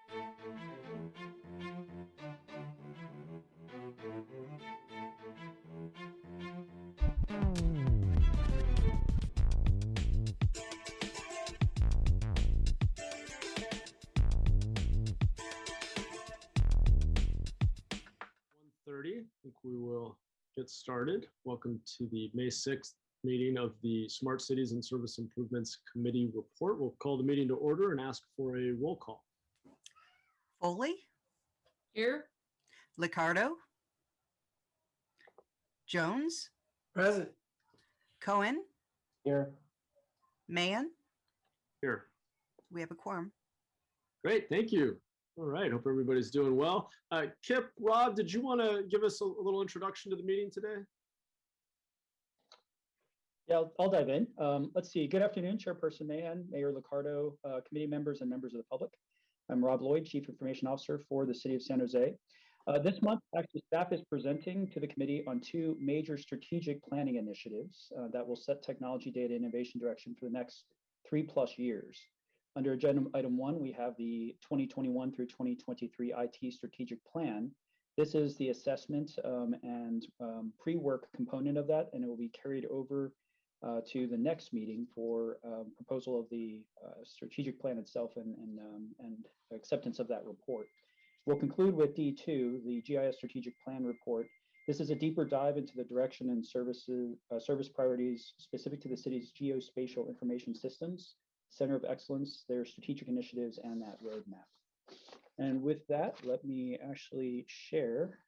I think we will get started. Welcome to the May 6th meeting of the Smart Cities and Service Improvements Committee report. We'll call the meeting to order and ask for a roll call. Foley? Here. Liccardo? Jones? Present. Cohen? Here. Mann? Here. We have a quorum. Great, thank you. All right, hope everybody's doing well. Kip, Rob, did you want to give us a little introduction to the meeting today? Yeah, I'll dive in. Let's see. Good afternoon, Chairperson Mann, Mayor Liccardo, committee members, and members of the public. I'm Rob Lloyd, Chief Information Officer for the City of San Jose. This month, actually, staff is presenting to the committee on two major strategic planning initiatives that will set technology data innovation direction for the next 3+ years. Under agenda item 1, we have the 2021 through 2023 IT strategic plan. This is the assessment and pre-work component of that, and it will be carried over to the next meeting for proposal of the strategic plan itself and acceptance of that report. We'll conclude with D2, the GIS strategic plan report. This is a deeper dive into the direction and service priorities specific to the city's geospatial information systems, Center of Excellence, their strategic initiatives, and that roadmap. And with that, let me actually share.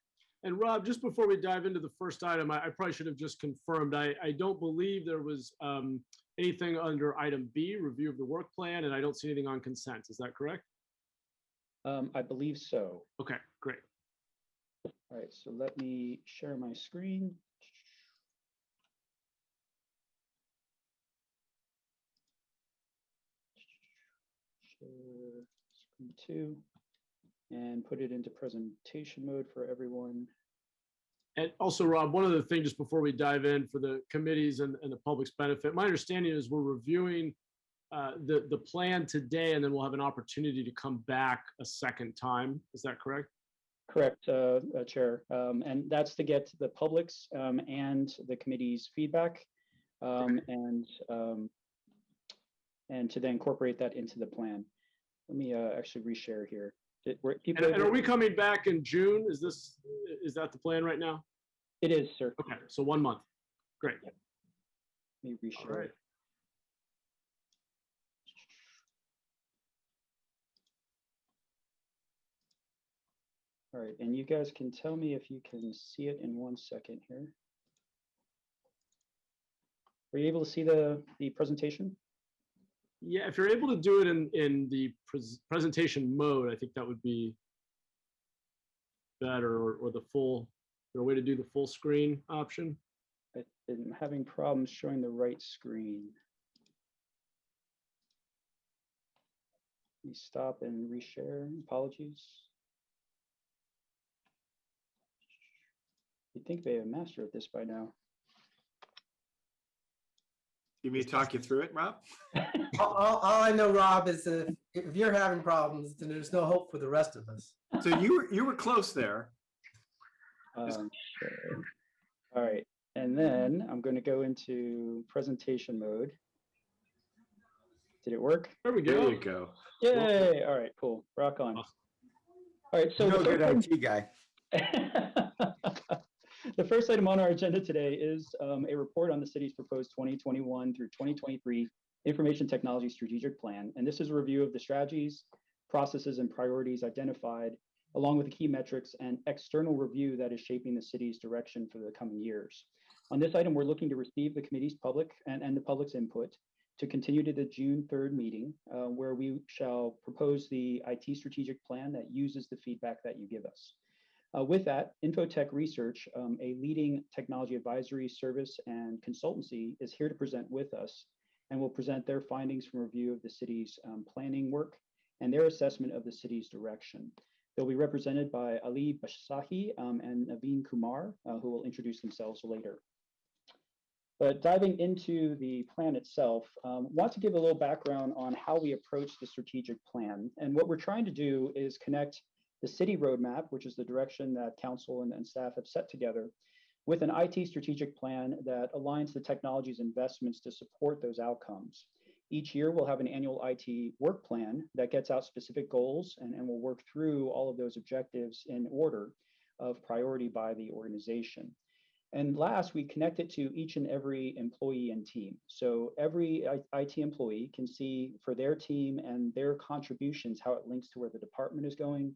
And Rob, just before we dive into the first item, I probably should have just confirmed, I don't believe there was anything under item B, review of the work plan, and I don't see anything on consent. Is that correct? I believe so. Okay, great. All right, so let me share my screen. Share screen 2 and put it into presentation mode for everyone. And also, Rob, one other thing just before we dive in for the committees and the public's benefit, my understanding is we're reviewing the plan today, and then we'll have an opportunity to come back a second time. Is that correct? Correct, Chair. And that's to get the public's and the committee's feedback and to then incorporate that into the plan. Let me actually reshare here. And are we coming back in June? Is that the plan right now? It is, sir. Okay, so 1 month. Great. Yep. Let me reshare. All right. All right, and you guys can tell me if you can see it in 1 second here. Are you able to see the presentation? Yeah, if you're able to do it in the presentation mode, I think that would be better, or the full, is there a way to do the full screen option? I'm having problems showing the right screen. Let me stop and reshare. Apologies. You'd think they have mastered this by now. You mean to talk you through it, Rob? all I know, Rob, is if you're having problems, then there's no hope for the rest of us. So you were close there. Sure. All right, and then I'm going to go into presentation mode. Did it work? There we go. There you go. Yay! All right, cool. Rock on. Awesome. All right, so You're a good IT guy. The first item on our agenda today is a report on the city's proposed 2021 through 2023 Information Technology Strategic Plan. And this is a review of the strategies, processes, and priorities identified, along with the key metrics and external review that is shaping the city's direction for the coming years. On this item, we're looking to receive the committee's public and the public's input to continue to the June 3rd meeting, where we shall propose the IT strategic plan that uses the feedback that you give us. With that, Infotech Research, a leading technology advisory service and consultancy, is here to present with us and will present their findings from review of the city's planning work and their assessment of the city's direction. They'll be represented by Ali Basahi and Naveen Kumar, who will introduce themselves later. But diving into the plan itself, want to give a little background on how we approach the strategic plan. And what we're trying to do is connect the city roadmap, which is the direction that council and staff have set together, with an IT strategic plan that aligns the technology's investments to support those outcomes. Each year, we'll have an annual IT work plan that gets out specific goals, and we'll work through all of those objectives in order of priority by the organization. And last, we connect it to each and every employee and team. So every IT employee can see for their team and their contributions how it links to where the department is going,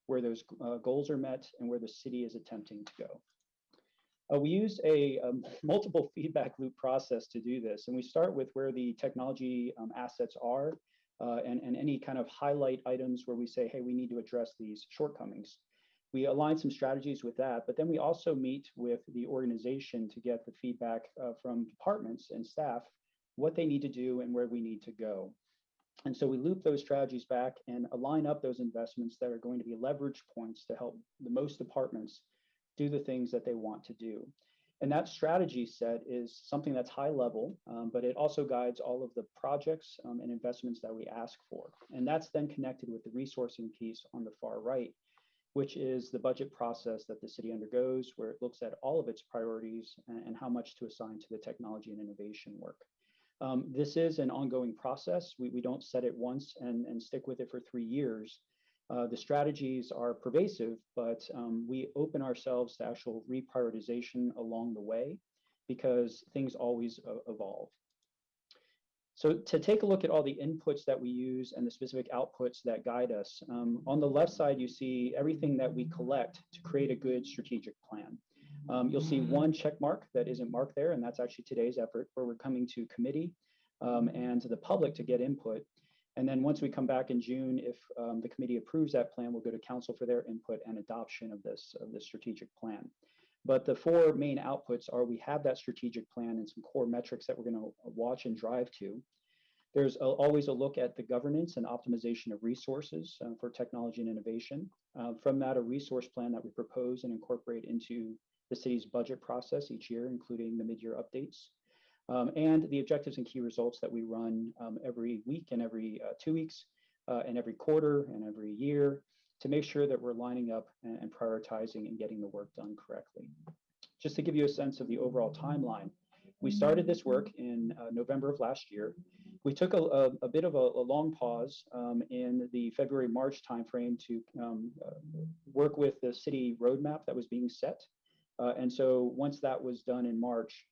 where those goals are met, and where the city is attempting to go. We use a multiple feedback loop process to do this. And we start with where the technology assets are and any kind of highlight items where we say, hey, we need to address these shortcomings. We align some strategies with that, but then we also meet with the organization to get the feedback from departments and staff, what they need to do and where we need to go. And so we loop those strategies back and align up those investments that are going to be leverage points to help the most departments do the things that they want to do. And that strategy set is something that's high level, but it also guides all of the projects and investments that we ask for. And that's then connected with the resourcing piece on the far right, which is the budget process that the city undergoes, where it looks at all of its priorities and how much to assign to the technology and innovation work. This is an ongoing process. We don't set it once and stick with it for 3 years. The strategies are pervasive, but we open ourselves to actual reprioritization along the way because things always evolve. So to take a look at all the inputs that we use and the specific outputs that guide us, on the left side, you see everything that we collect to create a good strategic plan. You'll see one check mark that isn't marked there, and that's actually today's effort, where we're coming to committee and to the public to get input. And then once we come back in June, if the committee approves that plan, we'll go to council for their input and adoption of this strategic plan. But the 4 main outputs are we have that strategic plan and some core metrics that we're going to watch and drive to. There's always a look at the governance and optimization of resources for technology and innovation. From that, a resource plan that we propose and incorporate into the city's budget process each year, including the mid-year updates. And the objectives and key results that we run every week and every 2 weeks and every quarter and every year to make sure that we're lining up and prioritizing and getting the work done correctly. Just to give you a sense of the overall timeline, we started this work in November of last year. We took a bit of a long pause in the February-March timeframe to work with the city roadmap that was being set. And so once that was done in March,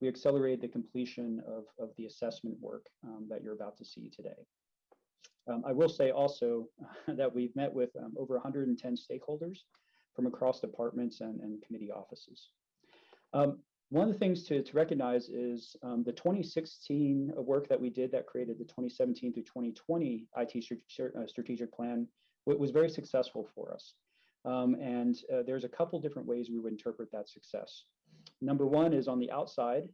we accelerated the completion of the assessment work that you're about to see today. I will say also that we've met with over 110 stakeholders from across departments and committee offices. One of the things to recognize is the 2016 work that we did that created the 2017 through 2020 IT strategic plan was very successful for us. And there's a couple different ways we would interpret that success. Number one is on the outside,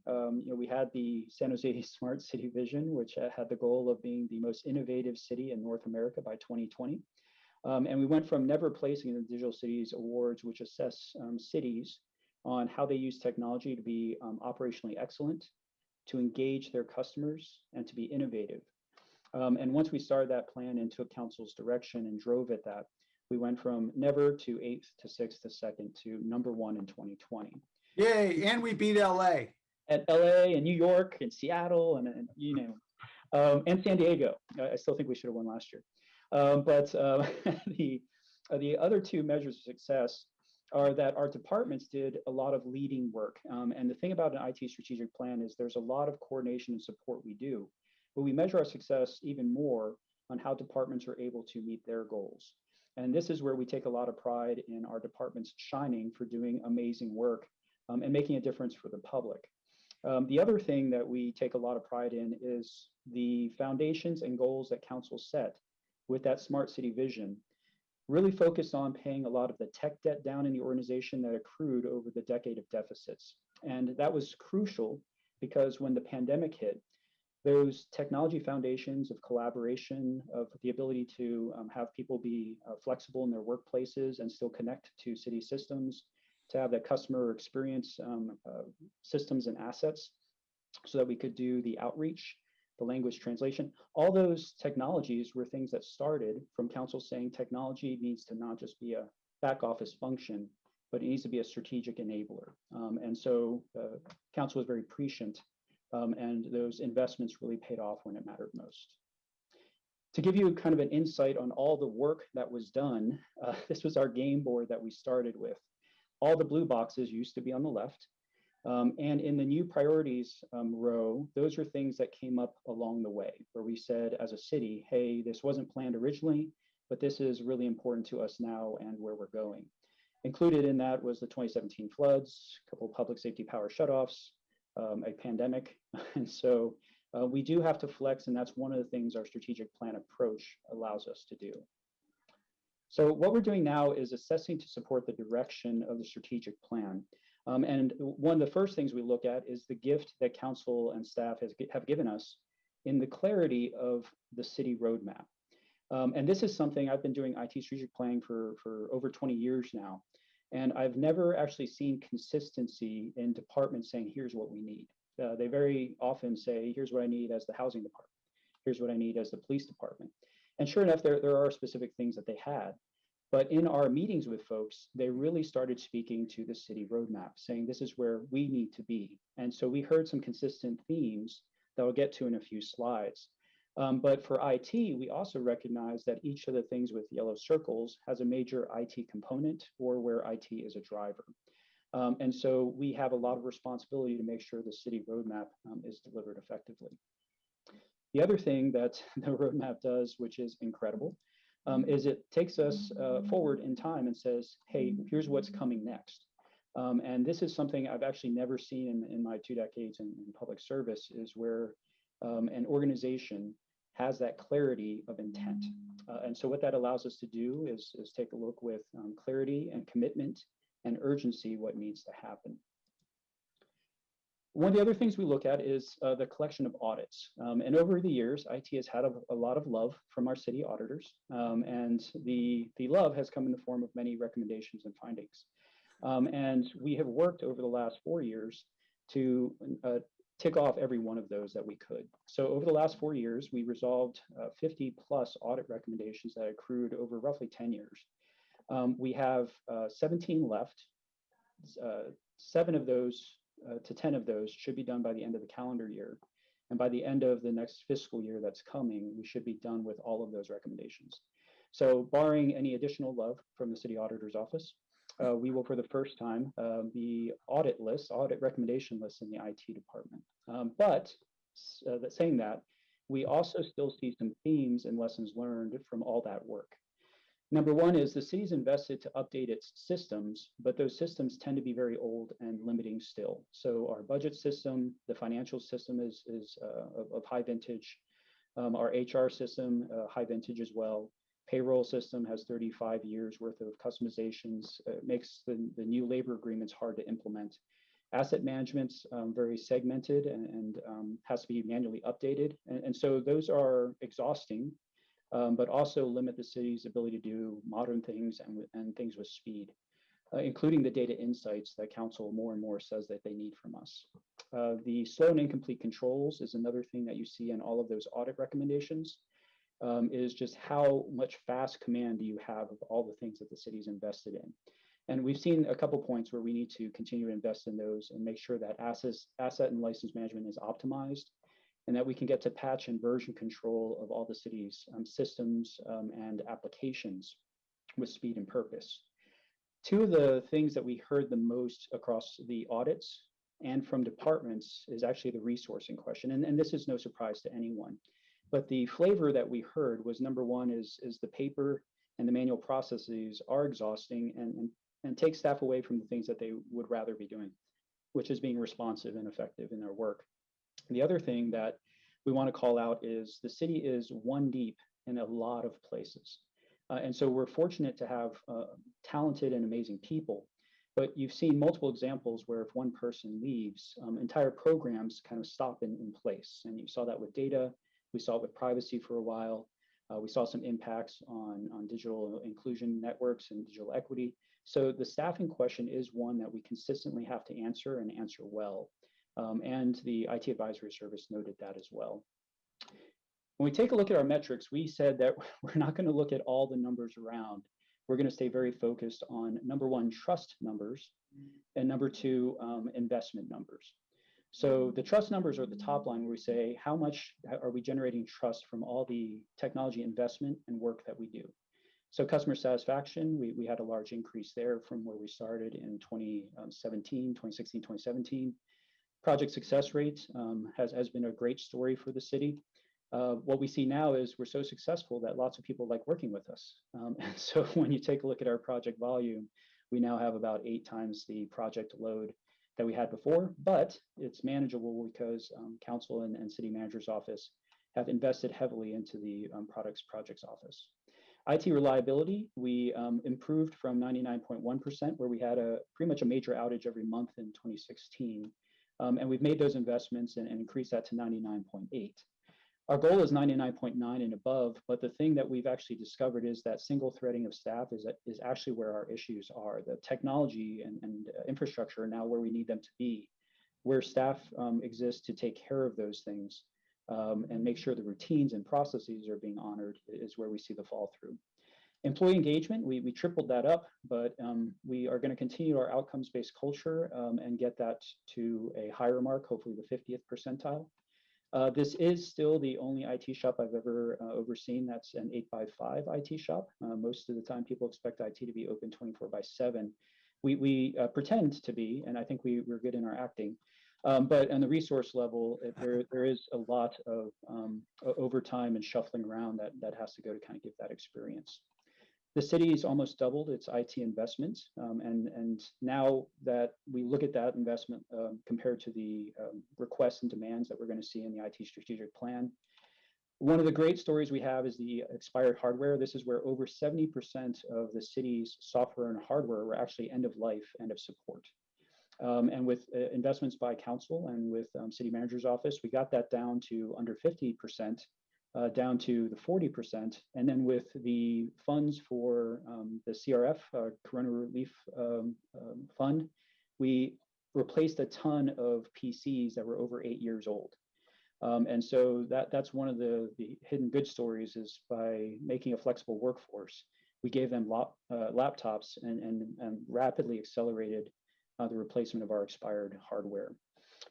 we had the San Jose Smart City Vision, which had the goal of being the most innovative city in North America by 2020. And we went from never placing in the Digital Cities Awards, which assess cities on how they use technology to be operationally excellent, to engage their customers, and to be innovative. And once we started that plan and took council's direction and drove at that, we went from never to 8th to 6th to 2nd to number 1 in 2020. Yay, and we beat LA. At LA and New York and Seattle and and San Diego. I still think we should have won last year. But the other 2 measures of success are that our departments did a lot of leading work. And the thing about an IT strategic plan is there's a lot of coordination and support we do, but we measure our success even more on how departments are able to meet their goals. And this is where we take a lot of pride in our departments shining for doing amazing work and making a difference for the public. The other thing that we take a lot of pride in is the foundations and goals that council set with that smart city vision, really focused on paying a lot of the tech debt down in the organization that accrued over the decade of deficits. And that was crucial because when the pandemic hit, those technology foundations of collaboration, of the ability to have people be flexible in their workplaces and still connect to city systems, to have that customer experience systems and assets, so that we could do the outreach, the language translation. All those technologies were things that started from council saying technology needs to not just be a back office function, but it needs to be a strategic enabler. And so council was very prescient, and those investments really paid off when it mattered most. To give you kind of an insight on all the work that was done, this was our game board that we started with. All the blue boxes used to be on the left. And in the new priorities row, those are things that came up along the way, where we said as a city, hey, this wasn't planned originally, but this is really important to us now and where we're going. Included in that was the 2017 floods, a couple of public safety power shutoffs, a pandemic. And so we do have to flex, and that's one of the things our strategic plan approach allows us to do. So what we're doing now is assessing to support the direction of the strategic plan. And one of the first things we look at is the gift that council and staff have given us in the clarity of the city roadmap. And this is something I've been doing IT strategic planning for over 20 years now. And I've never actually seen consistency in departments saying, here's what we need. They very often say, here's what I need as the housing department. Here's what I need as the police department. And sure enough, there are specific things that they had. But in our meetings with folks, they really started speaking to the city roadmap, saying this is where we need to be. And so we heard some consistent themes that I'll get to in a few slides. But for IT, we also recognize that each of the things with yellow circles has a major IT component or where IT is a driver. And so we have a lot of responsibility to make sure the city roadmap is delivered effectively. The other thing that the roadmap does, which is incredible, is it takes us forward in time and says, hey, here's what's coming next. And this is something I've actually never seen in my 2 decades in public service, is where an organization has that clarity of intent. And so what that allows us to do is take a look with clarity and commitment and urgency what needs to happen. One of the other things we look at is the collection of audits. And over the years, IT has had a lot of love from our city auditors. And the love has come in the form of many recommendations and findings. And we have worked over the last 4 years to tick off every one of those that we could. So over the last 4 years, we resolved 50 plus audit recommendations that accrued over roughly 10 years. We have 17 left. 7 of those to 10 of those should be done by the end of the calendar year. And by the end of the next fiscal year that's coming, we should be done with all of those recommendations. So barring any additional love from the city auditor's office, we will for the first time be audit recommendation lists in the IT department. But saying that, we also still see some themes and lessons learned from all that work. Number one is the city's invested to update its systems, but those systems tend to be very old and limiting still. So our budget system, the financial system is of high vintage. Our HR system, high vintage as well. Payroll system has 35 years worth of customizations. It makes the new labor agreements hard to implement. Asset management's very segmented and has to be manually updated. And so those are exhausting. But also limit the city's ability to do modern things and things with speed, including the data insights that council more and more says that they need from us. The slow and incomplete controls is another thing that you see in all of those audit recommendations, is just how much fast command do you have of all the things that the city's invested in. And we've seen a couple points where we need to continue to invest in those and make sure that asset and license management is optimized, and that we can get to patch and version control of all the city's systems and applications with speed and purpose. 2 of the things that we heard the most across the audits and from departments is actually the resourcing question. And this is no surprise to anyone. But the flavor that we heard was, number one is the paper and the manual processes are exhausting and take staff away from the things that they would rather be doing, which is being responsive and effective in their work. The other thing that we want to call out is the city is one deep in a lot of places. And so we're fortunate to have talented and amazing people, but you've seen multiple examples where if one person leaves, entire programs kind of stop in place. And you saw that with data, we saw it with privacy for a while. We saw some impacts on digital inclusion networks and digital equity. So the staffing question is one that we consistently have to answer and answer well. And the IT advisory service noted that as well. When we take a look at our metrics, we said that we're not going to look at all the numbers around. We're going to stay very focused on number one, trust numbers, and number two, investment numbers. So the trust numbers are at the top line where we say, how much are we generating trust from all the technology investment and work that we do? So customer satisfaction, we had a large increase there from where we started in 2016, 2017. Project success rate has been a great story for the city. What we see now is we're so successful that lots of people like working with us. And so when you take a look at our project volume, we now have about 8 times the project load that we had before, but it's manageable because council and city manager's office have invested heavily into the projects office. IT reliability, we improved from 99.1%, where we had pretty much a major outage every month in 2016. And we've made those investments and increased that to 99.8. Our goal is 99.9 and above, but the thing that we've actually discovered is that single threading of staff is actually where our issues are. The technology and infrastructure are now where we need them to be. Where staff exist to take care of those things and make sure the routines and processes are being honored is where we see the fall through. Employee engagement, we tripled that up, but we are going to continue our outcomes-based culture and get that to a higher mark, hopefully the 50th percentile. This is still the only IT shop I've ever overseen that's an 8x5 IT shop. Most of the time people expect IT to be open 24/7. We pretend to be, and I think we're good in our acting. But on the resource level, there is a lot of overtime and shuffling around that has to go to kind of give that experience. The city's almost doubled its IT investment, and now that we look at that investment compared to the requests and demands that we're going to see in the IT strategic plan, one of the great stories we have is the expired hardware. This is where over 70% of the city's software and hardware were actually end of life, end of support. And with investments by council and with city manager's office, we got that down to under 50%. Down to the 40%, and then with the funds for the CRF, Corona Relief Fund, we replaced a ton of PCs that were over 8 years old. And so that's one of the hidden good stories is by making a flexible workforce, we gave them laptops and rapidly accelerated the replacement of our expired hardware.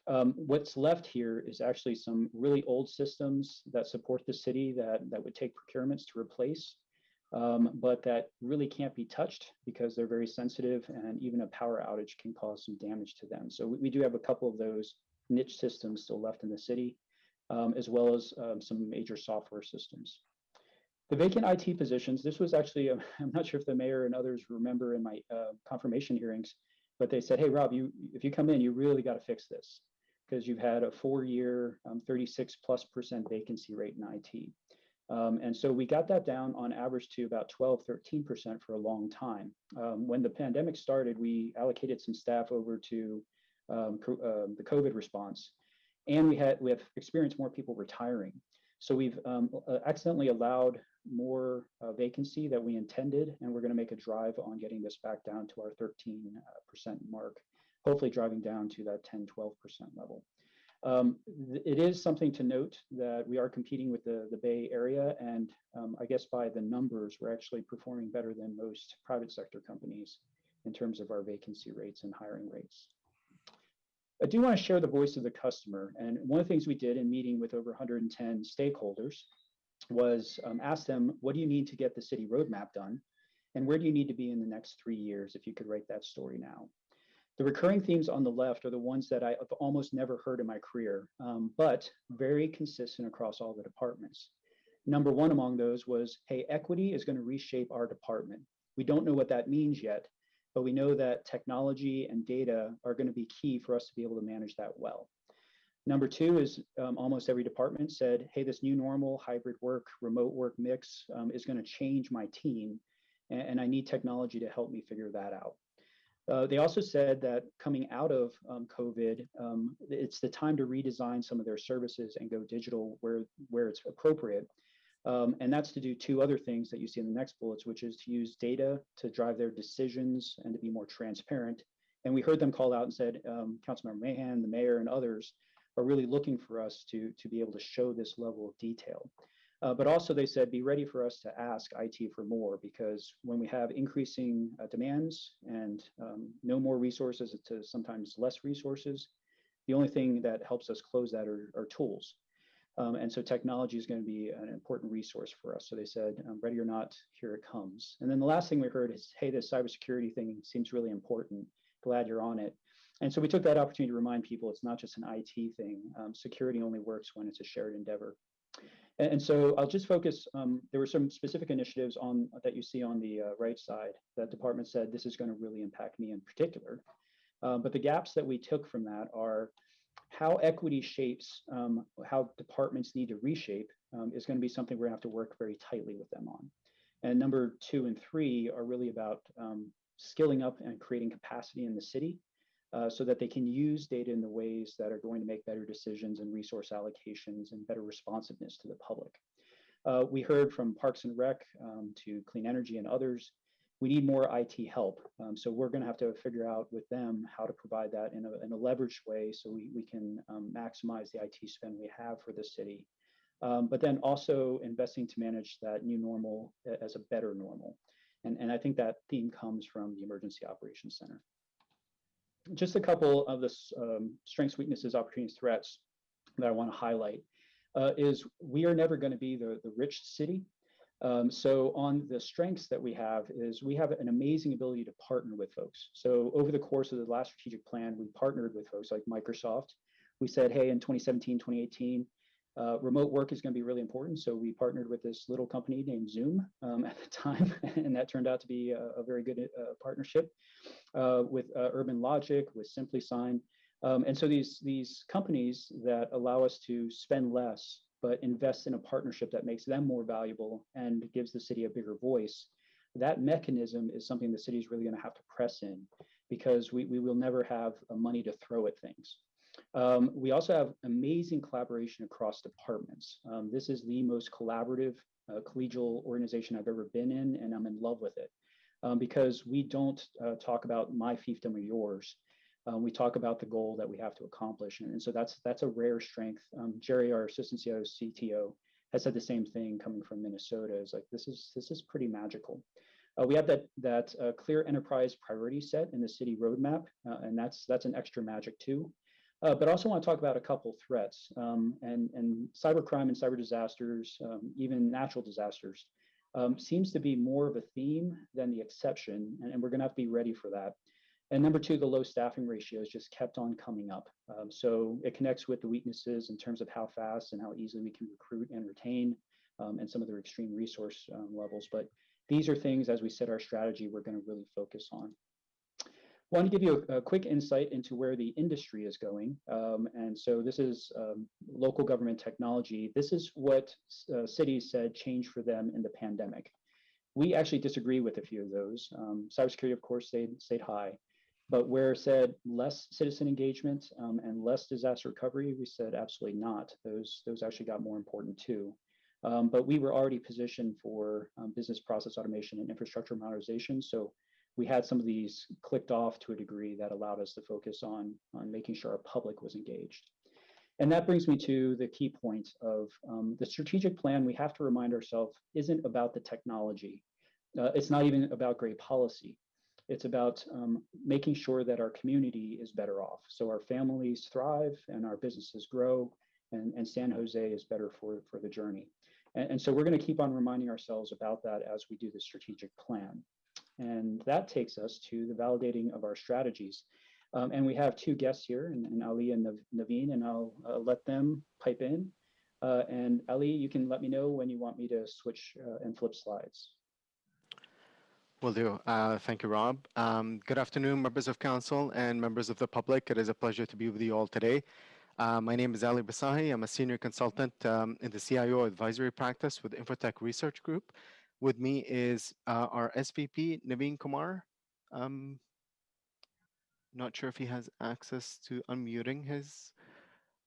What's left here is actually some really old systems that support the city that would take procurements to replace, but that really can't be touched because they're very sensitive and even a power outage can cause some damage to them. So we do have a couple of those niche systems still left in the city, as well as some major software systems. The vacant IT positions, this was actually, I'm not sure if the mayor and others remember in my confirmation hearings, but they said, hey, Rob, if you come in, you really got to fix this because you've had a 4-year, 36+% vacancy rate in IT. And so we got that down on average to about 12, 13% for a long time. When the pandemic started, we allocated some staff over to the COVID response, and we have experienced more people retiring. So we've accidentally allowed more vacancy that we intended, and we're going to make a drive on getting this back down to our 13% mark, hopefully driving down to that 10, 12% level. It is something to note that we are competing with the Bay Area, and I guess by the numbers, we're actually performing better than most private sector companies in terms of our vacancy rates and hiring rates. I do want to share the voice of the customer, and one of the things we did in meeting with over 110 stakeholders was ask them, what do you need to get the city roadmap done? And where do you need to be in the next 3 years if you could write that story now? The recurring themes on the left are the ones that I've almost never heard in my career, but very consistent across all the departments. Number one among those was, hey, equity is going to reshape our department. We don't know what that means yet, but we know that technology and data are going to be key for us to be able to manage that well. Number two is almost every department said, hey, this new normal hybrid work, remote work mix is going to change my team, and I need technology to help me figure that out. They also said that coming out of COVID, it's the time to redesign some of their services and go digital where it's appropriate. And that's to do two other things that you see in the next bullets, which is to use data to drive their decisions and to be more transparent, And we heard them call out and said, Councilmember Mahan, the mayor, and others are really looking for us to be able to show this level of detail. But also they said, be ready for us to ask IT for more, because when we have increasing demands and no more resources to sometimes less resources, the only thing that helps us close that are tools. And so technology is going to be an important resource for us. So they said, ready or not, here it comes. And then the last thing we heard is, hey, this cybersecurity thing seems really important. Glad you're on it. And so we took that opportunity to remind people it's not just an IT thing. Security only works when it's a shared endeavor. And so I'll just focus, there were some specific initiatives that you see on the right side that department said this is going to really impact me in particular. But the gaps that we took from that are how equity shapes how departments need to reshape is going to be something we're going to have to work very tightly with them on. And number 2 and 3 are really about skilling up and creating capacity in the city so that they can use data in the ways that are going to make better decisions and resource allocations and better responsiveness to the public. We heard from Parks and Rec to Clean Energy and others, we need more IT help. So we're going to have to figure out with them how to provide that in a leveraged way so we can maximize the IT spend we have for the city. But then also investing to manage that new normal as a better normal. And I think that theme comes from the Emergency Operations Center. Just a couple of the strengths, weaknesses, opportunities, threats that I want to highlight is we are never going to be the rich city. So on the strengths that we have is we have an amazing ability to partner with folks. So over the course of the last strategic plan, we partnered with folks like Microsoft. We said, hey, in 2017, 2018, remote work is going to be really important. So we partnered with this little company named Zoom at the time, and that turned out to be a very good partnership with Urban Logic, with SimplySign. And so these companies that allow us to spend less, but invest in a partnership that makes them more valuable and gives the city a bigger voice, that mechanism is something the city is really going to have to press in, because we will never have money to throw at things. We also have amazing collaboration across departments. This is the most collaborative collegial organization I've ever been in, and I'm in love with it because we don't talk about my fiefdom or yours. We talk about the goal that we have to accomplish. And so that's a rare strength. Jerry, our assistant CTO, has said the same thing coming from Minnesota. Is like, this is pretty magical. We have that clear enterprise priority set in the city roadmap, and that's an extra magic too. But I also want to talk about a couple threats and cybercrime and cyber disasters, even natural disasters, seems to be more of a theme than the exception, and we're going to have to be ready for that. And number 2, the low staffing ratios just kept on coming up. So it connects with the weaknesses in terms of how fast and how easily we can recruit and retain and some of their extreme resource levels. But these are things, as we set our strategy, we're going to really focus on. I want to give you a quick insight into where the industry is going. And so this is local government technology. This is what cities said changed for them in the pandemic. We actually disagree with a few of those. Cybersecurity, of course, stayed high. But where it said less citizen engagement and less disaster recovery, we said absolutely not. Those actually got more important too. But we were already positioned for business process automation and infrastructure modernization. So we had some of these clicked off to a degree that allowed us to focus on making sure our public was engaged. And that brings me to the key point of the strategic plan. We have to remind ourselves isn't about the technology. It's not even about great policy. It's about making sure that our community is better off. So our families thrive and our businesses grow, and San Jose is better for the journey. And so we're going to keep on reminding ourselves about that as we do the strategic plan. And that takes us to the validating of our strategies. And we have 2 guests here, and Ali and Naveen, and I'll let them pipe in. And Ali, you can let me know when you want me to switch and flip slides. Will do. Thank you, Rob. Good afternoon, members of council and members of the public. It is a pleasure to be with you all today. My name is Ali Basahi. I'm a senior consultant in the CIO advisory practice with Infotech Research Group. With me is our SVP, Naveen Kumar. Not sure if he has access to unmuting his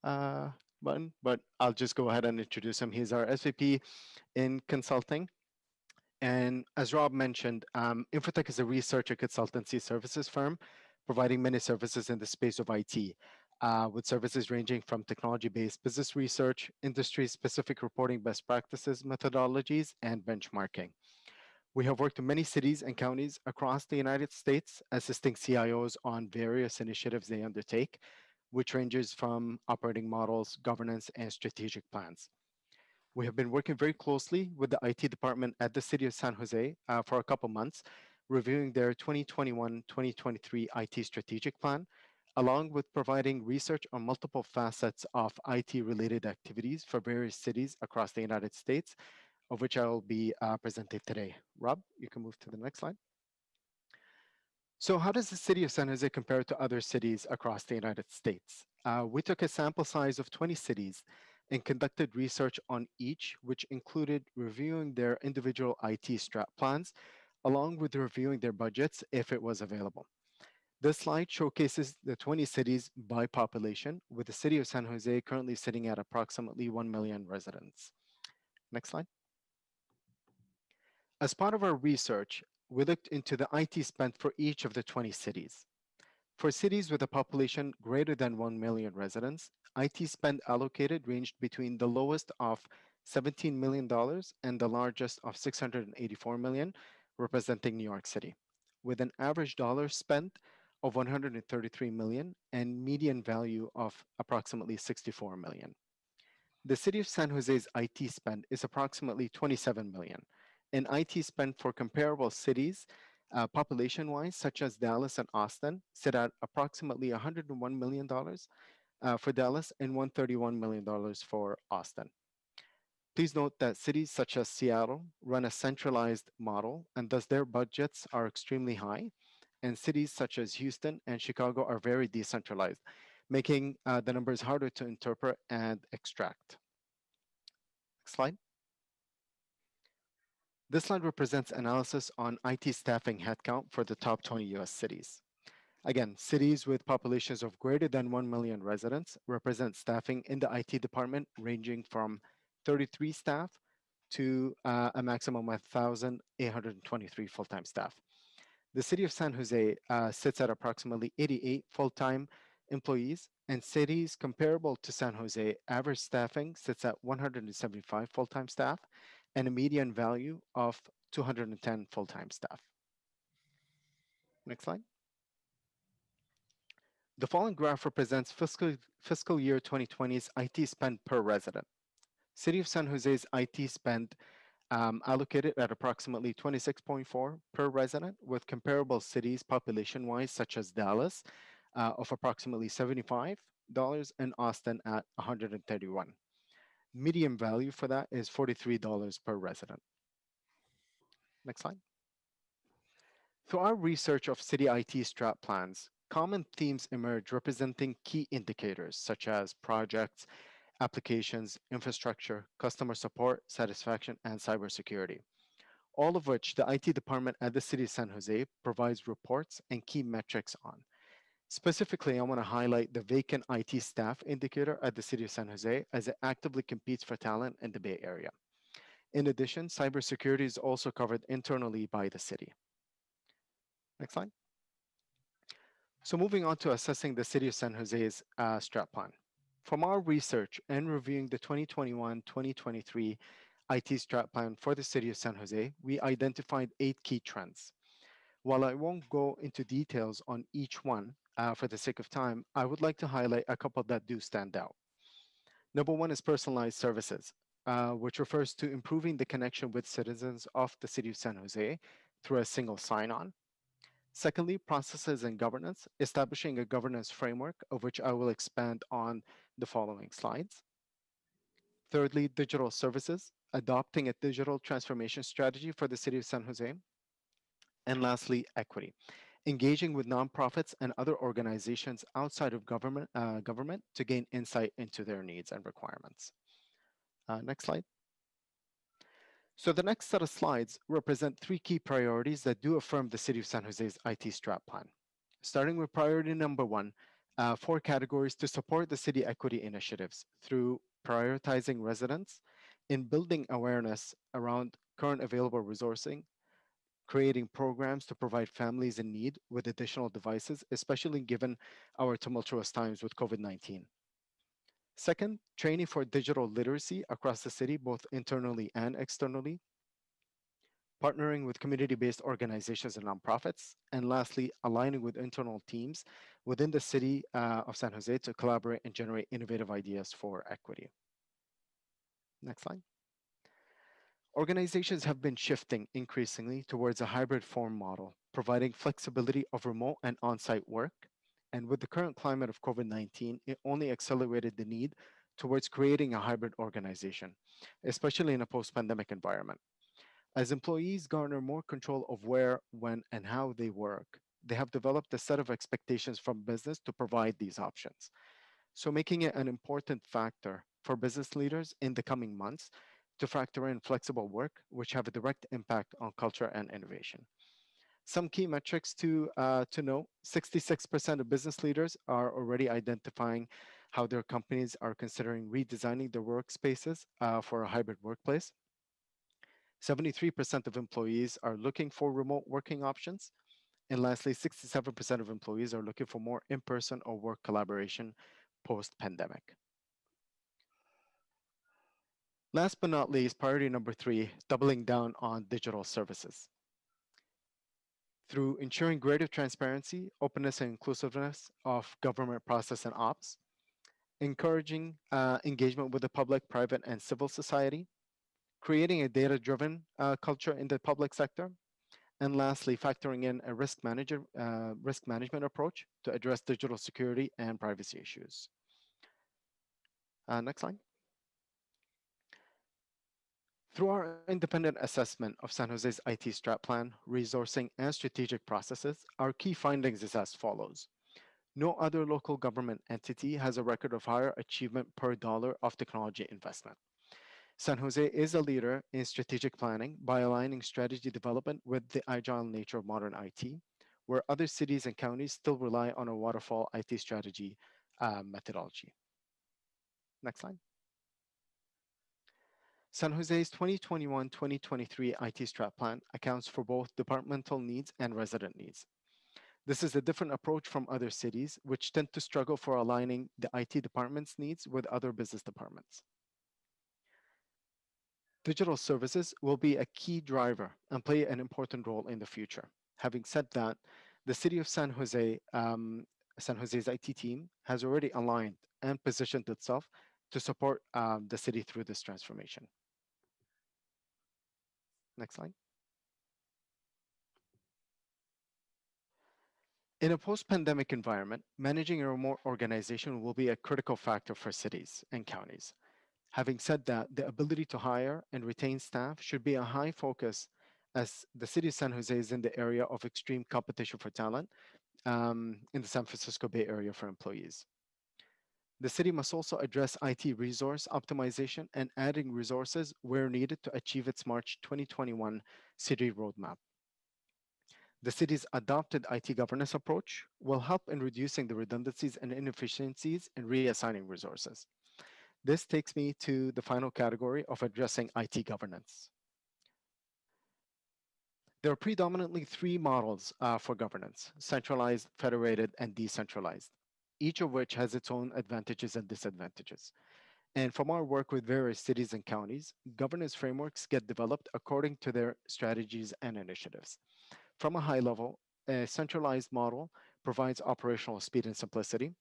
button, but I'll just go ahead and introduce him. He's our SVP in consulting. And as Rob mentioned, Infotech is a research and consultancy services firm providing many services in the space of IT, with services ranging from technology-based business research, industry-specific reporting best practices, methodologies, and benchmarking. We have worked in many cities and counties across the United States, assisting CIOs on various initiatives they undertake, which ranges from operating models, governance, and strategic plans. We have been working very closely with the IT department at the City of San Jose for a couple months, reviewing their 2021-2023 IT strategic plan, along with providing research on multiple facets of IT-related activities for various cities across the United States, of which I will be presenting today. Rob, you can move to the next slide. So how does the City of San Jose compare to other cities across the United States? We took a sample size of 20 cities and conducted research on each, which included reviewing their individual IT strat plans, along with reviewing their budgets if it was available. This slide showcases the 20 cities by population, with the City of San Jose currently sitting at approximately 1 million residents. Next slide. As part of our research, we looked into the IT spent for each of the 20 cities. For cities with a population greater than 1 million residents, IT spend allocated ranged between the lowest of $17 million and the largest of $684 million, representing New York City, with an average dollar spent of $133 million and median value of approximately $64 million. The City of San Jose's IT spend is approximately $27 million, and IT spend for comparable cities population-wise, such as Dallas and Austin, sit at approximately $101 million for Dallas and $131 million for Austin. Please note that cities such as Seattle run a centralized model, and thus their budgets are extremely high, and cities such as Houston and Chicago are very decentralized, making the numbers harder to interpret and extract. Next slide. This slide represents analysis on IT staffing headcount for the top 20 US cities. Again, cities with populations of greater than 1 million residents represent staffing in the IT department ranging from 33 staff to a maximum of 1,823 full-time staff. The City of San Jose sits at approximately 88 full-time employees, and cities comparable to San Jose average staffing sits at 175 full-time staff and a median value of 210 full-time staff. Next slide. The following graph represents fiscal year 2020's IT spend per resident. City of San Jose's IT spend allocated at approximately 26.4 per resident, with comparable cities population-wise, such as Dallas, of approximately $75 and Austin at $131. Median value for that is $43 per resident. Next slide. Through our research of city IT strat plans, common themes emerge representing key indicators such as projects, applications, infrastructure, customer support, satisfaction, and cybersecurity, all of which the IT department at the City of San Jose provides reports and key metrics on. Specifically, I want to highlight the vacant IT staff indicator at the City of San Jose, as it actively competes for talent in the Bay Area. In addition, cybersecurity is also covered internally by the city. Next slide. So moving on to assessing the City of San Jose's strat plan. From our research and reviewing the 2021-2023 IT strat plan for the City of San Jose, we identified 8 key trends. While I won't go into details on each one for the sake of time, I would like to highlight a couple that do stand out. Number 1 is personalized services, which refers to improving the connection with citizens of the City of San Jose through a single sign-on. Secondly, processes and governance, establishing a governance framework, of which I will expand on the following slides. Thirdly, digital services, adopting a digital transformation strategy for the City of San Jose. And lastly, equity, engaging with nonprofits and other organizations outside of government to gain insight into their needs and requirements. Next slide. So the next set of slides represent 3 key priorities that do affirm the City of San Jose's IT strat plan. Starting with priority number 1, 4 categories to support the city equity initiatives through prioritizing residents, in building awareness around current available resourcing, creating programs to provide families in need with additional devices, especially given our tumultuous times with COVID-19. Second, training for digital literacy across the city, both internally and externally, partnering with community-based organizations and nonprofits, and lastly, aligning with internal teams within the city of San Jose to collaborate and generate innovative ideas for equity. Next slide. Organizations have been shifting increasingly towards a hybrid form model, providing flexibility of remote and on-site work. And with the current climate of COVID-19, it only accelerated the need towards creating a hybrid organization, especially in a post-pandemic environment. As employees garner more control of where, when, and how they work, they have developed a set of expectations from business to provide these options. So making it an important factor for business leaders in the coming months to factor in flexible work, which have a direct impact on culture and innovation. Some key metrics to know: 66% of business leaders are already identifying how their companies are considering redesigning their workspaces for a hybrid workplace. 73% of employees are looking for remote working options. And lastly, 67% of employees are looking for more in-person or work collaboration post-pandemic. Last but not least, priority number 3, doubling down on digital services. Through ensuring greater transparency, openness, and inclusiveness of government process and ops, encouraging engagement with the public, private, and civil society, creating a data-driven culture in the public sector, and lastly, factoring in a risk management approach to address digital security and privacy issues. Next slide. Through our independent assessment of San Jose's IT Strat plan, resourcing, and strategic processes, our key findings is as follows. No other local government entity has a record of higher achievement per dollar of technology investment. San Jose is a leader in strategic planning by aligning strategy development with the agile nature of modern IT, where other cities and counties still rely on a waterfall IT strategy methodology. Next slide. San Jose's 2021-2023 IT Strat plan accounts for both departmental needs and resident needs. This is a different approach from other cities, which tend to struggle for aligning the IT department's needs with other business departments. Digital services will be a key driver and play an important role in the future. Having said that, the city of San Jose's IT team has already aligned and positioned itself to support the city through this transformation. Next slide. In a post-pandemic environment, managing a remote organization will be a critical factor for cities and counties. Having said that, the ability to hire and retain staff should be a high focus, as the city of San Jose is in the area of extreme competition for talent in the San Francisco Bay Area for employees. The city must also address IT resource optimization and adding resources where needed to achieve its March 2021 city roadmap. The city's adopted IT governance approach will help in reducing the redundancies and inefficiencies in reassigning resources. This takes me to the final category of addressing IT governance. There are predominantly 3 models for governance: centralized, federated, and decentralized, each of which has its own advantages and disadvantages. And from our work with various cities and counties, governance frameworks get developed according to their strategies and initiatives. From a high level, a centralized model provides operational speed and simplicity.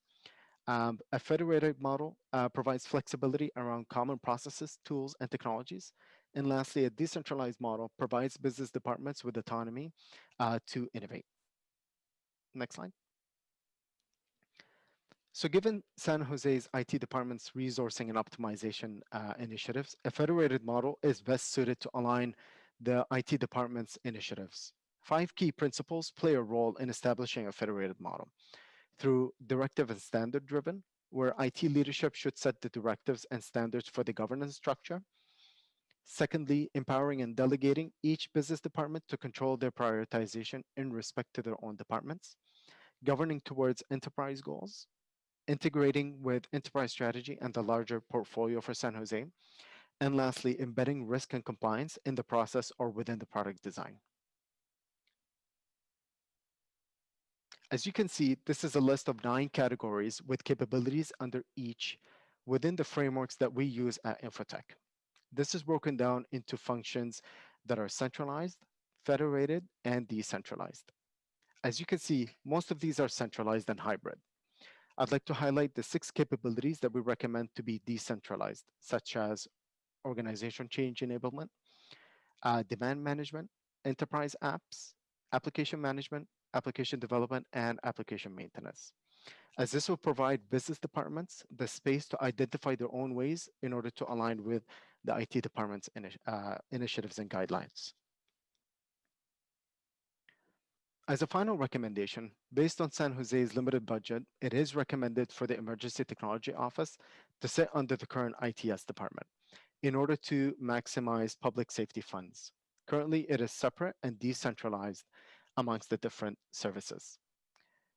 A federated model provides flexibility around common processes, tools, and technologies. And lastly, a decentralized model provides business departments with autonomy to innovate. Next slide. So given San Jose's IT department's resourcing and optimization initiatives, a federated model is best suited to align the IT department's initiatives. 5 key principles play a role in establishing a federated model: through directive and standard driven, where IT leadership should set the directives and standards for the governance structure. Secondly, empowering and delegating each business department to control their prioritization in respect to their own departments. Governing towards enterprise goals. Integrating with enterprise strategy and the larger portfolio for San Jose. And lastly, embedding risk and compliance in the process or within the product design. As you can see, this is a list of 9 categories with capabilities under each within the frameworks that we use at Infotech. This is broken down into functions that are centralized, federated, and decentralized. As you can see, most of these are centralized and hybrid. I'd like to highlight the 6 capabilities that we recommend to be decentralized, such as organization change enablement, demand management, enterprise apps, application management, application development, and application maintenance, as this will provide business departments the space to identify their own ways in order to align with the IT department's initiatives and guidelines. As a final recommendation, based on San Jose's limited budget, it is recommended for the Emergency Technology Office to sit under the current ITS department in order to maximize public safety funds. Currently, it is separate and decentralized amongst the different services.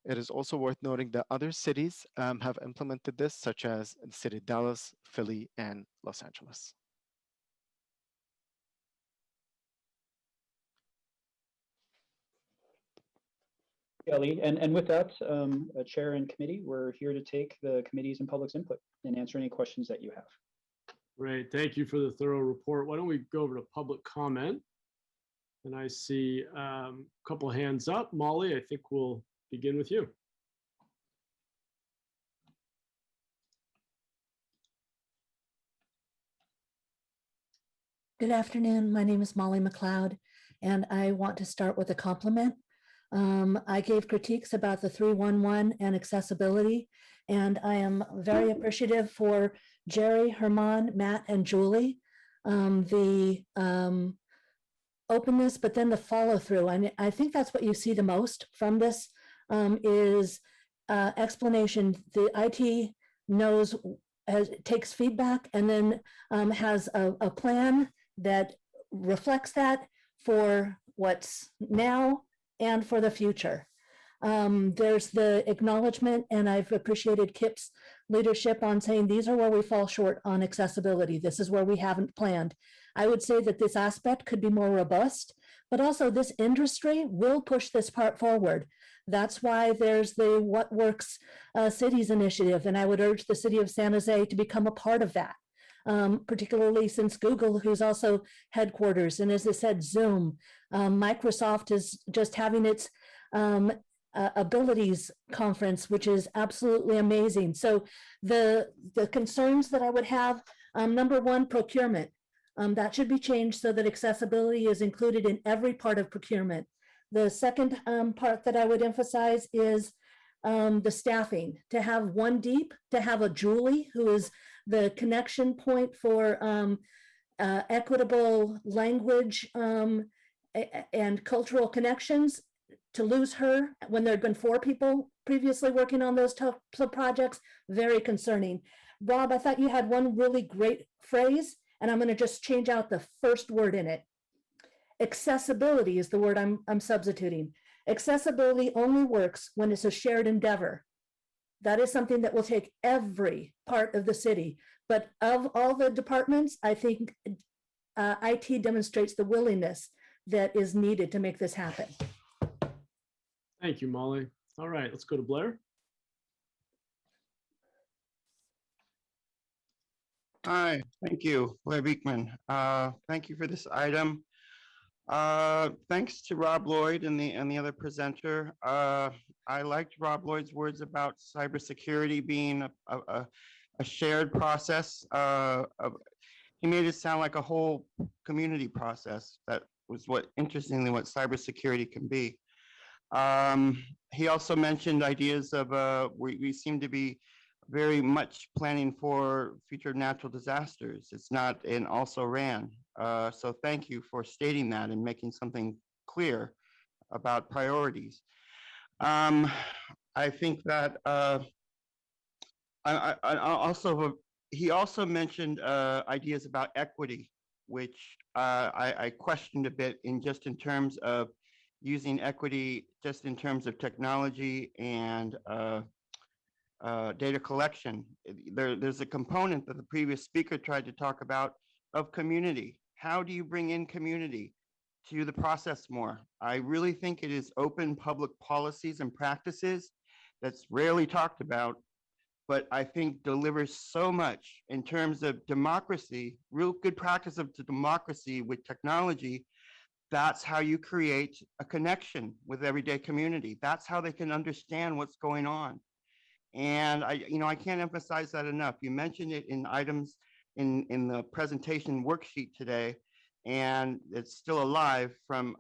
It is also worth noting that other cities have implemented this, such as the city of Dallas, Philly, and Los Angeles. Ellie, and with that, Chair and committee, we're here to take the committee's and public's input and answer any questions that you have. Great, thank you for the thorough report. Why don't we go over to public comment? And I see a couple of hands up. Molly, I think we'll begin with you. Good afternoon. My name is Molly McLeod, and I want to start with a compliment. I gave critiques about the 311 and accessibility, and I am very appreciative for Jerry, Herman, Matt, and Julie. The openness, but then the follow through. And I think that's what you see the most from this is explanation. The IT knows, takes feedback, and then has a plan that reflects that for what's now and for the future. There's the acknowledgement, and I've appreciated Kip's leadership on saying these are where we fall short on accessibility. This is where we haven't planned. I would say that this aspect could be more robust, but also this industry will push this part forward. That's why there's the What Works Cities initiative, and I would urge the city of San Jose to become a part of that. Particularly since Google, who's also headquarters, and as I said, Zoom, Microsoft is just having its abilities conference, which is absolutely amazing. So the concerns that I would have, number one, procurement. That should be changed so that accessibility is included in every part of procurement. The second part that I would emphasize is the staffing, to have one deep, to have a Julie, who is the connection point for equitable language and cultural connections. To lose her when there had been 4 people previously working on those projects, very concerning. Rob, I thought you had one really great phrase, and I'm going to just change out the first word in it. Accessibility is the word I'm substituting. Accessibility only works when it's a shared endeavor. That is something that will take every part of the city. But of all the departments, I think IT demonstrates the willingness that is needed to make this happen. Thank you, Molly. All right, let's go to Blair. Hi, thank you, Blair Beekman. Thank you for this item. Thanks to Rob Lloyd and the other presenter. I liked Rob Lloyd's words about cybersecurity being a shared process. He made it sound like a whole community process. That was interestingly, what cybersecurity can be. He also mentioned ideas of we seem to be very much planning for future natural disasters. It's not an also ran. So thank you for stating that and making something clear about priorities. I think that he also mentioned ideas about equity, which I questioned a bit in terms of using equity just in terms of technology and data collection. There's a component that the previous speaker tried to talk about of community. How do you bring in community to the process more. I really think it is open public policies and practices that's rarely talked about, but I think delivers so much in terms of democracy, real good practice of democracy with technology. That's how you create a connection with everyday community. That's how they can understand what's going on. And I can't emphasize that enough. You mentioned it in items in the presentation worksheet today, and it's still alive from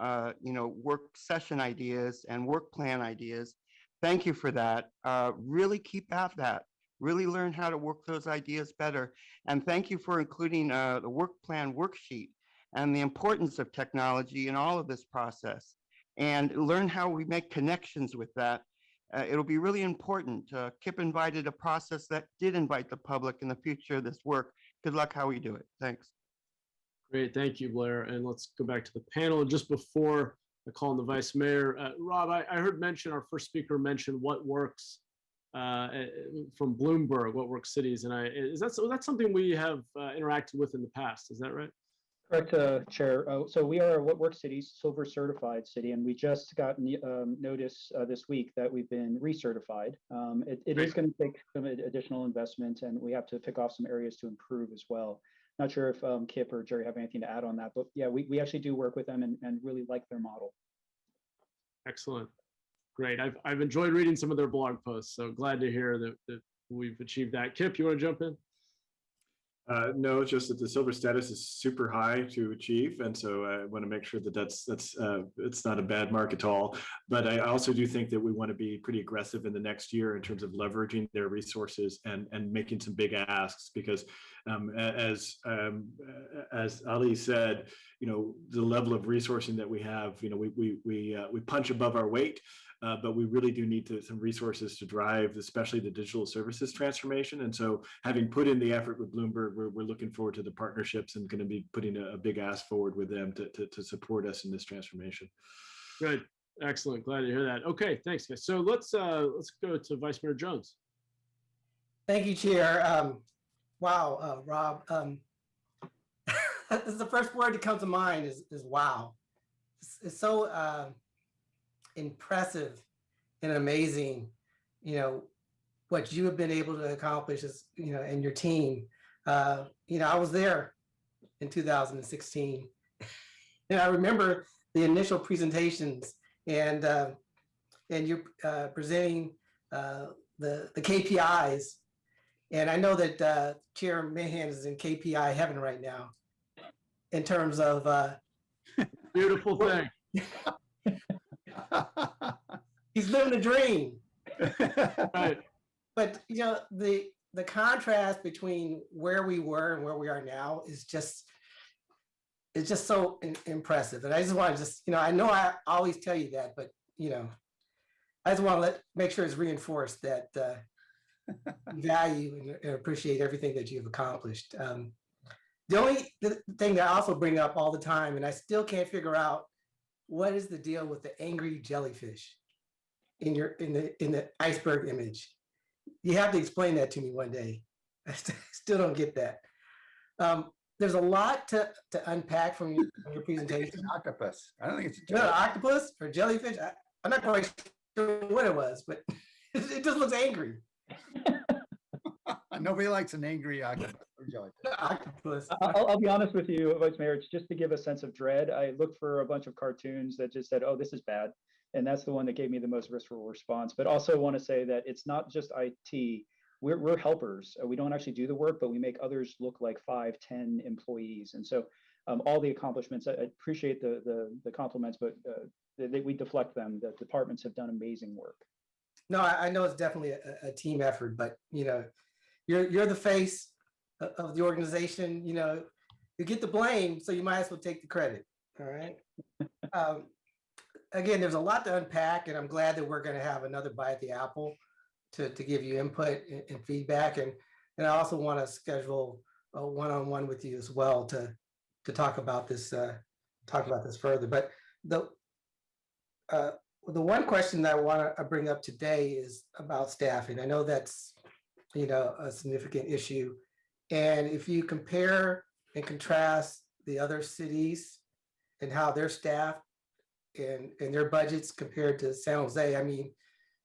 work session ideas and work plan ideas. Thank you for that. Really keep at that. Really learn how to work those ideas better. And thank you for including the work plan worksheet and the importance of technology in all of this process, and learn how we make connections with that. It'll be really important. Kip invited a process that did invite the public in the future of this work. Good luck how we do it. Thanks. Great, thank you, Blair. And let's go back to the panel. Just before I call on the vice mayor, Rob, I heard our first speaker mention what works from Bloomberg, what works cities, and that's something we have interacted with in the past. Is that right? Correct, Chair. So we are What Works Cities Silver certified city, and we just got notice this week that we've been recertified. It is going to take some additional investment, and we have to pick off some areas to improve as well. Not sure if Kip or Jerry have anything to add on that, but yeah, we actually do work with them and really like their model. Excellent. Great. I've enjoyed reading some of their blog posts, so glad to hear that we've achieved that. Kip, you want to jump in? No, it's just that the silver status is super high to achieve, and so I want to make sure that that's it's not a bad mark at all. But I also do think that we want to be pretty aggressive in the next year in terms of leveraging their resources and making some big asks, because as Ali said, the level of resourcing that we have, we punch above our weight. But we really do need some resources to drive, especially the digital services transformation. And so, having put in the effort with Bloomberg, we're looking forward to the partnerships and going to be putting a big ask forward with them to support us in this transformation. Good, excellent. Glad to hear that. Okay, thanks, guys. So let's go to Vice Mayor Jones. Thank you, Chair. Wow, Rob. This is the first word that comes to mind is wow. It's so impressive and amazing, what you have been able to accomplish is, and your team. I was there in 2016, and I remember the initial presentations and you presenting the KPIs, and I know that Chair Mahan is in KPI heaven right now, in terms of beautiful thing. He's living the dream. Right. But the contrast between where we were and where we are now is just so impressive. And I just want to I know I always tell you that, but I just want to make sure it's reinforced that value and appreciate everything that you've accomplished. The only thing that I also bring up all the time, and I still can't figure out, what is the deal with the angry jellyfish in the iceberg image? You have to explain that to me one day. I still don't get that. There's a lot to unpack from your presentation. Octopus. I don't think it's an octopus or jellyfish. I'm not quite sure what it was, but it just looks angry. Nobody likes an angry octopus or jellyfish. Octopus. I'll be honest with you, Vice Mayor, it's just to give a sense of dread. I looked for a bunch of cartoons that just said, oh, this is bad. And that's the one that gave me the most visceral response. But also want to say that it's not just IT. We're helpers. We don't actually do the work, but we make others look like 5, 10 employees. And so all the accomplishments, I appreciate the compliments, but we deflect them. The departments have done amazing work. No, I know it's definitely a team effort, but you're the face of the organization. You get the blame, so you might as well take the credit. All right. Again, there's a lot to unpack, and I'm glad that we're going to have another bite at the apple to give you input and feedback. And I also want to schedule a one-on-one with you as well to talk about this further. But the one question that I want to bring up today is about staffing. I know that's a significant issue, and if you compare and contrast the other cities and how they're staffed and their budgets compared to San Jose, I mean,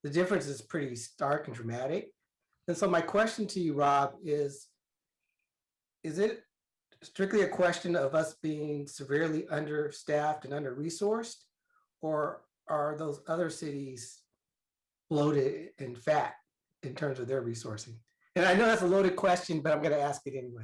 the difference is pretty stark and dramatic. And so my question to you, Rob, is it strictly a question of us being severely understaffed and under-resourced, or are those other cities bloated and fat in terms of their resourcing? And I know that's a loaded question, but I'm going to ask it anyway.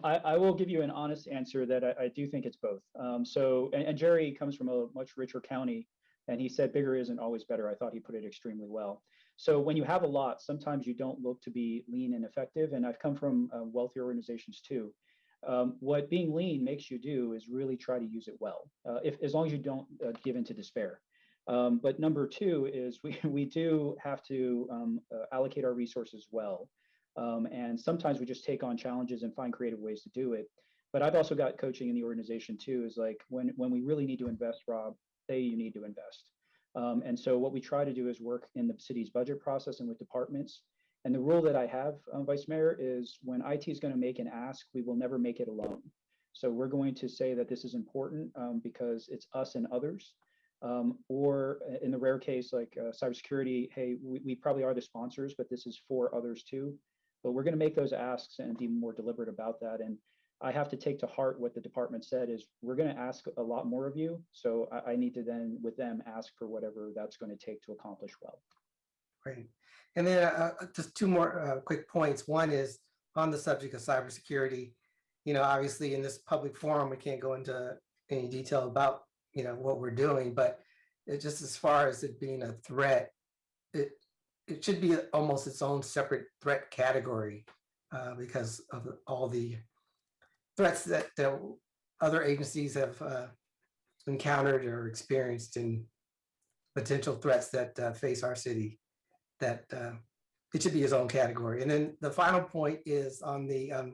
I will give you an honest answer that I do think it's both. And Jerry comes from a much richer county, and he said bigger isn't always better. I thought he put it extremely well. So when you have a lot, sometimes you don't look to be lean and effective. And I've come from wealthy organizations too. What being lean makes you do is really try to use it well, as long as you don't give into despair. But number two is we do have to allocate our resources well. And sometimes we just take on challenges and find creative ways to do it. But I've also got coaching in the organization too, is like when we really need to invest, Rob, say you need to invest. And so what we try to do is work in the city's budget process and with departments. And the rule that I have, Vice Mayor, is when IT is going to make an ask, we will never make it alone. So we're going to say that this is important because it's us and others. Or in the rare case, like cybersecurity, hey, we probably are the sponsors, but this is for others too. But we're going to make those asks and be more deliberate about that. And I have to take to heart what the department said is we're going to ask a lot more of you. So I need to then with them ask for whatever that's going to take to accomplish well. Great. And then just two more quick points. One is on the subject of cybersecurity. You know, obviously in this public forum, we can't go into any detail about, you know, what we're doing, but it just as far as it being a threat, it should be almost its own separate threat category because of all the threats that other agencies have encountered or experienced and potential threats that face our city, that it should be its own category. And then the final point is on the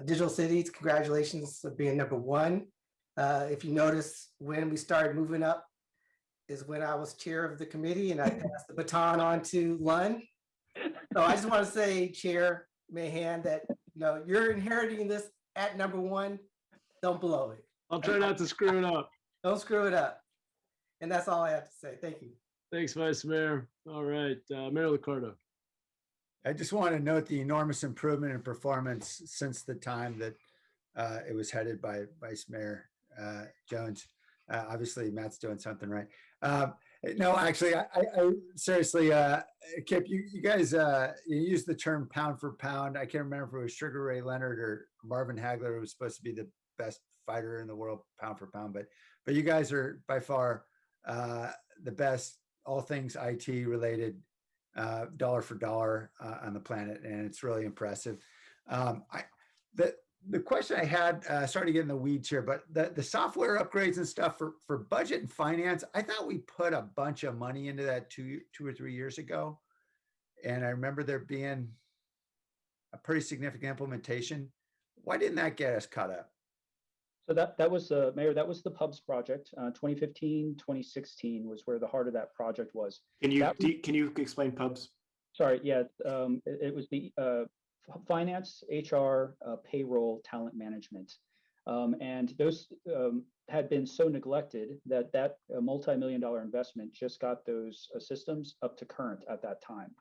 digital cities. Congratulations for being #1. If you notice, when we started moving up is when I was chair of the committee and I passed the baton on to Lund. So I just want to say, Chair Mahan, that you're inheriting this at #1. Don't blow it. I'll try not to screw it up. Don't screw it up. And that's all I have to say. Thank you. Thanks, Vice Mayor. All right, Mayor Liccardo. I just want to note the enormous improvement in performance since the time that it was headed by Vice Mayor Jones. Obviously, Matt's doing something right. No, actually, I seriously, Kip, you guys, you used the term pound for pound. I can't remember if it was Sugar Ray Leonard or Marvin Hagler, who was supposed to be the best fighter in the world, pound for pound. But you guys are by far the best, all things IT related, dollar for dollar on the planet, and it's really impressive. The question I had, sorry to get in the weeds here, but the software upgrades and stuff for budget and finance, I thought we put a bunch of money into that two or 3 years ago. And I remember there being a pretty significant implementation. Why didn't that get us caught up? So that was, Mayor, that was the Pubs project. 2015, 2016 was where the heart of that project was. Can you explain Pubs? Sorry, yeah, it was the finance, HR, payroll, talent management. And those had been so neglected that multi-million-dollar investment just got those systems up to current at that time,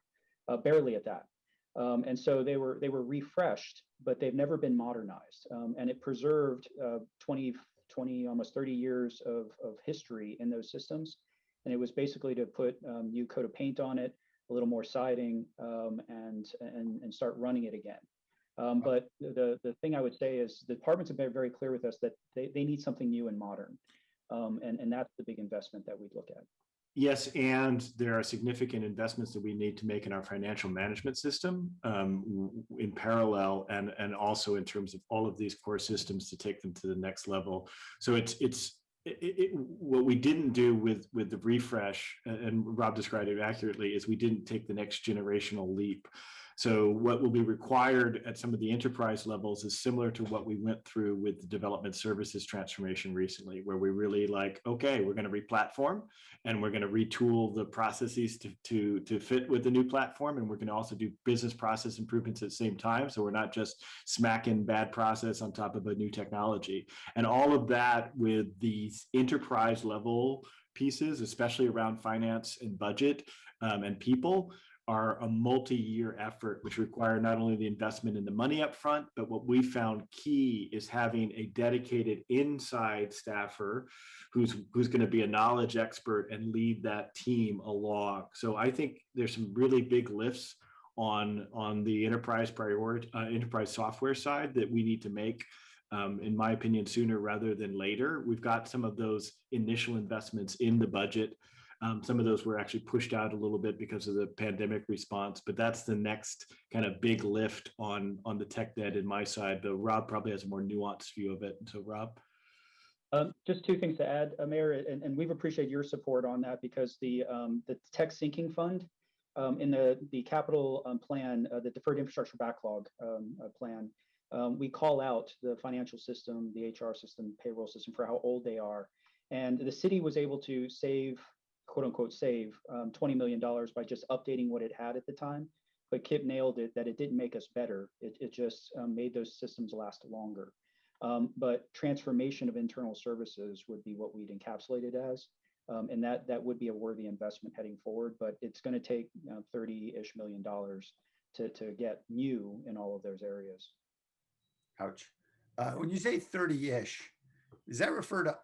barely at that. And so they were refreshed, but they've never been modernized. And it preserved 20, almost 30 years of history in those systems. And it was basically to put new coat of paint on it, a little more siding, and start running it again. But the thing I would say is the departments have been very clear with us that they need something new and modern. And that's the big investment that we'd look at. Yes, and there are significant investments that we need to make in our financial management system in parallel, and also in terms of all of these core systems to take them to the next level. So what we didn't do with the refresh, and Rob described it accurately, is we didn't take the next generational leap. So what will be required at some of the enterprise levels is similar to what we went through with the development services transformation recently, where we really like, okay, we're going to re-platform and we're going to retool the processes to fit with the new platform. And we're going to also do business process improvements at the same time. So we're not just smacking bad process on top of a new technology. And all of that with these enterprise level pieces, especially around finance and budget and people, are a multi-year effort, which require not only the investment in the money up front, but what we found key is having a dedicated inside staffer who's going to be a knowledge expert and lead that team along. So I think there's some really big lifts on the enterprise enterprise software side that we need to make, in my opinion, sooner rather than later. We've got some of those initial investments in the budget. Some of those were actually pushed out a little bit because of the pandemic response, but that's the next kind of big lift on the tech debt in my side, though Rob probably has a more nuanced view of it. So Rob? Just two things to add, Mayor, and we've appreciated your support on that, because the tech sinking fund in the capital plan, the deferred infrastructure backlog plan, we call out the financial system, the HR system, payroll system for how old they are. And the city was able to save, quote unquote, save $20 million by just updating what it had at the time. But Kip nailed it, that it didn't make us better. It just made those systems last longer. But transformation of internal services would be what we'd encapsulate it as. And that would be a worthy investment heading forward, but it's going to take $30-ish million to get new in all of those areas. Ouch. When you say 30-ish, does that refer to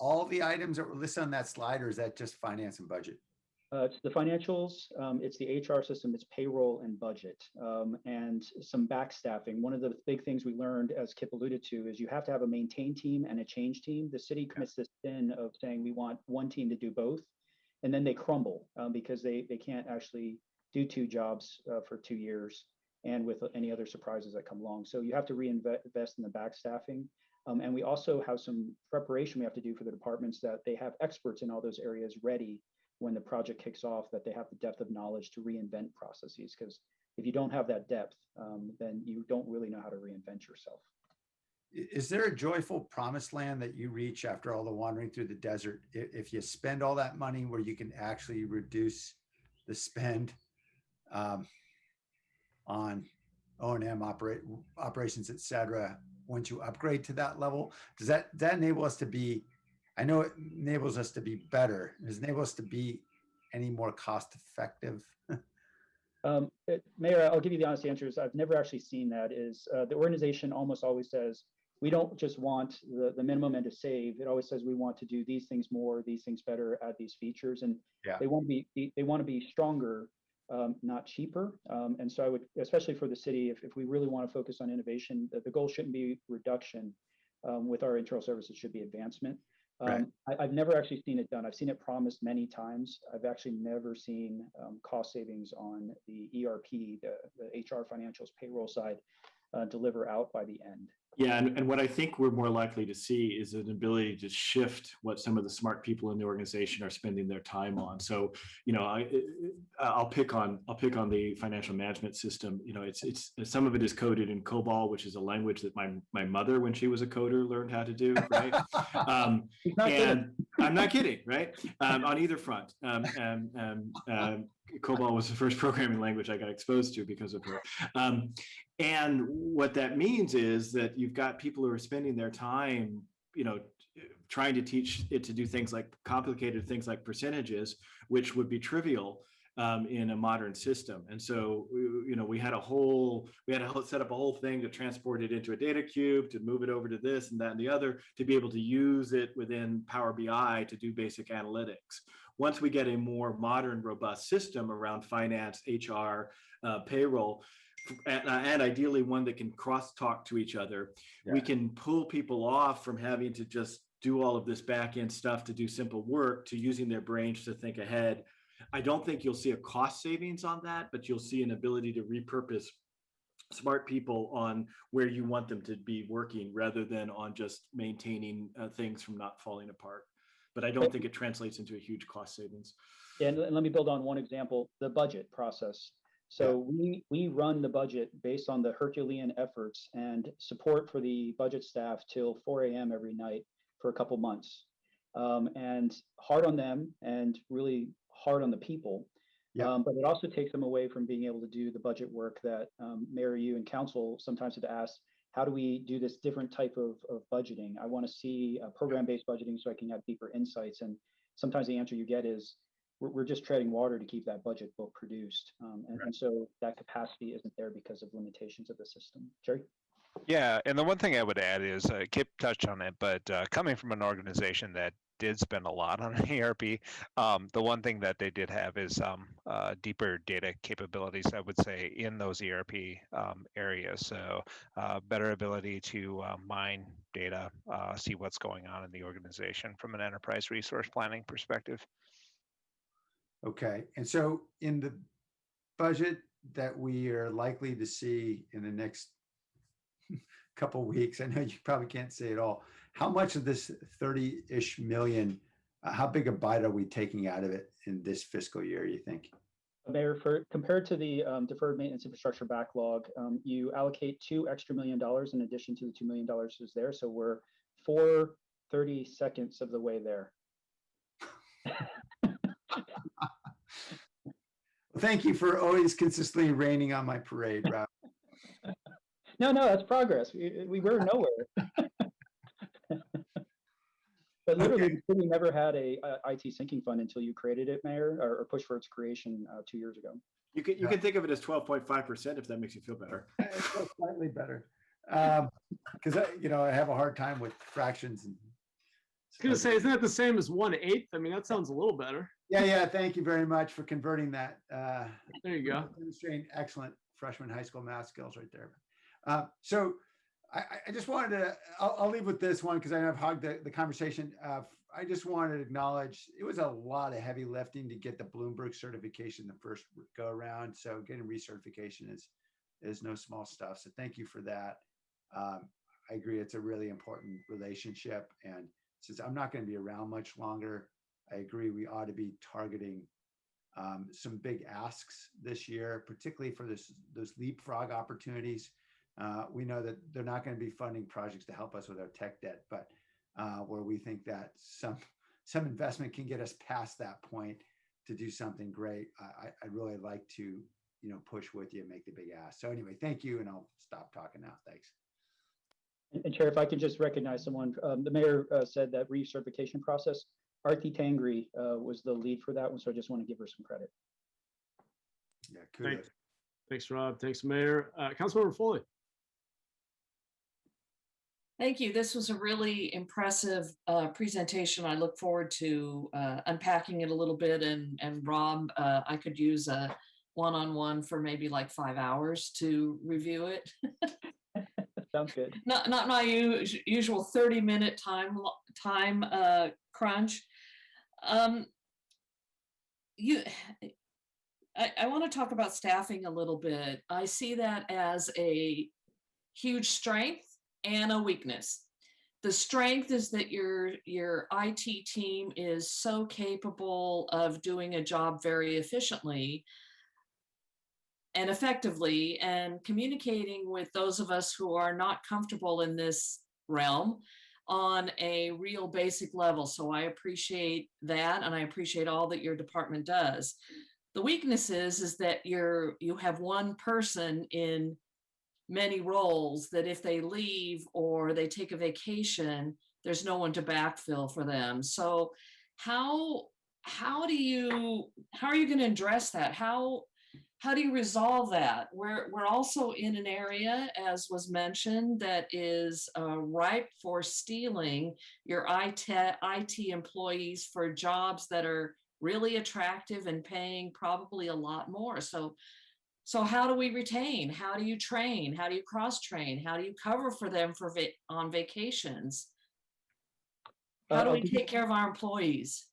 all the items that were listed on that slide, or is that just finance and budget? It's the financials, it's the HR system, it's payroll and budget, and some backstaffing. One of the big things we learned, as Kip alluded to, is you have to have a maintain team and a change team. The city commits this sin of saying we want one team to do both, and then they crumble because they can't actually do two jobs for 2 years, and with any other surprises that come along. So you have to reinvest in the backstaffing. And we also have some preparation we have to do for the departments, that they have experts in all those areas ready when the project kicks off, that they have the depth of knowledge to reinvent processes. Because if you don't have that depth, then you don't really know how to reinvent yourself. Is there a joyful promised land that you reach after all the wandering through the desert, if you spend all that money, where you can actually reduce the spend on O&M operations, et cetera, once you upgrade to that level? Does that enable us to be, I know it enables us to be better. Does it enable us to be any more cost effective? Mayor, I'll give you the honest answer. Is I've never actually seen that. Is the organization almost always says, we don't just want the minimum and to save. It always says we want to do these things more, these things better, add these features, and they want to be stronger, not cheaper. And so I would, especially for the city, if we really want to focus on innovation, the goal shouldn't be reduction. With our internal services, should be advancement. Right. I've never actually seen it done. I've seen it promised many times. I've actually never seen cost savings on the ERP, the HR financials payroll side deliver out by the end. Yeah, and what I think we're more likely to see is an ability to shift what some of the smart people in the organization are spending their time on. So, you know, I'll pick on the financial management system. You know, it's some of it is coded in COBOL, which is a language that my mother, when she was a coder, learned how to do. Right, and I'm not kidding. Right, on either front. COBOL was the first programming language I got exposed to because of her. And what that means is that you've got people who are spending their time, you know, trying to teach it to do things like complicated things like percentages, which would be trivial in a modern system. And so, you know, we had to set up a whole thing to transport it into a data cube, to move it over to this and that and the other, to be able to use it within Power BI to do basic analytics. Once we get a more modern, robust system around finance, HR, payroll, and ideally one that can cross-talk to each other, we can pull people off from having to just do all of this back-end stuff to do simple work, to using their brains to think ahead. I don't think you'll see a cost savings on that, but you'll see an ability to repurpose smart people on where you want them to be working, rather than on just maintaining things from not falling apart. But I don't think it translates into a huge cost savings. And let me build on one example, the budget process. So we run the budget based on the Herculean efforts and support for the budget staff till 4 a.m. every night for a couple months. And hard on them and really hard on the people. But it also takes them away from being able to do the budget work that Mayor, you and council sometimes have asked, how do we do this different type of budgeting? I want to see program-based budgeting so I can have deeper insights. And sometimes the answer you get is, we're just treading water to keep that budget book produced. And so that capacity isn't there because of limitations of the system. Jerry? Yeah, and the one thing I would add is, Kip touched on it, but coming from an organization that did spend a lot on an ERP, the one thing that they did have is deeper data capabilities, I would say, in those ERP areas. So better ability to mine data, see what's going on in the organization from an enterprise resource planning perspective. Okay, and so in the budget that we are likely to see in the next couple weeks, I know you probably can't say it all, how much of this 30-ish million, how big a bite are we taking out of it in this fiscal year, you think? Mayor, compared to the deferred maintenance infrastructure backlog, you allocate $2 extra million in addition to the $2 million is there. So we're 4/32 of the way there. Thank you for always consistently raining on my parade, Rob. No, that's progress. We were nowhere. But literally, the city never had a IT sinking fund until you created it, Mayor, or pushed for its creation 2 years ago. You can think of it as 12.5% if that makes you feel better. It's slightly better. Because I have a hard time with fractions. And I was going to say, isn't that the same as 1/8? I mean, that sounds a little better. Yeah. Thank you very much for converting that. There you go. Demonstrating excellent freshman high school math skills right there. So I just wanted to, I'll leave with this one because I know I've hogged the conversation. I just wanted to acknowledge it was a lot of heavy lifting to get the Bloomberg certification the first go around. So getting recertification is no small stuff. So thank you for that. I agree. It's a really important relationship. And since I'm not going to be around much longer, I agree we ought to be targeting some big asks this year, particularly for those leapfrog opportunities. We know that they're not going to be funding projects to help us with our tech debt, but where we think that some investment can get us past that point to do something great. I'd really like to, push with you and make the big ask. So anyway, thank you, and I'll stop talking now. Thanks. And Chair, if I could just recognize someone, the mayor said that recertification process, Arti Tangri was the lead for that one, so I just want to give her some credit. Yeah, kudos. Thanks, Rob. Thanks, Mayor. Councilmember Foley. Thank you. This was a really impressive presentation. I look forward to unpacking it a little bit. And Rob, I could use a one-on-one for maybe like 5 hours to review it. Sounds good. Not my usual 30-minute time crunch. I want to talk about staffing a little bit. I see that as a huge strength and a weakness. The strength is that your IT team is so capable of doing a job very efficiently and effectively and communicating with those of us who are not comfortable in this realm on a real basic level. So I appreciate that, and I appreciate all that your department does. The weakness is that you have one person in many roles that if they leave or they take a vacation, there's no one to backfill for them. So how are you going to address that? How do you resolve that? We're also in an area, as was mentioned, that is ripe for stealing your IT employees for jobs that are really attractive and paying probably a lot more. So how do we retain? How do you train? How do you cross-train? How do you cover for them on vacations? How do we take care of our employees?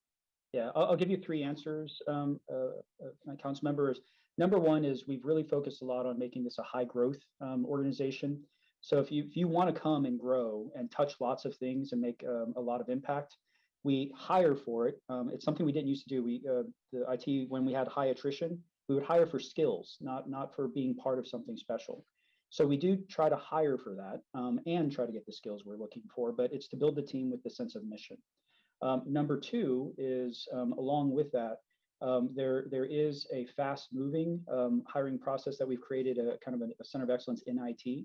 Yeah, I'll give you 3 answers, my council members. Number one is we've really focused a lot on making this a high growth organization. So if you want to come and grow and touch lots of things and make a lot of impact, we hire for it. It's something we didn't used to do. The IT, when we had high attrition, we would hire for skills, not for being part of something special. So we do try to hire for that and try to get the skills we're looking for, but it's to build the team with the sense of mission. Number two is along with that, there is a fast moving hiring process that we've created, a kind of a center of excellence in IT.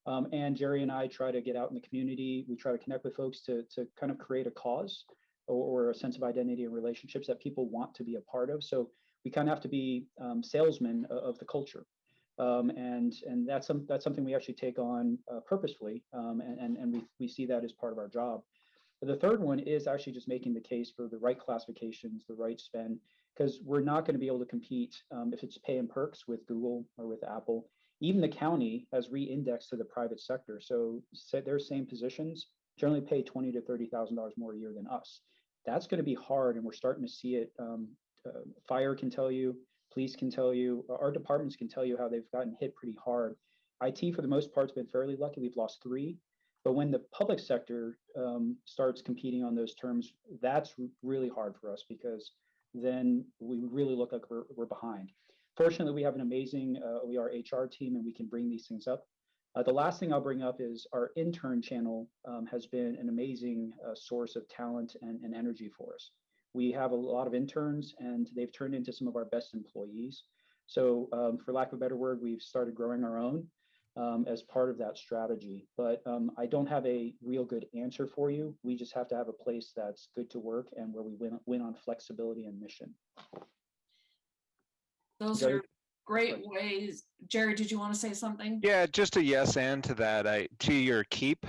And Jerry and I try to get out in the community. We try to connect with folks to kind of create a cause or a sense of identity and relationships that people want to be a part of. So we kind of have to be salesmen of the culture. And that's something we actually take on purposefully. And we see that as part of our job. The third one is actually just making the case for the right classifications, the right spend, because we're not going to be able to compete if it's pay and perks with Google or with Apple. Even the county has re-indexed to the private sector. So their same positions generally pay $20,000 to $30,000 more a year than us. That's going to be hard, and we're starting to see it. Fire can tell you, police can tell you, our departments can tell you how they've gotten hit pretty hard. IT, for the most part, has been fairly lucky. We've lost 3. But when the public sector starts competing on those terms, that's really hard for us, because then we really look like we're behind. Fortunately, we have an amazing our HR team, and we can bring these things up. The last thing I'll bring up is our intern channel has been an amazing source of talent and energy for us. We have a lot of interns, and they've turned into some of our best employees. So for lack of a better word, we've started growing our own as part of that strategy. But I don't have a real good answer for you. We just have to have a place that's good to work and where we win on flexibility and mission. Those Jerry? are great ways. Jerry, did you want to say something? Yeah, just a yes and to that. To your keep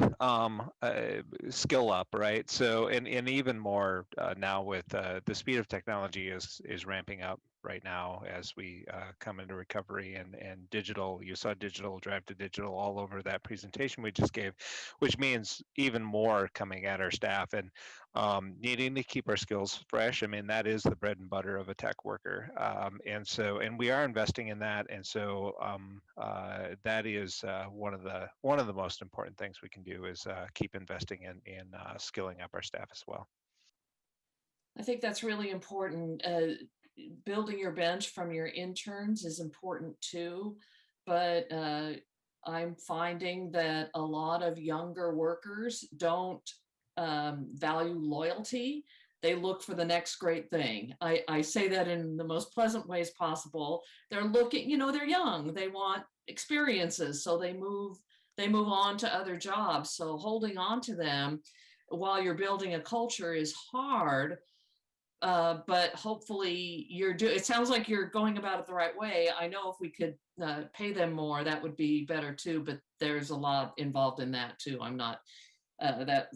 skill up, right? So and even more now with the speed of technology is ramping up right now as we come into recovery and digital. You saw digital, drive to digital all over that presentation we just gave, which means even more coming at our staff and needing to keep our skills fresh. I mean, that is the bread and butter of a tech worker, and we are investing in that, and so that is one of the most important things we can do is keep investing in skilling up our staff as well. I think that's really important. Building your bench from your interns is important too, but I'm finding that a lot of younger workers don't value loyalty. They look for the next great thing. I say that in the most pleasant ways possible. They're looking, they're young, they want experiences, so they move on to other jobs. So holding on to them while you're building a culture is hard. But hopefully it sounds like you're going about it the right way. I know if we could pay them more, that would be better too, but there's a lot involved in that too. I'm not, that's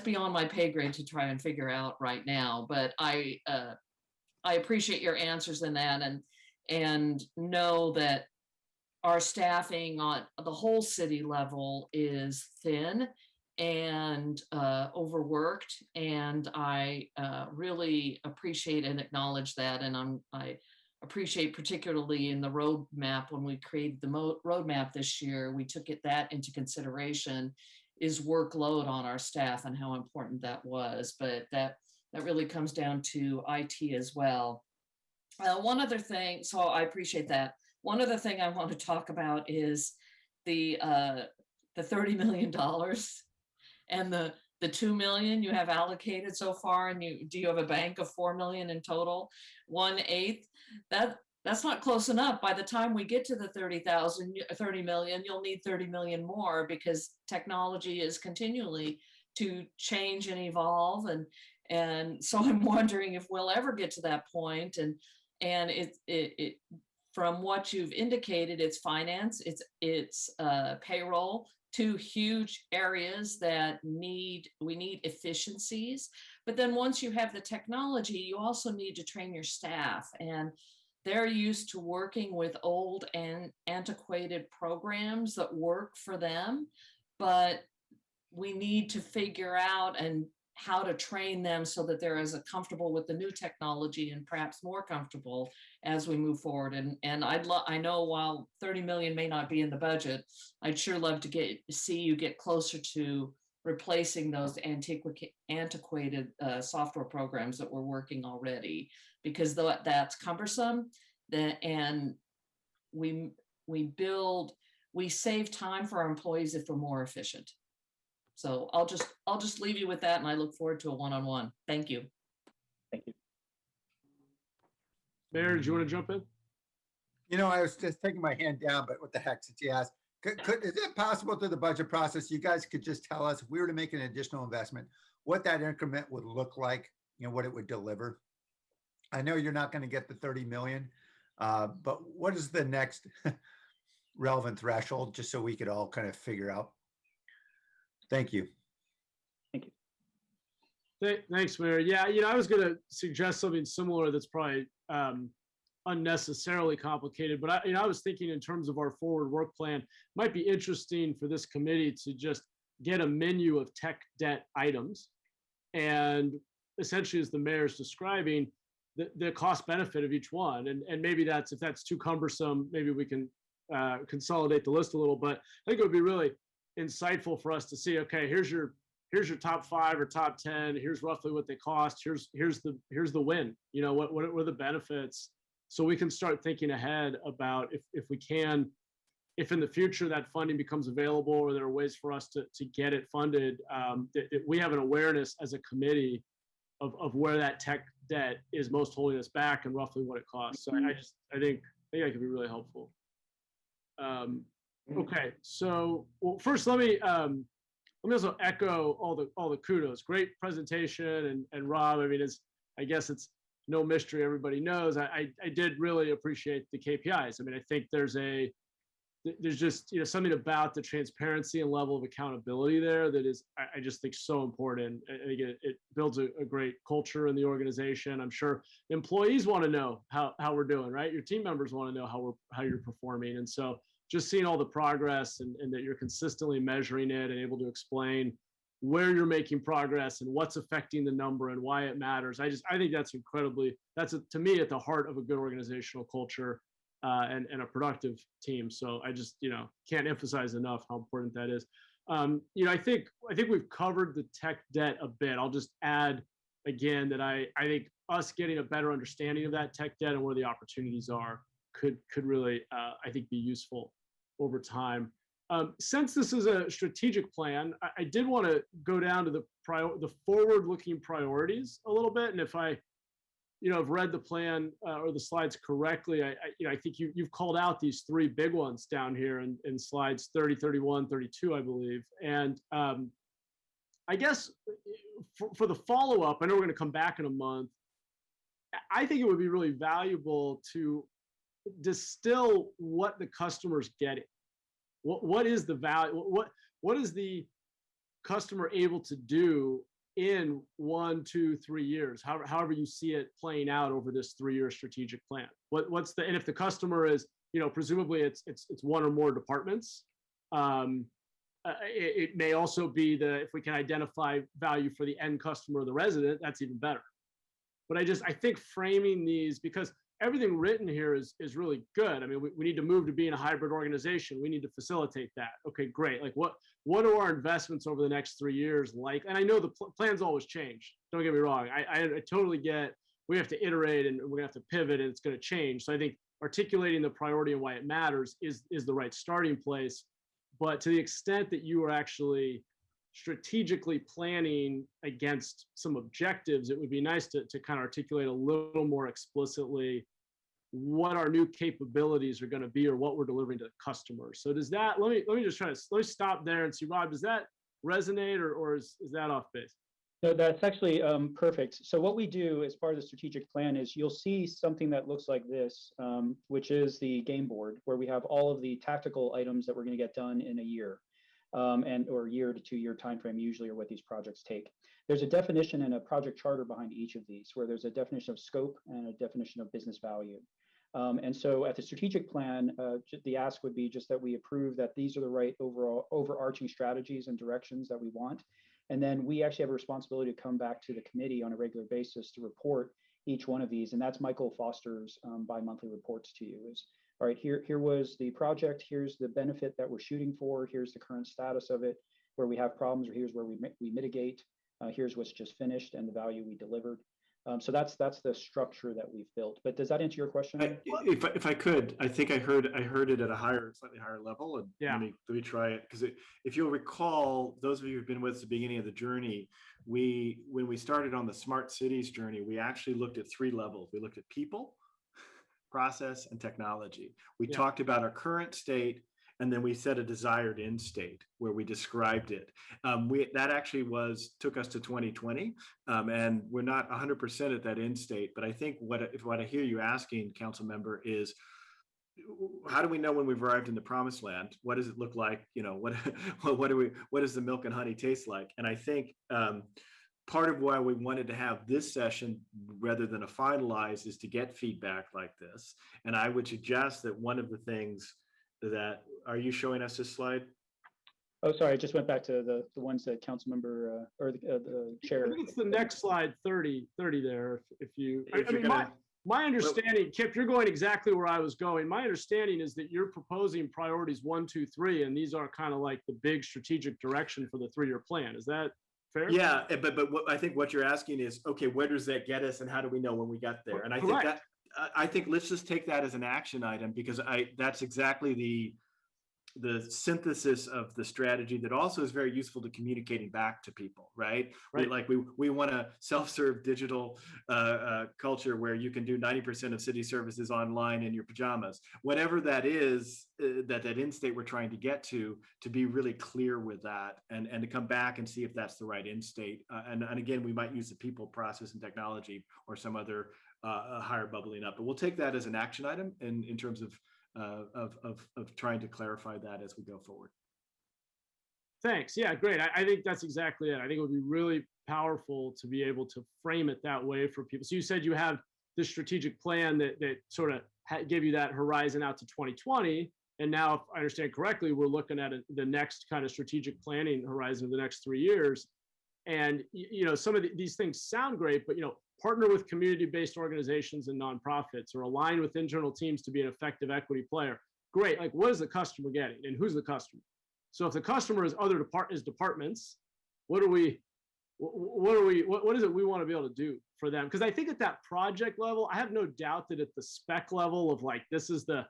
beyond my pay grade to try and figure out right now, but I appreciate your answers in that and know that our staffing on the whole city level is thin and overworked, and I really appreciate and acknowledge that. And I appreciate particularly in the roadmap, when we created the roadmap this year, we took that into consideration, is workload on our staff and how important that was. But that really comes down to IT as well. One other thing, so I appreciate that. One other thing I want to talk about is the $30 million and the $2 million you have allocated so far, and do you have a bank of $4 million in total? 1/8. That's not close enough. By the time we get to the 30 million, you'll need 30 million more, because technology is continually to change and evolve. And so I'm wondering if we'll ever get to that point. And it from what you've indicated, it's finance, it's payroll, 2 huge areas that we need efficiencies. But then once you have the technology, you also need to train your staff, and they're used to working with old and antiquated programs that work for them, but we need to figure out and how to train them so that they're as comfortable with the new technology and perhaps more comfortable as we move forward. And I know while 30 million may not be in the budget, I'd sure love to see you get closer to replacing those antiquated software programs that we're working already. because that's cumbersome. And we save time for our employees if we're more efficient. So I'll just leave you with that, and I look forward to a one-on-one. Thank you. Thank you. Mayor, do you want to jump in? You know, I was just taking my hand down, but what the heck, since you asked, is it possible through the budget process, you guys could just tell us if we were to make an additional investment, what that increment would look like, you know, what it would deliver? I know you're not going to get the 30 million, but what is the next relevant threshold, just so we could all kind of figure out? Thank you. Thank you. Thanks, Mayor. Yeah, you know, I was going to suggest something similar that's probably unnecessarily complicated, but I was thinking in terms of our forward work plan, might be interesting for this committee to just get a menu of tech debt items, and essentially, as the mayor's describing, the cost benefit of each one, and maybe that's, if that's too cumbersome, maybe we can consolidate the list a little. But I think it would be really insightful for us to see, okay, here's your top 5 or top 10. Here's roughly what they cost. Here's the win. You know, what are the benefits? So we can start thinking ahead about if we can, if in the future that funding becomes available, or there are ways for us to get it funded, that we have an awareness as a committee of where that tech debt is most holding us back and roughly what it costs. So I think that could be really helpful. Okay, so well, first let me also echo all the kudos. Great presentation, and Rob, I mean, I guess it's no mystery, everybody knows. I did really appreciate the KPIs. I mean, I think there's just, you know, something about the transparency and level of accountability there that is, I just think, so important. I think it builds a great culture in the organization. I'm sure employees want to know how we're doing, right? Your team members want to know how you're performing. And so just seeing all the progress and that you're consistently measuring it and able to explain where you're making progress and what's affecting the number and why it matters. I think that's incredibly, to me, at the heart of a good organizational culture. And a productive team. So I just, you know, can't emphasize enough how important that is. You know, I think we've covered the tech debt a bit. I'll just add again that I think us getting a better understanding of that tech debt and where the opportunities are could really, I think, be useful over time. Since this is a strategic plan, I did want to go down to the forward-looking priorities a little bit. And if I have read the plan or the slides correctly, I think you've called out these 3 big ones down here in slides 30, 31, 32, I believe. And I guess for the follow-up, I know we're going to come back in a month. I think it would be really valuable to distill what the customer's getting. What is the value? What is the customer able to do in 1, 2, 3 years, however you see it playing out over this 3-year strategic plan? And if the customer is, you know, presumably it's 1 or more departments. It may also be if we can identify value for the end customer or the resident, that's even better. But I think framing these, because everything written here is really good. I mean, we need to move to being a hybrid organization. We need to facilitate that. Okay, great. Like what are our investments over the next 3 years like? And I know the plans always change. Don't get me wrong. I totally get we have to iterate and we're gonna have to pivot and it's gonna change. So I think articulating the priority and why it matters is the right starting place. But to the extent that you are actually strategically planning against some objectives, it would be nice to kind of articulate a little more explicitly what our new capabilities are going to be or what we're delivering to customers. So does that, let me stop there and see, Rob, does that resonate or is that off base? No, that's actually perfect. So what we do as part of the strategic plan is you'll see something that looks like this, which is the game board, where we have all of the tactical items that we're going to get done in a year. Or 1 to 2 year timeframe usually are what these projects take. There's a definition and a project charter behind each of these, where there's a definition of scope and a definition of business value. And so at the strategic plan, the ask would be just that we approve that these are the right overall overarching strategies and directions that we want. And then we actually have a responsibility to come back to the committee on a regular basis to report each one of these. And that's Michael Foster's bi-monthly reports to you is, all right, here was the project, here's the benefit that we're shooting for, here's the current status of it, where we have problems, or here's where we mitigate, here's what's just finished and the value we delivered. So that's the structure that we've built. But does that answer your question? If I could, I think I heard it at a slightly higher level, and Yeah. let me try it, because if you'll recall, those of you who've been with us at the beginning of the journey, when we started on the smart cities journey, we actually looked at 3 levels. We looked at people, process, and technology. We Yeah. talked about our current state, and then we set a desired end state where we described it. That actually took us to 2020, and we're not 100% at that end state. But I think what I hear you asking, council member, is how do we know when we've arrived in the promised land? What does it look like? What does the milk and honey taste like? And I think part of why we wanted to have this session rather than a finalize is to get feedback like this. And I would suggest that one of the things that, are you showing us this slide? Oh, sorry, I just went back to the ones that council member or the chair. I think it's the next slide, 30 there. If you, If I you're mean, gonna- my understanding, Kip, you're going exactly where I was going. My understanding is that you're proposing priorities 1, 2, 3, and these are kind of like the big strategic direction for the 3-year plan. Is that fair? Yeah, but I think what you're asking is, okay, where does that get us, and how do we know when we got there? And I think Correct. I think let's just take that as an action item, because that's exactly the synthesis of the strategy that also is very useful to communicating back to people, right? Right. We want a self-serve digital culture where you can do 90% of city services online in your pajamas. Whatever that is, that end state we're trying to get to be really clear with that, and to come back and see if that's the right end state. And again, we might use the people, process, and technology, or some other higher bubbling up. But we'll take that as an action item in terms of trying to clarify that as we go forward. Thanks. Yeah, great. I think that's exactly it. I think it would be really powerful to be able to frame it that way for people. So you said you have this strategic plan that sort of gave you that horizon out to 2020. And now, if I understand correctly, we're looking at the next kind of strategic planning horizon of the next 3 years. And, some of these things sound great, but, partner with community-based organizations and nonprofits, or align with internal teams to be an effective equity player. Great. Like, what is the customer getting, and who's the customer? So if the customer is departments, what is it we want to be able to do for them? Because I think at that project level, I have no doubt that at the spec level of like, this is the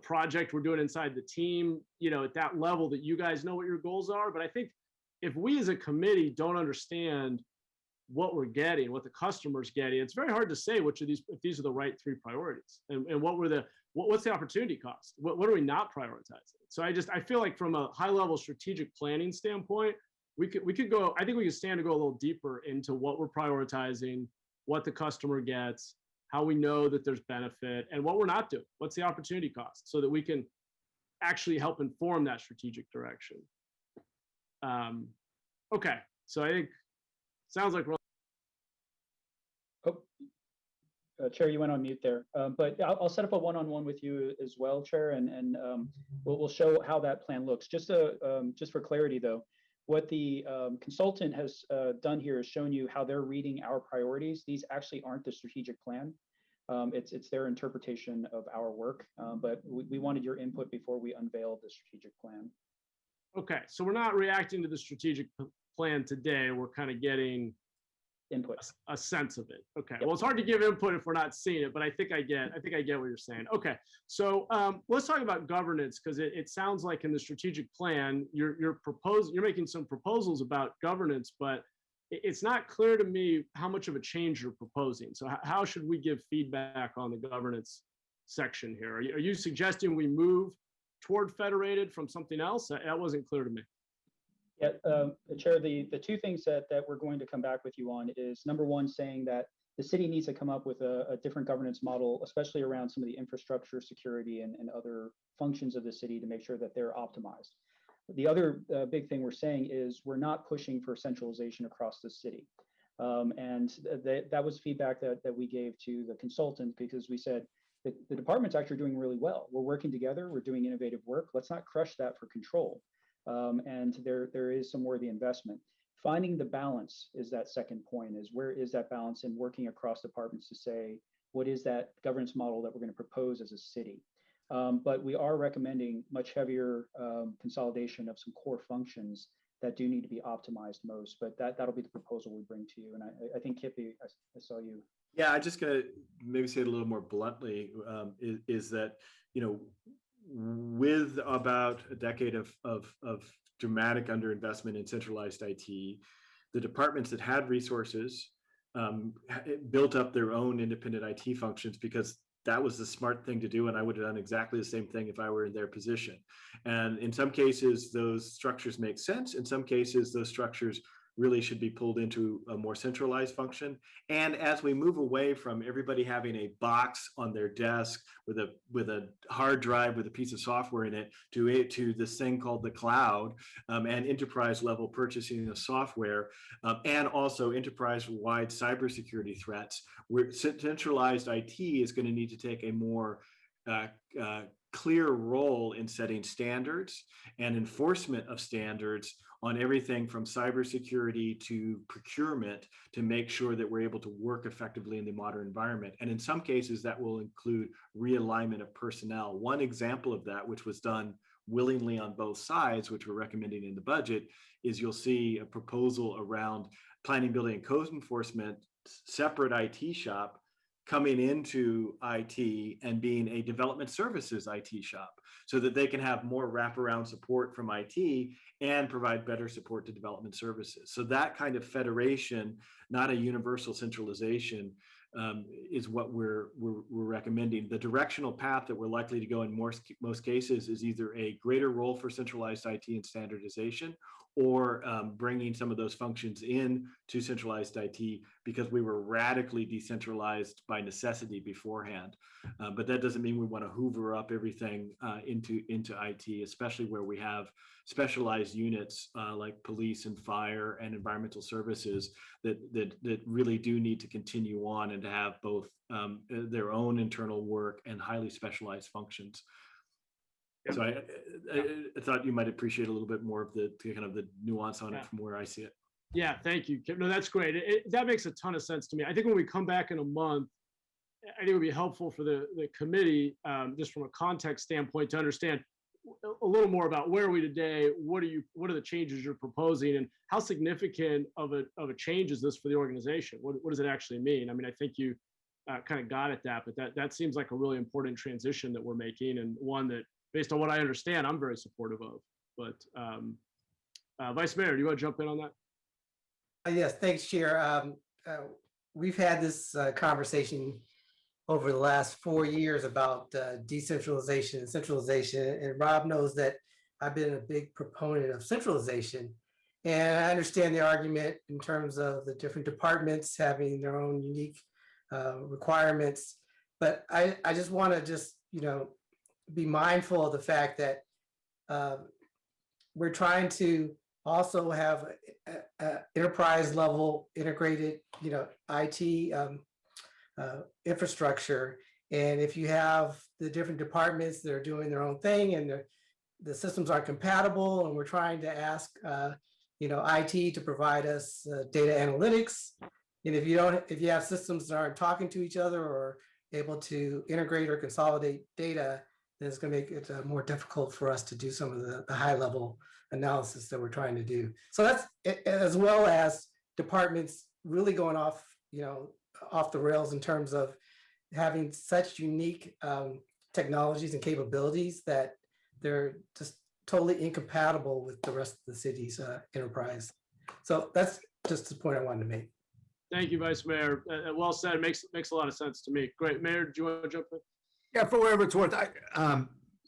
project we're doing inside the team, at that level that you guys know what your goals are. But I think if we as a committee don't understand what we're getting, what the customer's getting, it's very hard to say which of these, if these are the right 3 priorities, and what's the opportunity cost? What are we not prioritizing? So I feel like from a high level strategic planning standpoint, we could go, I think we could stand to go a little deeper into what we're prioritizing, what the customer gets, how we know that there's benefit, and what we're not doing. What's the opportunity cost, so that we can actually help inform that strategic direction. Okay, so I think sounds like we're. Chair, you went on mute there, but I'll set up a one-on-one with you as well, Chair, and we'll show how that plan looks. Just for clarity, though, what the consultant has done here is shown you how they're reading our priorities. These actually aren't the strategic plan. It's their interpretation of our work, but we wanted your input before we unveiled the strategic plan. Okay, so we're not reacting to the strategic plan today. We're kind of getting input, a sense of it. Okay. Yep. Well, it's hard to give input if we're not seeing it, but I think I get what you're saying. Okay. So let's talk about governance, because it sounds like in the strategic plan, you're making some proposals about governance, but it's not clear to me how much of a change you're proposing. So how should we give feedback on the governance section here? Are you suggesting we move toward federated from something else? That wasn't clear to me. Yeah, Chair, the 2 things that we're going to come back with you on is, number 1, saying that the city needs to come up with a different governance model, especially around some of the infrastructure, security, and other functions of the city, to make sure that they're optimized. The other big thing we're saying is we're not pushing for centralization across the city. And that was feedback that we gave to the consultant, because we said the department's actually doing really well. We're working together, we're doing innovative work. Let's not crush that for control. And there is some worthy investment. Finding the balance is that second point, is where is that balance in working across departments to say, what is that governance model that we're going to propose as a city? But we are recommending much heavier consolidation of some core functions that do need to be optimized most, but that'll be the proposal we bring to you. And I think Kippy, I saw you Yeah, I'm just gonna maybe say it a little more bluntly, is that, you know, with about a decade of dramatic underinvestment in centralized IT, the departments that had resources built up their own independent IT functions because that was the smart thing to do. And I would have done exactly the same thing if I were in their position. And in some cases, those structures make sense. In some cases, those structures really should be pulled into a more centralized function. And as we move away from everybody having a box on their desk with a hard drive with a piece of software in it to this thing called the cloud, and enterprise level purchasing of software, and also enterprise wide cybersecurity threats, where centralized IT is going to need to take a more clear role in setting standards and enforcement of standards on everything from cybersecurity to procurement to make sure that we're able to work effectively in the modern environment. And in some cases, that will include realignment of personnel. One example of that, which was done willingly on both sides, which we're recommending in the budget, is you'll see a proposal around planning, building, and code enforcement, separate IT shop coming into IT and being a development services IT shop so that they can have more wraparound support from IT and provide better support to development services. So that kind of federation, not a universal centralization, is what we're recommending. The directional path that we're likely to go in most cases is either a greater role for centralized IT and standardization, or bringing some of those functions in to centralized IT because we were radically decentralized by necessity beforehand. But that doesn't mean we want to hoover up everything into IT, especially where we have specialized units like police and fire and environmental services that really do need to continue on and to have both their own internal work and highly specialized functions. So I thought you might appreciate a little bit more of the kind of the nuance on it from where I see it. Yeah, thank you, Kip. No, that's great. That makes a ton of sense to me. I think when we come back in a month, I think it would be helpful for the committee, just from a context standpoint, to understand a little more about where are we today, what are the changes you're proposing, and how significant of a change is this for the organization? What does it actually mean? I mean, I think you kind of got at that, but that seems like a really important transition that we're making, and one that, based on what I understand, I'm very supportive of. But Vice Mayor, do you want to jump in on that? Yes, thanks, Chair. We've had this conversation over the last 4 years about decentralization and centralization, and Rob knows that I've been a big proponent of centralization. And I understand the argument in terms of the different departments having their own unique requirements, but I just want to be mindful of the fact that we're trying to also have enterprise level integrated, IT infrastructure. And if you have the different departments that are doing their own thing and the systems aren't compatible, and we're trying to ask, IT to provide us data analytics, and if you have systems that aren't talking to each other or able to integrate or consolidate data, then it's going to make it more difficult for us to do some of the high level analysis that we're trying to do. So that's, as well as departments really going off the rails in terms of having such unique technologies and capabilities that they're just totally incompatible with the rest of the city's enterprise. So that's just the point I wanted to make. Thank you, Vice Mayor. Well said. It makes a lot of sense to me. Great. Mayor, do you want to jump in? Yeah, for whatever it's worth,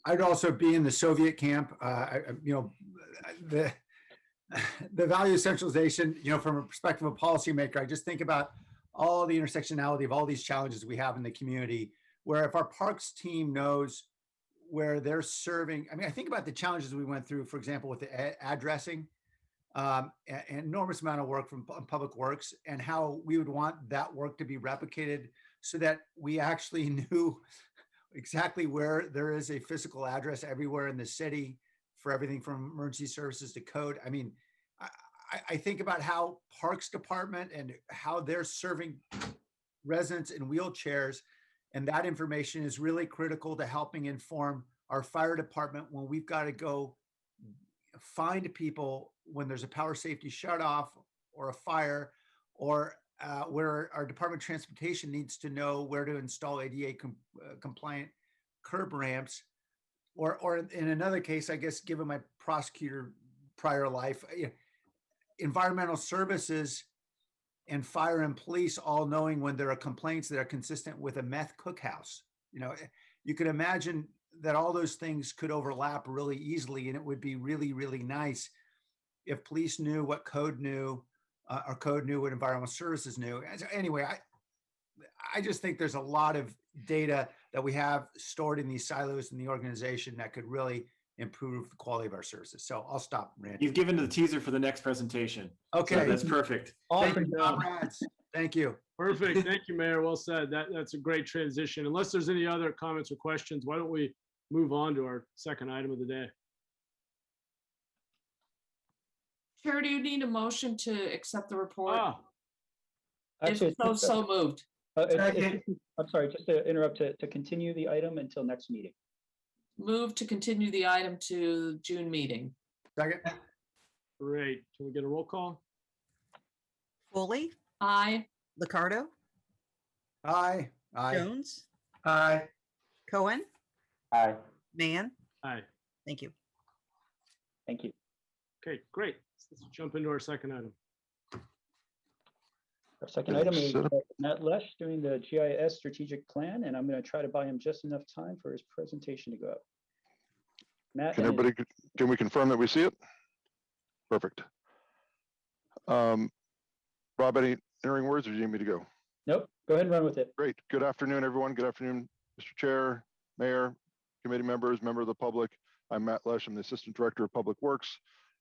I'd also be in the Soviet camp. The value of centralization, from a perspective of a policymaker, I just think about all the intersectionality of all these challenges we have in the community, where if our parks team knows where they're serving, I think about the challenges we went through, for example, with the addressing, an enormous amount of work from Public Works, and how we would want that work to be replicated so that we actually knew exactly where there is a physical address everywhere in the city for everything from emergency services to code. I think about how Parks Department and how they're serving residents in wheelchairs, and that information is really critical to helping inform our fire department when we've got to go find people when there's a power safety shutoff or a fire, or where our Department of Transportation needs to know where to install ADA compliant curb ramps, or in another case, I guess, given my prosecutor prior life, environmental services and fire and police all knowing when there are complaints that are consistent with a meth cookhouse. You can imagine that all those things could overlap really easily, and it would be really, really nice if police knew what code knew, or code knew what environmental services knew. Anyway, I just think there's a lot of data that we have stored in these silos in the organization that could really improve the quality of our services. So I'll stop ranting. You've given the teaser for the next presentation. Okay. So that's perfect. Thank Awesome you, job. comrades. Thank you. Perfect. Thank you, Mayor. Well said. That's a great transition. Unless there's any other comments or questions, why don't we move on to our second item of the day? Chair, do you need a motion to accept the report? Ah, If so moved. I'm sorry, just to interrupt, to continue the item until next meeting. Move to continue the item to June meeting. Second. great. Can we get a roll call? Foley, Aye. Liccardo, Aye. Aye. Jones, Aye. Cohen, Aye. Mann. Aye. Thank you. Thank you. Okay, great. Let's jump into our second item. Our second item is Matt Lesh doing the GIS strategic plan, and I'm going to try to buy him just enough time for his presentation to go. Matt, Can everybody, can we confirm that we see it? Perfect. Rob, any entering words, or do you need me to go? nope, go ahead and run with it. Great. Good afternoon, everyone. Good afternoon, Mr. Chair, Mayor, committee members, member of the public. I'm Matt Lesh. I'm the Assistant Director of Public Works.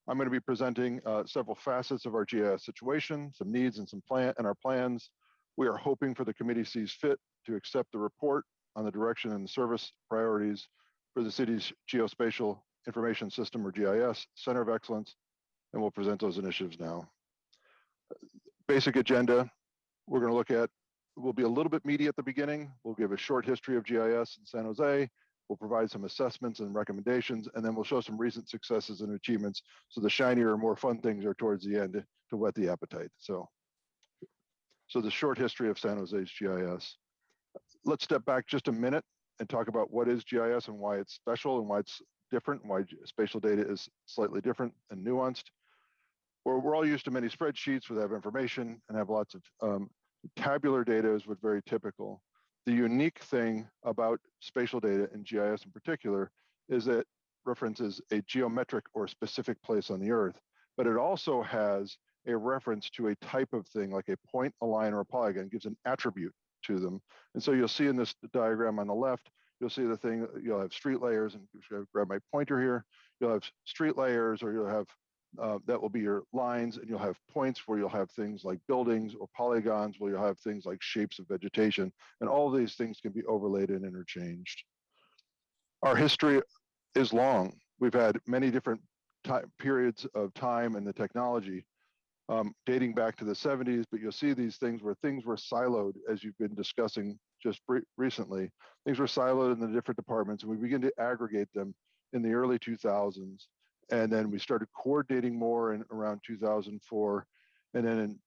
I'm going to be presenting several facets of our GIS situation, some needs and our plans. We are hoping for the committee sees fit to accept the report on the direction and the service priorities for the city's Geospatial Information System, or GIS, Center of Excellence, and we'll present those initiatives now. Basic agenda, we're going to look at, we'll be a little bit meaty at the beginning. We'll give a short history of GIS in San Jose. We'll provide some assessments and recommendations, and then we'll show some recent successes and achievements. So the shinier, more fun things are towards the end to whet the appetite. So the short history of San Jose's GIS. Let's step back just a minute and talk about what is GIS and why it's special and why it's different, why spatial data is slightly different and nuanced. We're all used to many spreadsheets that have information and have lots of tabular data is what's very typical. The unique thing about spatial data and GIS in particular is that it references a geometric or specific place on the earth, but it also has a reference to a type of thing like a point, a line, or a polygon, gives an attribute to them. And so you'll see in this diagram on the left, you'll see the thing, you'll have street layers, and grab my pointer here, you'll have street layers, or you'll have that will be your lines, and you'll have points where you'll have things like buildings, or polygons where you'll have things like shapes of vegetation, and all of these things can be overlaid and interchanged. Our history is long. We've had many different periods of time in the technology, dating back to the 70s, but you'll see these things where things were siloed, as you've been discussing just recently. Things were siloed in the different departments, and we begin to aggregate them in the early 2000s. And then we started coordinating more in around 2004. And then in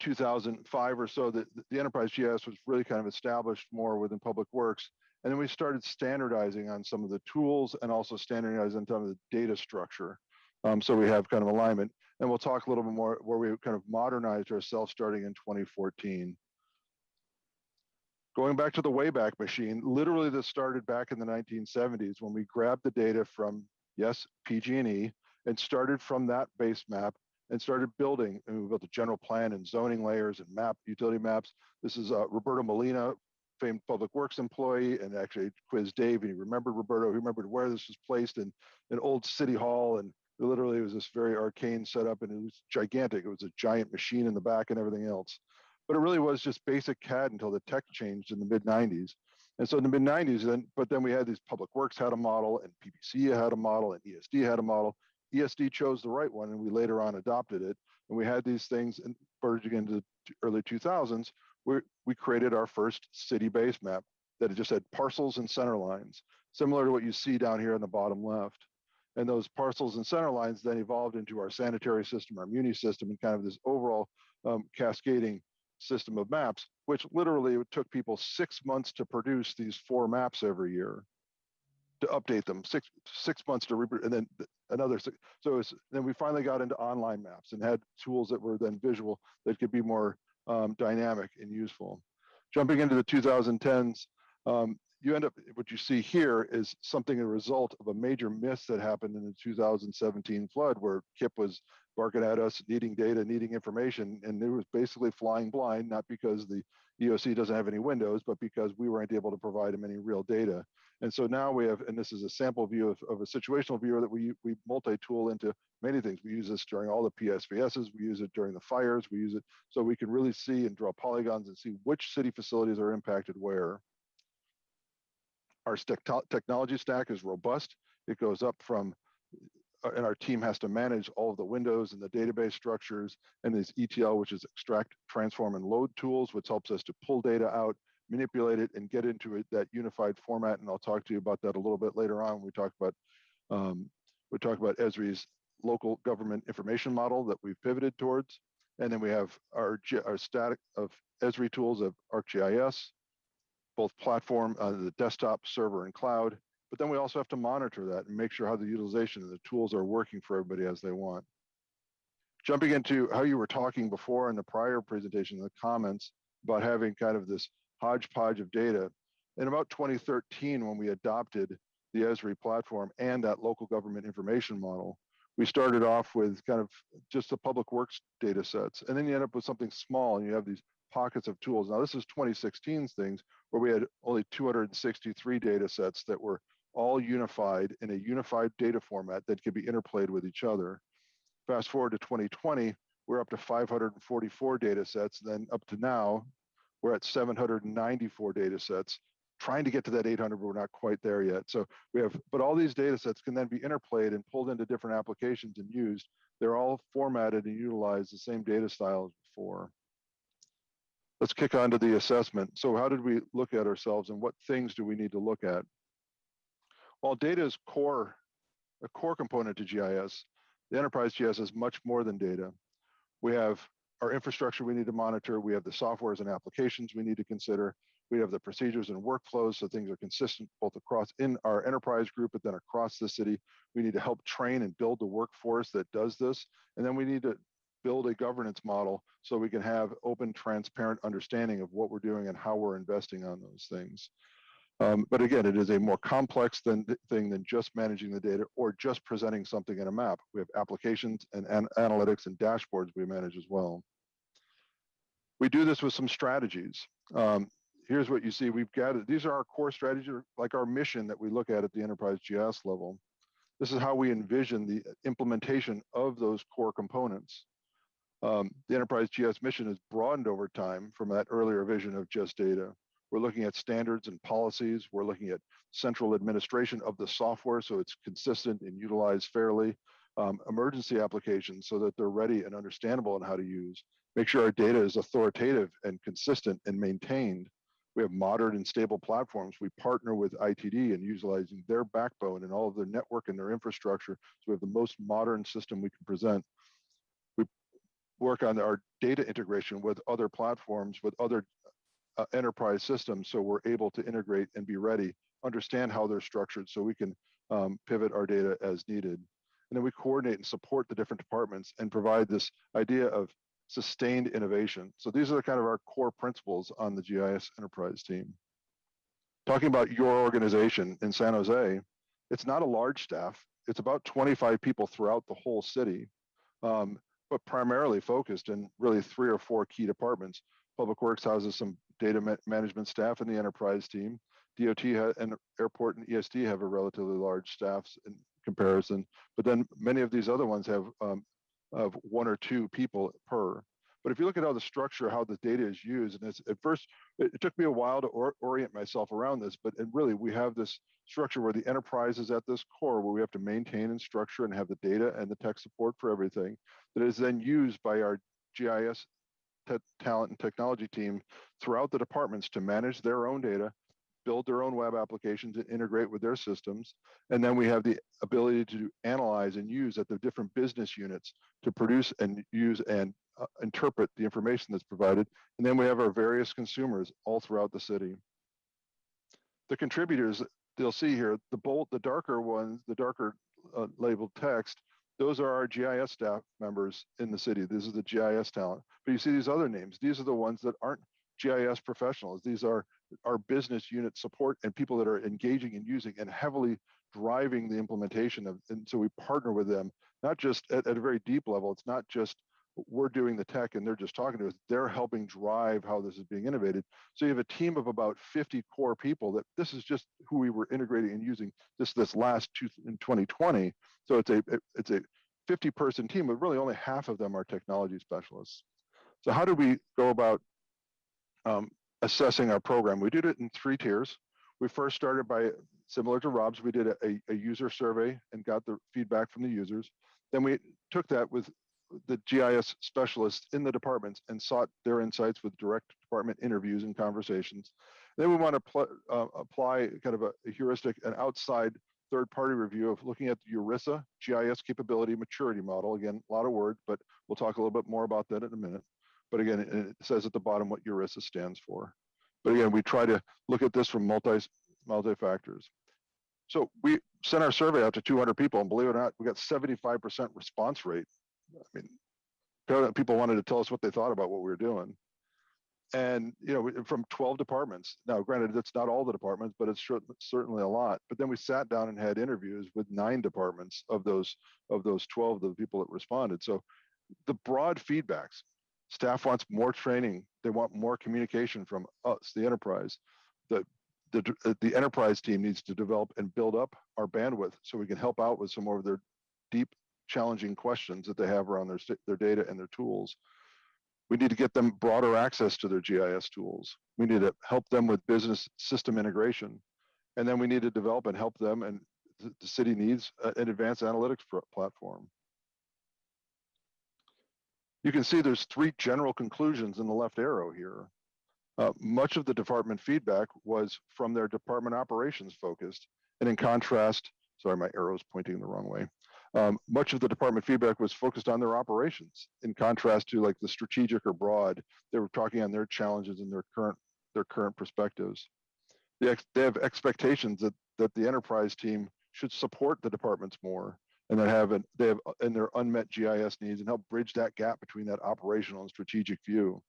2005 or so, the enterprise GIS was really kind of established more within Public Works. And then we started standardizing on some of the tools and also standardizing on some of the data structure. So we have kind of alignment. And we'll talk a little bit more where we kind of modernized ourselves starting in 2014. Going back to the Wayback Machine, literally this started back in the 1970s when we grabbed the data from, yes, PG&E, and started from that base map and started building. And we built a general plan and zoning layers and utility maps. This is Roberto Molina, famed Public Works employee, and actually quizzed Dave, and he remembered Roberto. He remembered where this was placed in an old city hall, and literally it was this very arcane setup, and it was gigantic. It was a giant machine in the back and everything else. But it really was just basic CAD until the tech changed in the mid-90s. And so in the mid-90s, then we had these Public Works had a model, and PPC had a model, and ESD had a model. ESD chose the right one, and we later on adopted it. And we had these things, and verging into the early 2000s, we created our first city base map that just had parcels and center lines, similar to what you see down here in the bottom left. And those parcels and center lines then evolved into our sanitary system, our muni system, and kind of this overall cascading system of maps, which literally it took people 6 months to produce these 4 maps every year, to update them, six months to and then another 6. So then we finally got into online maps and had tools that were then visual that could be more dynamic and useful. Jumping into the 2010s, you end up, what you see here is something a result of a major miss that happened in the 2017 flood, where KIP was barking at us, needing data, needing information, and it was basically flying blind, not because the EOC doesn't have any windows, but because we weren't able to provide them any real data. And so now we have, and this is a sample view of a situational viewer that we multi-tool into many things. We use this during all the PSVSs, we use it during the fires, we use it so we can really see and draw polygons and see which city facilities are impacted where. Our technology stack is robust. It goes up from, and our team has to manage all of the windows and the database structures and this ETL, which is extract, transform, and load tools, which helps us to pull data out, manipulate it, and get into it, that unified format. And I'll talk to you about that a little bit later on. We talk about Esri's local government information model that we've pivoted towards. And then we have our static of Esri tools of ArcGIS, both platform, the desktop, server, and cloud. But then we also have to monitor that and make sure how the utilization of the tools are working for everybody as they want. Jumping into how you were talking before in the prior presentation, the comments about having kind of this hodgepodge of data. In about 2013, when we adopted the Esri platform and that local government information model, we started off with kind of just the public works data sets. And then you end up with something small and you have these pockets of tools. Now this is 2016's things where we had only 263 data sets that were all unified in a unified data format that could be interplayed with each other. Fast forward to 2020, we're up to 544 data sets. Then up to now, we're at 794 data sets, trying to get to that 800, but we're not quite there yet. So we have, but all these data sets can then be interplayed and pulled into different applications and used. They're all formatted and utilize the same data style as before. Let's kick on to the assessment. So how did we look at ourselves and what things do we need to look at? While data is a core component to GIS, the enterprise GIS is much more than data. We have our infrastructure we need to monitor. We have the softwares and applications we need to consider. We have the procedures and workflows so things are consistent both across in our enterprise group, but then across the city. We need to help train and build the workforce that does this. And then we need to build a governance model so we can have open, transparent understanding of what we're doing and how we're investing on those things. But again, it is a more complex thing than just managing the data or just presenting something in a map. We have applications and analytics and dashboards we manage as well. We do this with some strategies. Here's what you see. We've gathered, these are our core strategies, like our mission that we look at the enterprise GIS level. This is how we envision the implementation of those core components. The enterprise GIS mission has broadened over time from that earlier vision of just data. We're looking at standards and policies. We're looking at central administration of the software so it's consistent and utilized fairly. Emergency applications so that they're ready and understandable on how to use. Make sure our data is authoritative and consistent and maintained. We have modern and stable platforms. We partner with ITD and utilizing their backbone and all of their network and their infrastructure. So we have the most modern system we can present. We work on our data integration with other platforms, with other enterprise systems, so we're able to integrate and be ready, understand how they're structured so we can pivot our data as needed. And then we coordinate and support the different departments and provide this idea of sustained innovation. So these are kind of our core principles on the GIS enterprise team. Talking about your organization in San Jose, it's not a large staff. It's about 25 people throughout the whole city, but primarily focused in really 3 or 4 key departments. Public Works houses some data management staff in the enterprise team. DOT and airport and ESD have a relatively large staffs in comparison, but then many of these other ones have of 1 or 2 people per. But if you look at how the structure, how the data is used, and it's, at first, it took me a while to orient myself around this, but really we have this structure where the enterprise is at this core where we have to maintain and structure and have the data and the tech support for everything that is then used by our GIS talent and technology team throughout the departments to manage their own data, build their own web applications and integrate with their systems. And then we have the ability to analyze and use at the different business units to produce and use and interpret the information that's provided. And then we have our various consumers all throughout the city. The contributors, they'll see here, the darker ones, the darker labeled text, those are our GIS staff members in the city. This is the GIS talent. But you see these other names. These are the ones that aren't GIS professionals. These are our business unit support and people that are engaging and using and heavily driving the implementation of. And so we partner with them, not just at a very deep level. It's not just we're doing the tech and they're just talking to us. They're helping drive how this is being innovated. So you have a team of about 50 core people that this is just who we were integrating and using this last in 2020. So it's a 50-person team, but really only half of them are technology specialists. So how do we go about assessing our program? We did it in 3 tiers. We first started by, similar to Rob's, we did a user survey and got the feedback from the users. Then we took that with the GIS specialists in the departments and sought their insights with direct department interviews and conversations. Then we want to apply kind of a heuristic, an outside third-party review of looking at the Erisa GIS capability maturity model. Again, a lot of words, but we'll talk a little bit more about that in a minute. But again, it says at the bottom what Erisa stands for. But again, we try to look at this from multi-factors. So we sent our survey out to 200 people, and believe it or not, we got 75% response rate. I mean, people wanted to tell us what they thought about what we were doing. And, you know, from 12 departments. Now, granted, that's not all the departments, but it's certainly a lot. But then we sat down and had interviews with 9 departments of those 12, the people that responded. So the broad feedbacks, staff wants more training. They want more communication from us, the enterprise. The enterprise team needs to develop and build up our bandwidth so we can help out with some more of their deep, challenging questions that they have around their data and their tools. We need to get them broader access to their GIS tools. We need to help them with business system integration. And then we need to develop and help them, and the city needs an advanced analytics platform. You can see there's 3 general conclusions in the left arrow here. Much of the department feedback was from their department operations focused. And in contrast, sorry, my arrow's pointing the wrong way. Much of the department feedback was focused on their operations, in contrast to like the strategic or broad. They were talking on their challenges and their current perspectives. They have expectations that the enterprise team should support the departments more, and that they have in their unmet GIS needs and help bridge that gap between that operational and strategic view.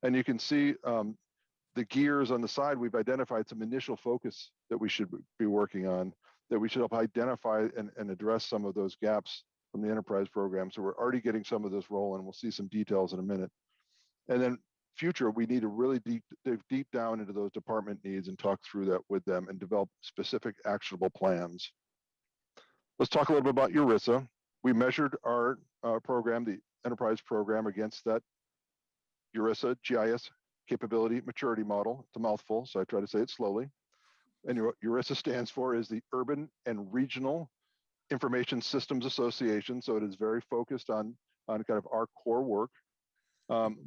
And you can see the gears on the side. We've identified some initial focus that we should be working on, that we should help identify and address some of those gaps from the enterprise program. So we're already getting some of this rolling. We'll see some details in a minute. And then future, we need to really dig deep down into those department needs and talk through that with them and develop specific actionable plans. Let's talk a little bit about Erisa. We measured our program, the enterprise program, against that Erisa GIS capability maturity model. It's a mouthful, so I try to say it slowly. And Erisa stands for is the Urban and Regional Information Systems Association. So it is very focused on kind of our core work.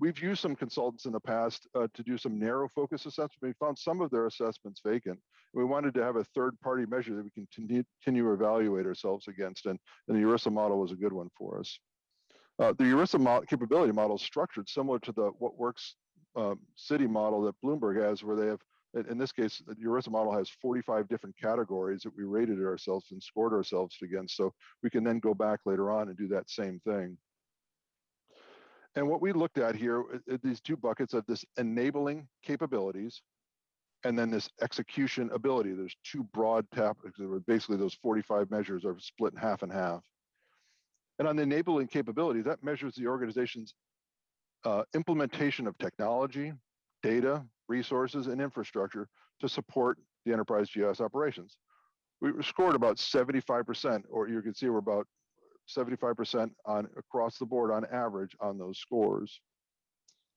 We've used some consultants in the past to do some narrow focus assessments. We found some of their assessments vacant. We wanted to have a third-party measure that we can continue to evaluate ourselves against, and the Erisa model was a good one for us. The Erisa capability model is structured similar to the What Works city model that Bloomberg has, where they have, in this case, the Erisa model has 45 different categories that we rated ourselves and scored ourselves against. So we can then go back later on and do that same thing. And what we looked at here, these 2 buckets of this enabling capabilities and then this execution ability. There's 2 broad topics. Basically, those 45 measures are split in half and half. And on the enabling capability, that measures the organization's implementation of technology, data, resources, and infrastructure to support the enterprise GIS operations. We scored about 75%, or you can see we're about 75% across the board on average on those scores.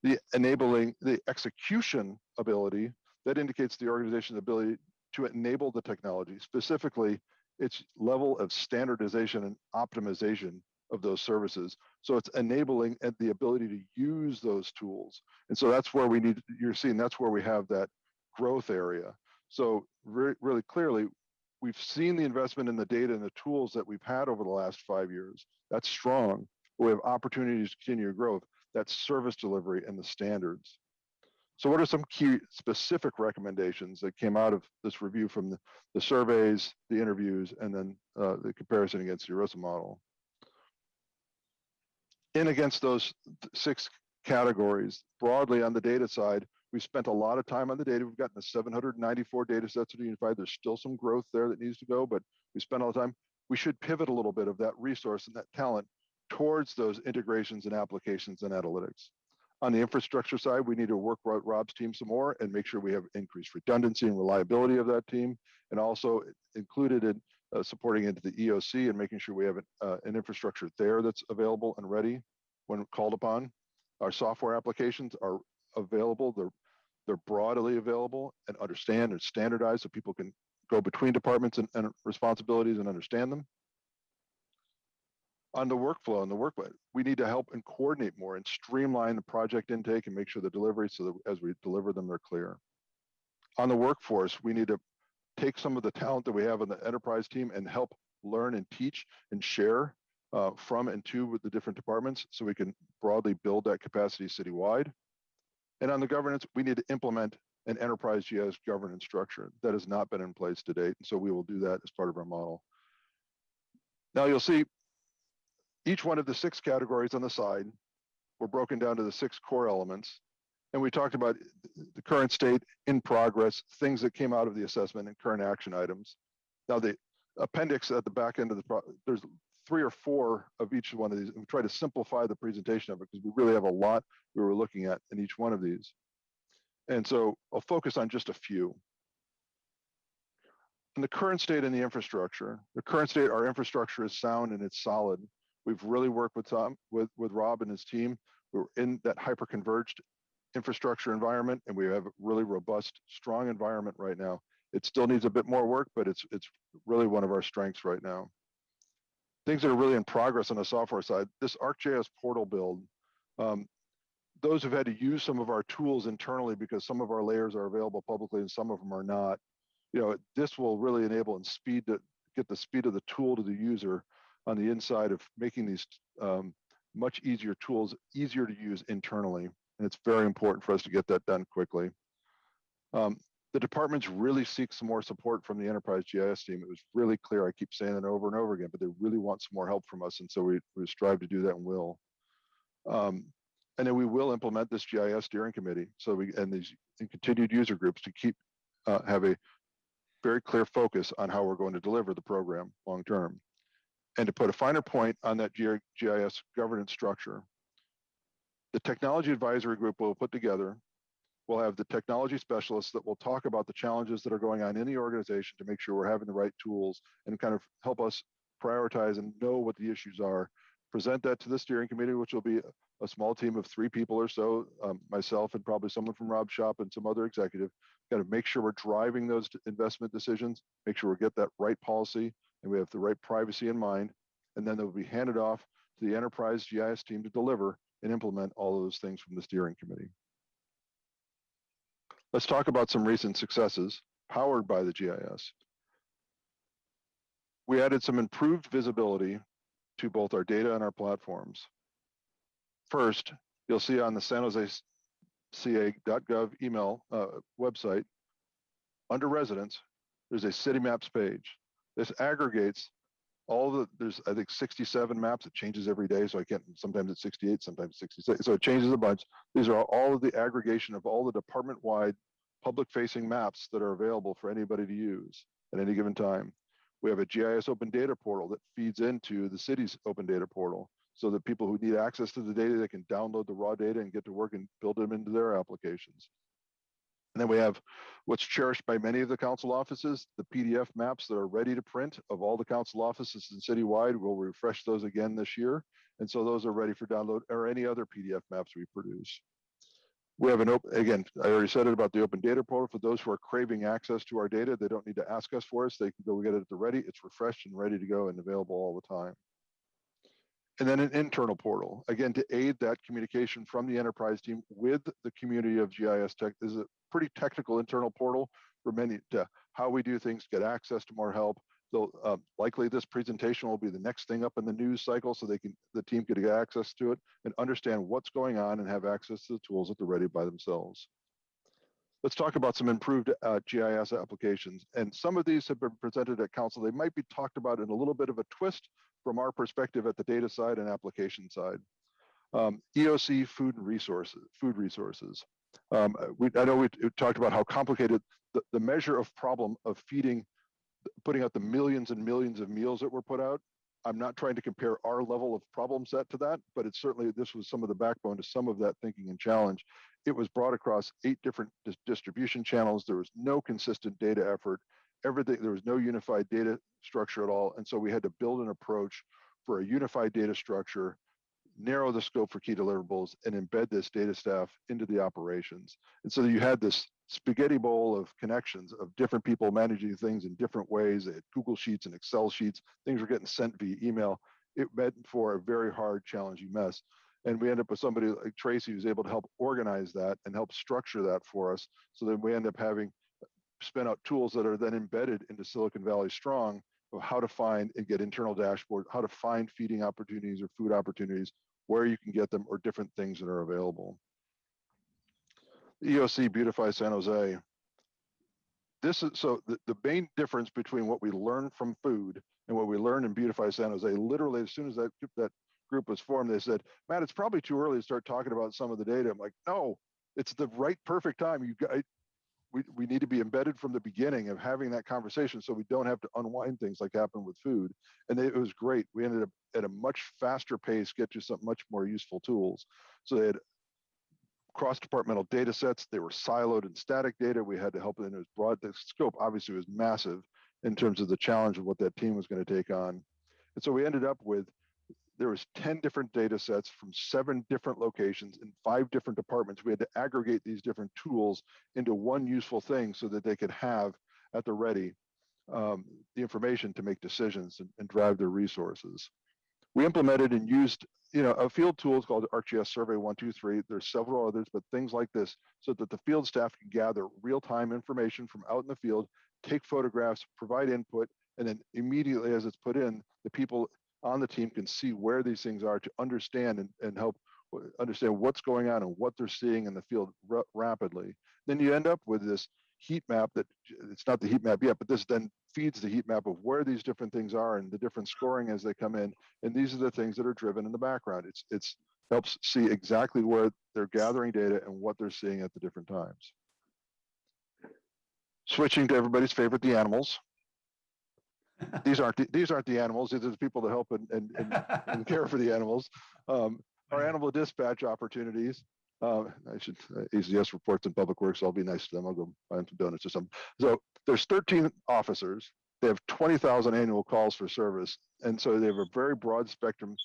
The enabling, the execution ability, that indicates the organization's ability to enable the technology, specifically its level of standardization and optimization of those services. So it's enabling and the ability to use those tools. And so that's where we need, you're seeing that's where we have that growth area. So really clearly, we've seen the investment in the data and the tools that we've had over the last 5 years. That's strong. We have opportunities to continue growth. that service delivery and the standards. So what are some key specific recommendations that came out of this review from the surveys, the interviews, and then the comparison against the Erisa model? In against those 6 categories, broadly on the data side, we spent a lot of time on the data. We've gotten to 794 data sets that are unified. There's still some growth there that needs to go, but we spent all the time. We should pivot a little bit of that resource and that talent towards those integrations and applications and analytics. On the infrastructure side, we need to work with Rob's team some more and make sure we have increased redundancy and reliability of that team, and also included in supporting into the EOC and making sure we have an infrastructure there that's available and ready when called upon. Our software applications are available. They're broadly available and understand and standardized so people can go between departments and responsibilities and understand them. On the workflow and the workload, we need to help and coordinate more and streamline the project intake and make sure the delivery so that as we deliver them, they're clear. On the workforce, we need to take some of the talent that we have in the enterprise team and help learn and teach and share from and to with the different departments so we can broadly build that capacity citywide. And on the governance, we need to implement an enterprise GIS governance structure that has not been in place to date. And so we will do that as part of our model. Now you'll see each one of the 6 categories on the side were broken down to the 6 core elements. And we talked about the current state, in progress, things that came out of the assessment and current action items. Now the appendix at the back end of there's 3 or 4 of each one of these. And we try to simplify the presentation of it because we really have a lot we were looking at in each one of these. And so I'll focus on just a few. In the current state in the infrastructure, the current state, our infrastructure is sound and it's solid. We've really worked with Rob and his team. We're in that hyper-converged infrastructure environment, and we have a really robust, strong environment right now. It still needs a bit more work, but it's really one of our strengths right now. Things that are really in progress on the software side, this ArcGIS portal build, those who've had to use some of our tools internally because some of our layers are available publicly and some of them are not, this will really enable and get the speed of the tool to the user on the inside of making these much easier tools easier to use internally. And it's very important for us to get that done quickly. The departments really seek some more support from the enterprise GIS team. It was really clear. I keep saying that over and over again, but they really want some more help from us. And so we strive to do that and will. And then we will implement this GIS steering committee. So these continued user groups to keep have a very clear focus on how we're going to deliver the program long term. And to put a finer point on that GIS governance structure, the technology advisory group will put together. We'll have the technology specialists that will talk about the challenges that are going on in the organization to make sure we're having the right tools and kind of help us prioritize and know what the issues are. Present that to the steering committee, which will be a small team of 3 people or so, myself and probably someone from Rob's shop and some other executive. Got to make sure we're driving those investment decisions, make sure we get that right policy and we have the right privacy in mind. And then they'll be handed off to the enterprise GIS team to deliver and implement all of those things from the steering committee. Let's talk about some recent successes powered by the GIS. We added some improved visibility to both our data and our platforms. First, you'll see on the San Jose ca.gov email website, under residents, there's a city maps page. This aggregates there's I think 67 maps. It changes every day. So sometimes it's 68, sometimes 66. So it changes a bunch. These are all of the aggregation of all the department-wide public-facing maps that are available for anybody to use at any given time. We have a GIS open data portal that feeds into the city's open data portal so that people who need access to the data, they can download the raw data and get to work and build them into their applications. And then we have what's cherished by many of the council offices, the PDF maps that are ready to print of all the council offices in citywide. We'll refresh those again this year. And so those are ready for download or any other PDF maps we produce. We have again, I already said it about the open data portal. For those who are craving access to our data, they don't need to ask us for us. They can go get it at the ready. It's refreshed and ready to go and available all the time. And then an internal portal, again, to aid that communication from the enterprise team with the community of GIS tech. This is a pretty technical internal portal for many to how we do things, get access to more help, They'll likely this presentation will be the next thing up in the news cycle, so the team could get access to it and understand what's going on and have access to the tools at the ready by themselves. Let's talk about some improved GIS applications. And some of these have been presented at council. They might be talked about in a little bit of a twist from our perspective at the data side and application side. EOC food resources. I know we talked about how complicated the measure of problem of putting out the millions and millions of meals that were put out. I'm not trying to compare our level of problem set to that, but it's certainly, this was some of the backbone to some of that thinking and challenge. It was brought across 8 different distribution channels. There was no consistent data effort. Everything, there was no unified data structure at all. And so we had to build an approach for a unified data structure, narrow the scope for key deliverables, and embed this data staff into the operations. And so you had this spaghetti bowl of connections of different people managing things in different ways. They had Google Sheets and Excel sheets. Things were getting sent via email. It meant for a very hard, challenging mess. And we end up with somebody like Tracy who's able to help organize that and help structure that for us. So that we end up having spin out tools that are then embedded into Silicon Valley Strong of how to find and get internal dashboards, how to find feeding opportunities or food opportunities, where you can get them, or different things that are available. EOC Beautify San Jose. This is so the main difference between what we learn from food and what we learn in Beautify San Jose. Literally, as soon as that group was formed, they said, "Matt, it's probably too early to start talking about some of the data." I'm like, "No, it's the right, perfect time. We need to be embedded from the beginning of having that conversation, so we don't have to unwind things like happened with food." And it was great. We ended up at a much faster pace get to some much more useful tools. So they had cross-departmental data sets. They were siloed and static data. We had to help them. It was broad. The scope obviously was massive in terms of the challenge of what that team was going to take on. And so we ended up with, there was 10 different data sets from 7 different locations in 5 different departments. We had to aggregate these different tools into one useful thing so that they could have at the ready the information to make decisions and drive their resources. We implemented and used a field tool called ArcGIS Survey 123. There's several others, but things like this so that the field staff can gather real-time information from out in the field, take photographs, provide input, and then immediately as it's put in, the people on the team can see where these things are to understand and help understand what's going on and what they're seeing in the field rapidly. Then you end up with this heat map that it's not the heat map yet, but this then feeds the heat map of where these different things are and the different scoring as they come in. And these are the things that are driven in the background. It's helps see exactly where they're gathering data and what they're seeing at the different times. Switching to everybody's favorite, the animals. These aren't the animals. These are the people that help and care for the animals. Our animal dispatch opportunities. ACS reports in Public Works. I'll be nice to them. I'll go buy them some donuts or something. So there's 13 officers. They have 20,000 annual calls for service, and so they have a very broad spectrum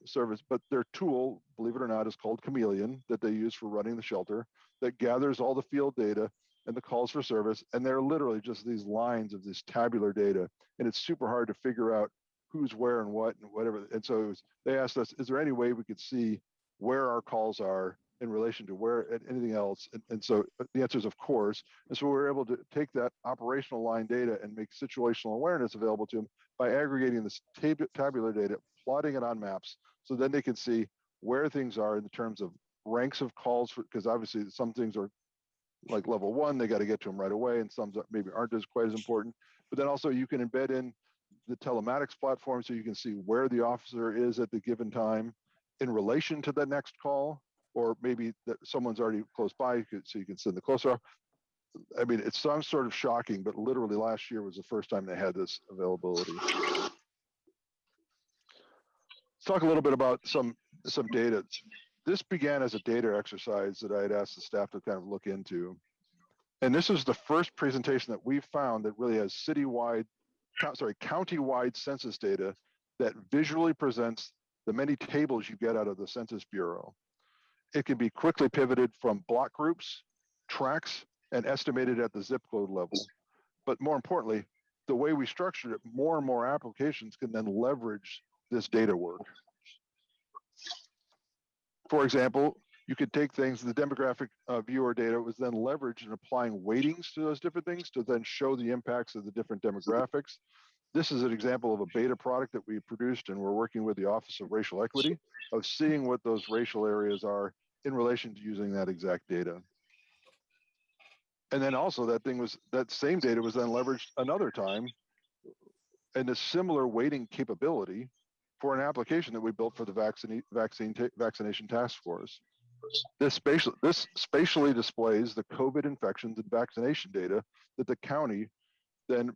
service. But their tool, believe it or not, is called Chameleon that they use for running the shelter. That gathers all the field data and the calls for service, and they're literally just these lines of this tabular data, and it's super hard to figure out who's where and what and whatever. And so they asked us, is there any way we could see where our calls are in relation to where anything else? And so the answer is of course. And so we were able to take that operational line data and make situational awareness available to them by aggregating this tabular data, plotting it on maps, so then they can see where things are in terms of ranks of calls, because obviously some things are like level 1, they got to get to them right away, and some maybe aren't quite as important. But then also you can embed in the telematics platform so you can see where the officer is at the given time in relation to the next call, or maybe that someone's already close by, so you can send the closer. I mean, it sounds sort of shocking, but literally last year was the first time they had this availability. Let's talk a little bit about some data. This began as a data exercise that I had asked the staff to kind of look into. And this is the first presentation that we've found that really has county-wide census data that visually presents the many tables you get out of the Census Bureau. It can be quickly pivoted from block groups, tracks, and estimated at the zip code level. But more importantly, the way we structured it, more and more applications can then leverage this data work. For example, you could take things, the demographic viewer data was then leveraged in applying weightings to those different things to then show the impacts of the different demographics. this is an example of a beta product that we produced, and we're working with the Office of Racial Equity of seeing what those racial areas are in relation to using that exact data. And then also that same data was then leveraged another time in a similar weighting capability for an application that we built for the vaccination task force. This spatially displays the COVID infections and vaccination data that the county then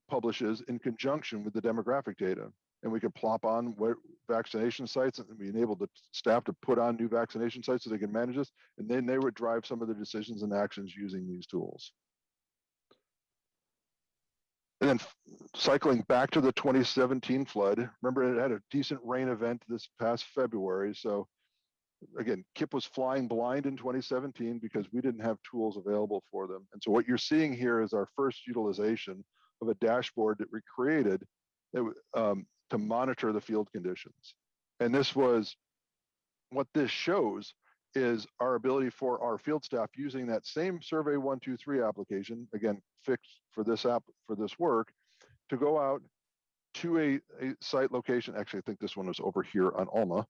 publishes in conjunction with the demographic data. And we could plop on what vaccination sites, and we enabled the staff to put on new vaccination sites so they can manage this. And then they would drive some of the decisions and actions using these tools. And then cycling back to the 2017 flood, remember it had a decent rain event this past February. So again, KIPP was flying blind in 2017 because we didn't have tools available for them. And so what you're seeing here is our first utilization of a dashboard that we created to monitor the field conditions. And this was, what this shows is our ability for our field staff using that same Survey 123 application, again, fixed for this work, to go out to a site location. Actually, I think this one was over here on Alma.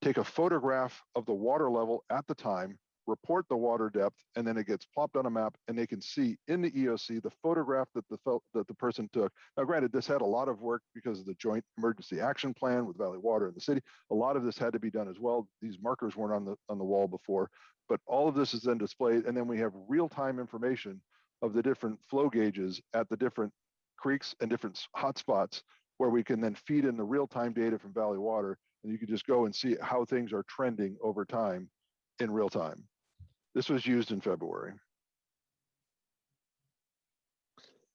Take a photograph of the water level at the time, report the water depth, and then it gets plopped on a map, and they can see in the EOC the photograph that the person took. Now, granted, this had a lot of work because of the joint emergency action plan with Valley Water and the city. A lot of this had to be done as well. These markers weren't on the wall before, but all of this is then displayed, and then we have real-time information of the different flow gauges at the different creeks and different hotspots, where we can then feed in the real-time data from Valley Water, and you can just go and see how things are trending over time in real time. This was used in February.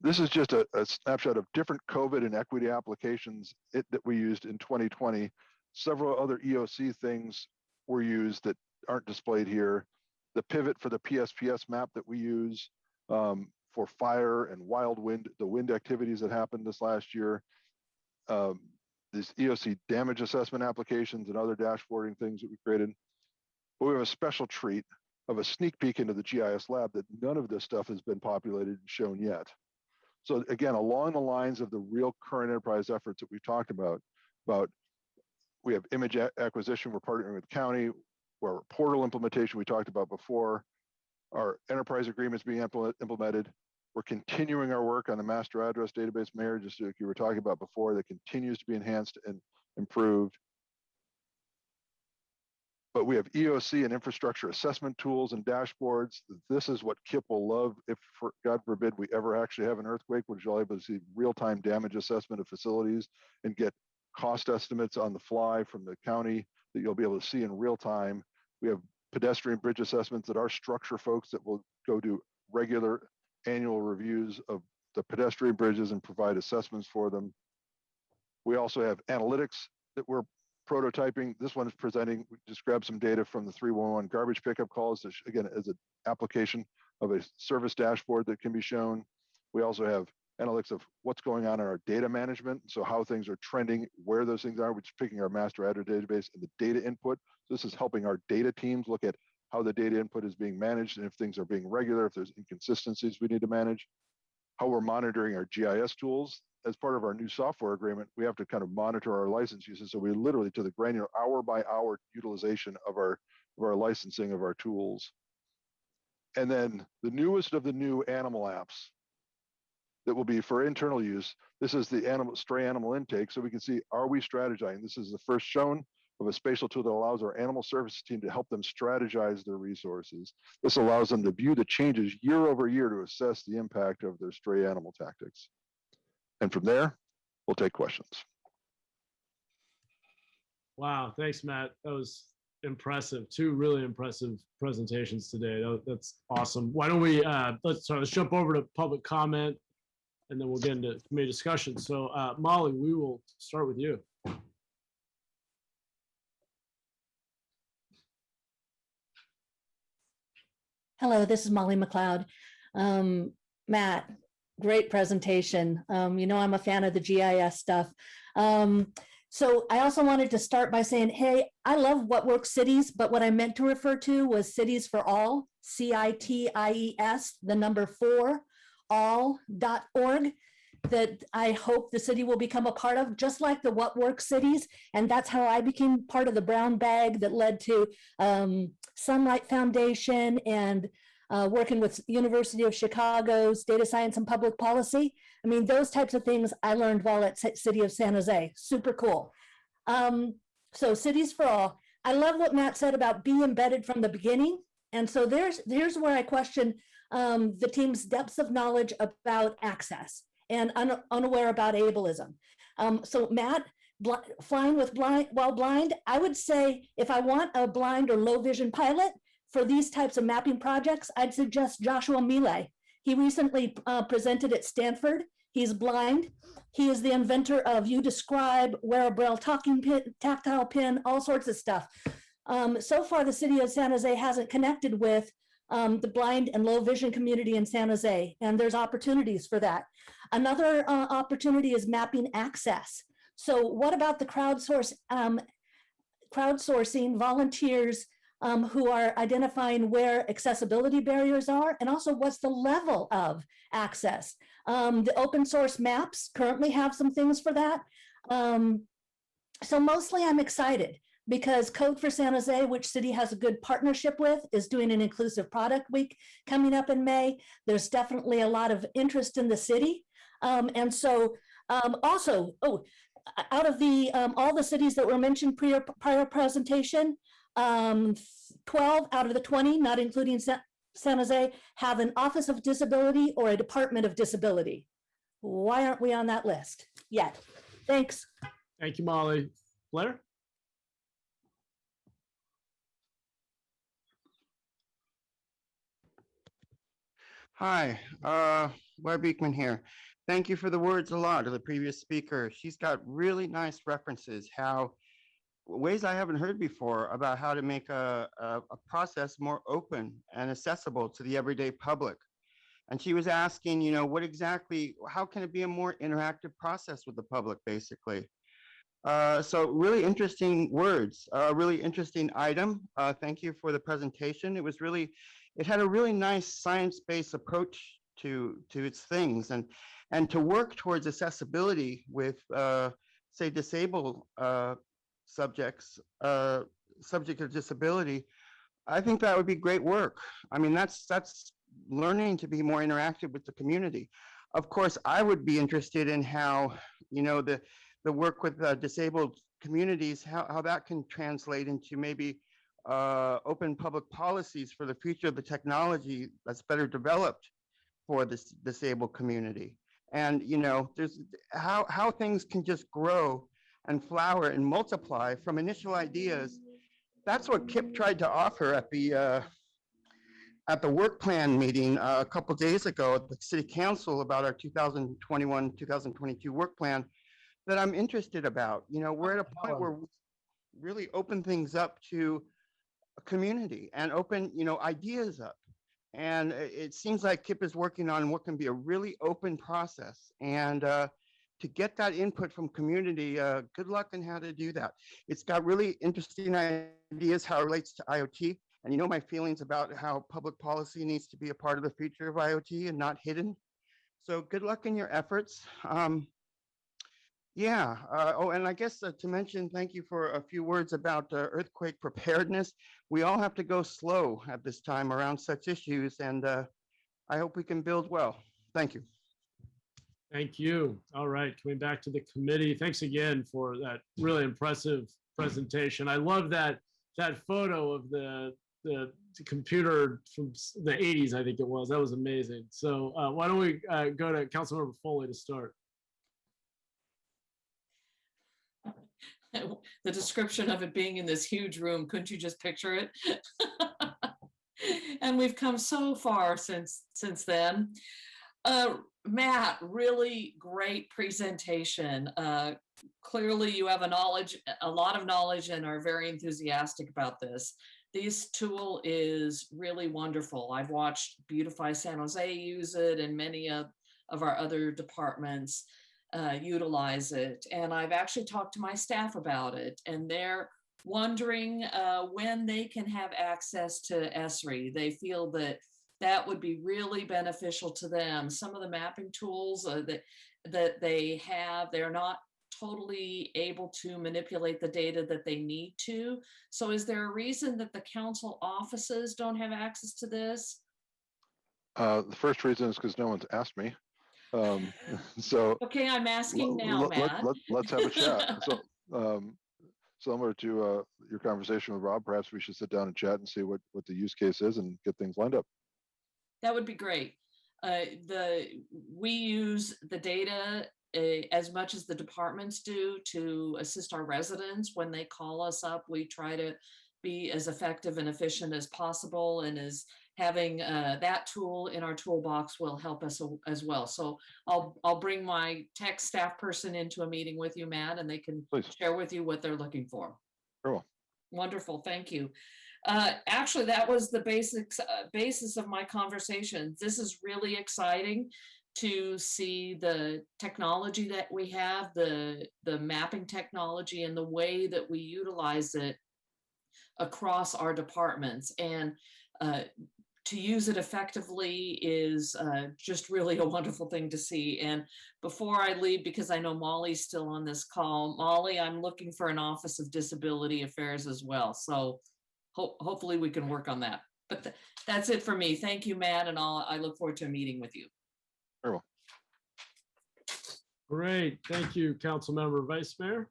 This is just a snapshot of different COVID and equity applications that we used in 2020. Several other EOC things were used that aren't displayed here. The pivot for the PSPS map that we use for fire and wild wind, the wind activities that happened this last year. These EOC damage assessment applications and other dashboarding things that we created. But we have a special treat of a sneak peek into the GIS lab that none of this stuff has been populated and shown yet. So again, along the lines of the real current enterprise efforts that we talked about we have image acquisition, we're partnering with the county, our portal implementation we talked about before, our enterprise agreements being implemented. We're continuing our work on the master address database, Mayor, just like you were talking about before, that continues to be enhanced and improved. But we have EOC and infrastructure assessment tools and dashboards. This is what KIPP will love if, God forbid, we ever actually have an earthquake, which you'll be able to see real-time damage assessment of facilities and get cost estimates on the fly from the county that you'll be able to see in real time. We have pedestrian bridge assessments that our structure folks that will go do regular annual reviews of the pedestrian bridges and provide assessments for them. We also have analytics that we're prototyping. This one is presenting, we just grabbed some data from the 311 garbage pickup calls, that again, as an application of a service dashboard that can be shown. We also have analytics of what's going on in our data management. So how things are trending, where those things are, which is picking our master address database and the data input. So this is helping our data teams look at how the data input is being managed and if things are being regular, if there's inconsistencies we need to manage. How we're monitoring our GIS tools. As part of our new software agreement, we have to kind of monitor our license uses. So we literally, to the granular, hour by hour utilization of our licensing of our tools. And then the newest of the new animal apps that will be for internal use. This is the stray animal intake. So we can see, are we strategizing? This is the first shown of a spatial tool that allows our animal services team to help them strategize their resources. This allows them to view the changes year over year to assess the impact of their stray animal tactics. And from there, we'll take questions. Wow, thanks, Matt. That was impressive. Two really impressive presentations today. That's awesome. Why don't we let's jump over to public comment, and then we'll get into committee discussion. So Molly, we will start with you. Hello, this is Molly McLeod. Matt, great presentation. You know, I'm a fan of the GIS stuff. So I also wanted to start by saying, hey, I love What Works Cities, but what I meant to refer to was Cities for All, CITIES, the number 4, all.org. that I hope the city will become a part of, just like the What Works cities. And that's how I became part of the brown bag that led to Sunlight Foundation and working with University of Chicago's Data Science and Public Policy. I mean, those types of things I learned while at City of San Jose. Super cool. So Cities for All. I love what Matt said about be embedded from the beginning. And so here's where I question the team's depths of knowledge about access and unaware about ableism. So Matt, flying with blind while blind, I would say if I want a blind or low vision pilot for these types of mapping projects, I'd suggest Joshua Millet. He recently presented at Stanford. He's blind. He is the inventor of You Describe, Wear a Braille talking pin, tactile pin, all sorts of stuff. So far, the city of San Jose hasn't connected with the blind and low vision community in San Jose, and there's opportunities for that. Another opportunity is mapping access. So what about the crowdsourcing volunteers who are identifying where accessibility barriers are, and also what's the level of access? The open source maps currently have some things for that. So mostly I'm excited because Code for San Jose, which city has a good partnership with, is doing an inclusive product week coming up in May. There's definitely a lot of interest in the city. And so also, out of the all the cities that were mentioned prior presentation, 12 out of the 20, not including San Jose, have an Office of Disability or a Department of Disability. Why aren't we on that list yet? Thanks. Thank you, Molly. Blair? Hi, Blair Beekman here. Thank you for the words a lot of the previous speaker. She's got really nice references, ways I haven't heard before about how to make a process more open and accessible to the everyday public. And she was asking, how can it be a more interactive process with the public, basically? So really interesting words, really interesting item. Thank you for the presentation. It had a really nice science-based approach to its things, and to work towards accessibility with, say, disabled subject of disability. I think that would be great work. I mean, that's learning to be more interactive with the community. Of course, I would be interested in how, the work with disabled communities, how that can translate into maybe open public policies for the future of the technology that's better developed for this disabled community. And, there's how things can just grow and flower and multiply from initial ideas. That's what Kip tried to offer at the work plan meeting a couple of days ago at the city council about our 2021-2022 work plan that I'm interested about. We're at a point where we really open things up to a community and open, ideas up. And it seems like Kip is working on what can be a really open process. And to get that input from community, good luck in how to do that. It's got really interesting ideas how it relates to IoT. And my feelings about how public policy needs to be a part of the future of IoT and not hidden. So good luck in your efforts. And I guess to mention, thank you for a few words about earthquake preparedness. We all have to go slow at this time around such issues, and I hope we can build well. Thank you. Thank you. All right, coming back to the committee. Thanks again for that really impressive presentation. I love that photo of the computer from the 80s, I think it was. That was amazing. So why don't we go to Councilmember Foley to start? The description of it being in this huge room, couldn't you just picture it? And we've come so far since then. Matt, really great presentation. Clearly you have a lot of knowledge and are very enthusiastic about this. This tool is really wonderful. I've watched Beautify San Jose use it, and many of our other departments utilize it. And I've actually talked to my staff about it, and they're wondering when they can have access to ESRI. They feel that that would be really beneficial to them. Some of the mapping tools that they have, they're not totally able to manipulate the data that they need to. So is there a reason that the council offices don't have access to this? The first reason is because no one's asked me. So Okay, I'm asking now, Matt. let's have a chat. So similar to your conversation with Rob, perhaps we should sit down and chat and see what the use case is and get things lined up. That would be great. We use the data as much as the departments do to assist our residents. When they call us up, we try to be as effective and efficient as possible, and as having that tool in our toolbox will help us as well. So I'll bring my tech staff person into a meeting with you, Matt, and they can share with you what they're looking for. Cool. Wonderful, thank you. Actually, that was the basis of my conversation. This is really exciting to see the technology that we have, the mapping technology, and the way that we utilize it across our departments. And to use it effectively is just really a wonderful thing to see. And before I leave, because I know Molly's still on this call, Molly, I'm looking for an Office of Disability Affairs as well. So hopefully we can work on that. But that's it for me. Thank you, Matt, and I look forward to a meeting with you. Very well. Great. Thank you, Councilmember Vice Mayor.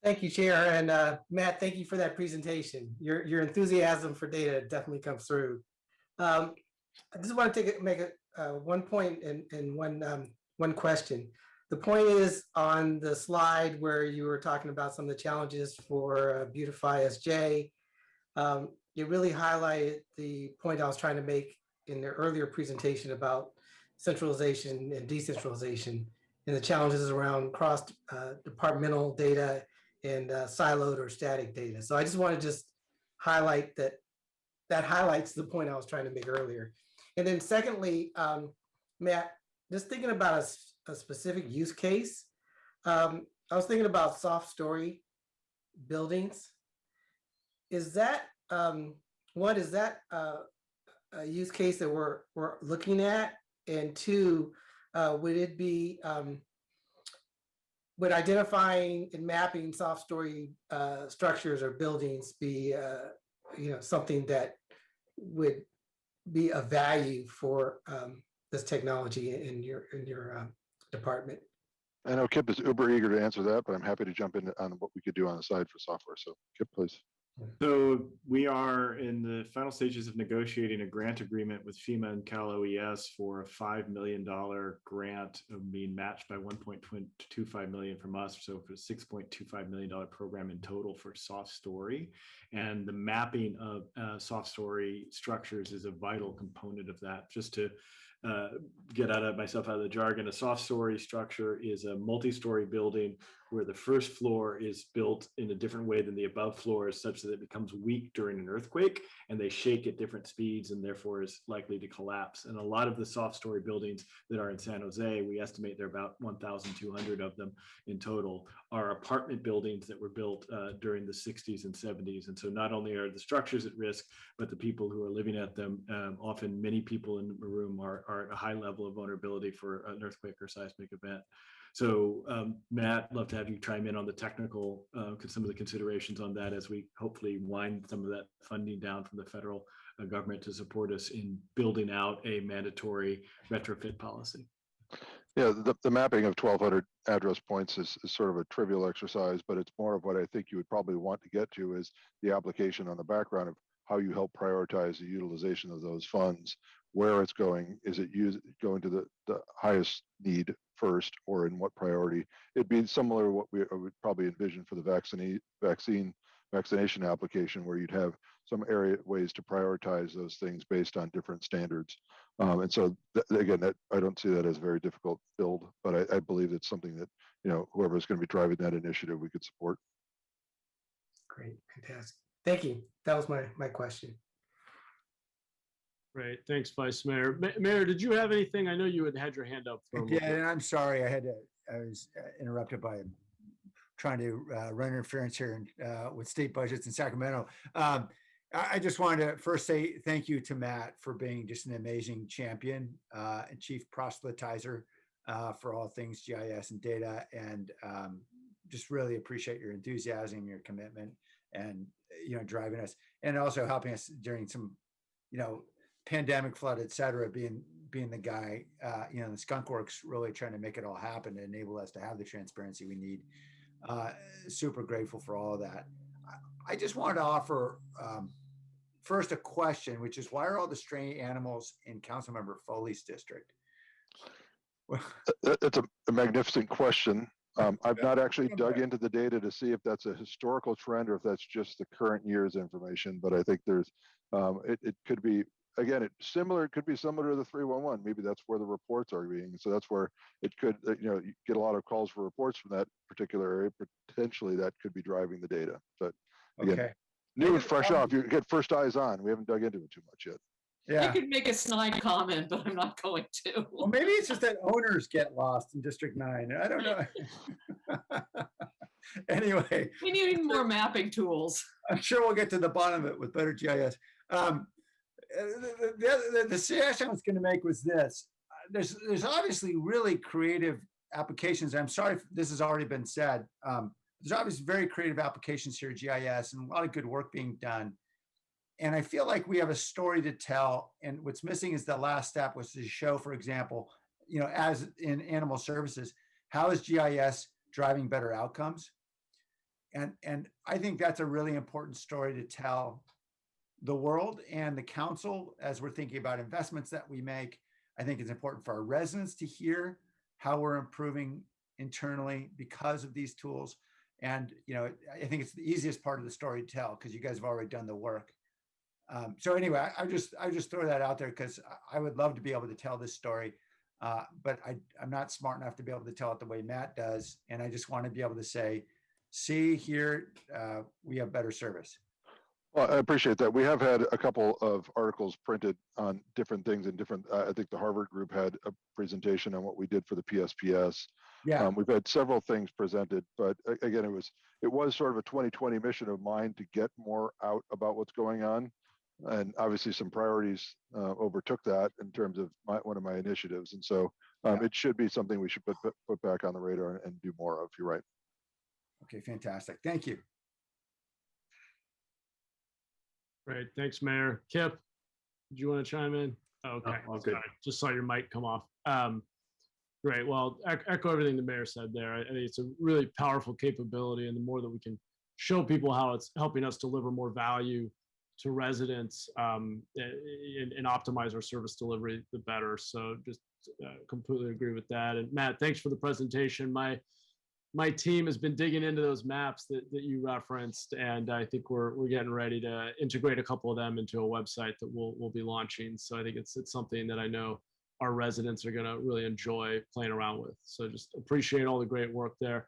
Thank you, Chair. And Matt, thank you for that presentation. Your enthusiasm for data definitely comes through. I just want to make one point and one question. The point is on the slide where you were talking about some of the challenges for Beautify SJ. You really highlighted the point I was trying to make in the earlier presentation about centralization and decentralization and the challenges around cross-departmental data and siloed or static data. So I just want to highlight that highlights the point I was trying to make earlier. And then secondly, Matt, just thinking about a specific use case, I was thinking about soft story buildings. Is that one, is that a use case that we're looking at? And two, would it be, would identifying and mapping soft story structures or buildings be, something that would be of value for this technology in your department? I know Kip is uber eager to answer that, but I'm happy to jump in on what we could do on the side for software. So Kip, please. So we are in the final stages of negotiating a grant agreement with FEMA and Cal OES for a $5 million grant being matched by $1.25 million from us. So for a $6.25 million program in total for soft story. And the mapping of soft story structures is a vital component of that. Just to get myself out of the jargon, a soft story structure is a multi-story building where the first floor is built in a different way than the above floors, such that it becomes weak during an earthquake, and they shake at different speeds and therefore is likely to collapse. And a lot of the soft story buildings that are in San Jose, we estimate there are about 1,200 of them in total, are apartment buildings that were built during the 60s and 70s. And so not only are the structures at risk, but the people who are living at them, often many people in the room are at a high level of vulnerability for an earthquake or seismic event. So Matt, love to have you chime in on the technical, some of the considerations on that as we hopefully wind some of that funding down from the federal government to support us in building out a mandatory retrofit policy. Yeah, the mapping of 1,200 address points is sort of a trivial exercise, but it's more of what I think you would probably want to get to is the application on the background of how you help prioritize the utilization of those funds, where it's going. Is it going to the highest need first, or in what priority? It'd be similar to what we would probably envision for the vaccination application, where you'd have some ways to prioritize those things based on different standards. And so again, I don't see that as a very difficult build, but I believe it's something that, whoever's going to be driving that initiative, we could support. Great, fantastic. Thank you. That was my question. Great, thanks, Vice Mayor. Mayor, did you have anything? I know you had your hand up. Yeah, and I'm sorry, I was interrupted by trying to run interference here with state budgets in Sacramento. I just wanted to first say thank you to Matt for being just an amazing champion and chief proselytizer for all things GIS and data, and just really appreciate your enthusiasm, your commitment, and driving us, and also helping us during some pandemic, flood, et cetera, being the guy, the Skunk Works really trying to make it all happen to enable us to have the transparency we need. Super grateful for all of that. I just wanted to offer first a question, which is, why are all the stray animals in Councilmember Foley's district? It's a magnificent question. I've not actually dug into the data to see if that's a historical trend or if that's just the current year's information, but I think there's, it could be, again, it could be similar to the 311. Maybe that's where the reports are being. So that's where it could, you get a lot of calls for reports from that particular area. Potentially that could be driving the data. But again, okay. new and fresh off, you get first eyes on. We haven't dug into it too much yet. Yeah. I could make a snide comment, but I'm not going to. Well, maybe it's just that owners get lost in District 9. I don't know. Anyway. We need more mapping tools. I'm sure we'll get to the bottom of it with better GIS. The suggestion I was going to make was this. There's obviously really creative applications. I'm sorry if this has already been said. There's obviously very creative applications here at GIS and a lot of good work being done. And I feel like we have a story to tell. And what's missing is the last step, was to show, for example, as in animal services, how is GIS driving better outcomes? And I think that's a really important story to tell the world and the council as we're thinking about investments that we make. I think it's important for our residents to hear how we're improving internally because of these tools. And I think it's the easiest part of the story to tell because you guys have already done the work. So anyway, I just throw that out there because I would love to be able to tell this story, but I'm not smart enough to be able to tell it the way Matt does. And I just want to be able to say, see here, we have better service. Well, I appreciate that. We have had a couple of articles printed on different things and different, I think the Harvard group had a presentation on what we did for the PSPS. Yeah. We've had several things presented, but again, it was sort of a 2020 mission of mine to get more out about what's going on. And obviously some priorities overtook that in terms of one of my initiatives. And so it should be something we should put back on the radar and do more of. You're right. Okay, fantastic. Thank you. Great. Thanks, Mayor. Kip, do you want to chime in? Okay. all good. Sorry. Just saw your mic come off. Great. Well, echo everything the mayor said there. I think it's a really powerful capability, and the more that we can show people how it's helping us deliver more value to residents and optimize our service delivery, the better. So just completely agree with that. And Matt, thanks for the presentation. My team has been digging into those maps that you referenced, and I think we're getting ready to integrate a couple of them into a website that we'll be launching. So I think it's something that I know our residents are going to really enjoy playing around with. So just appreciate all the great work there.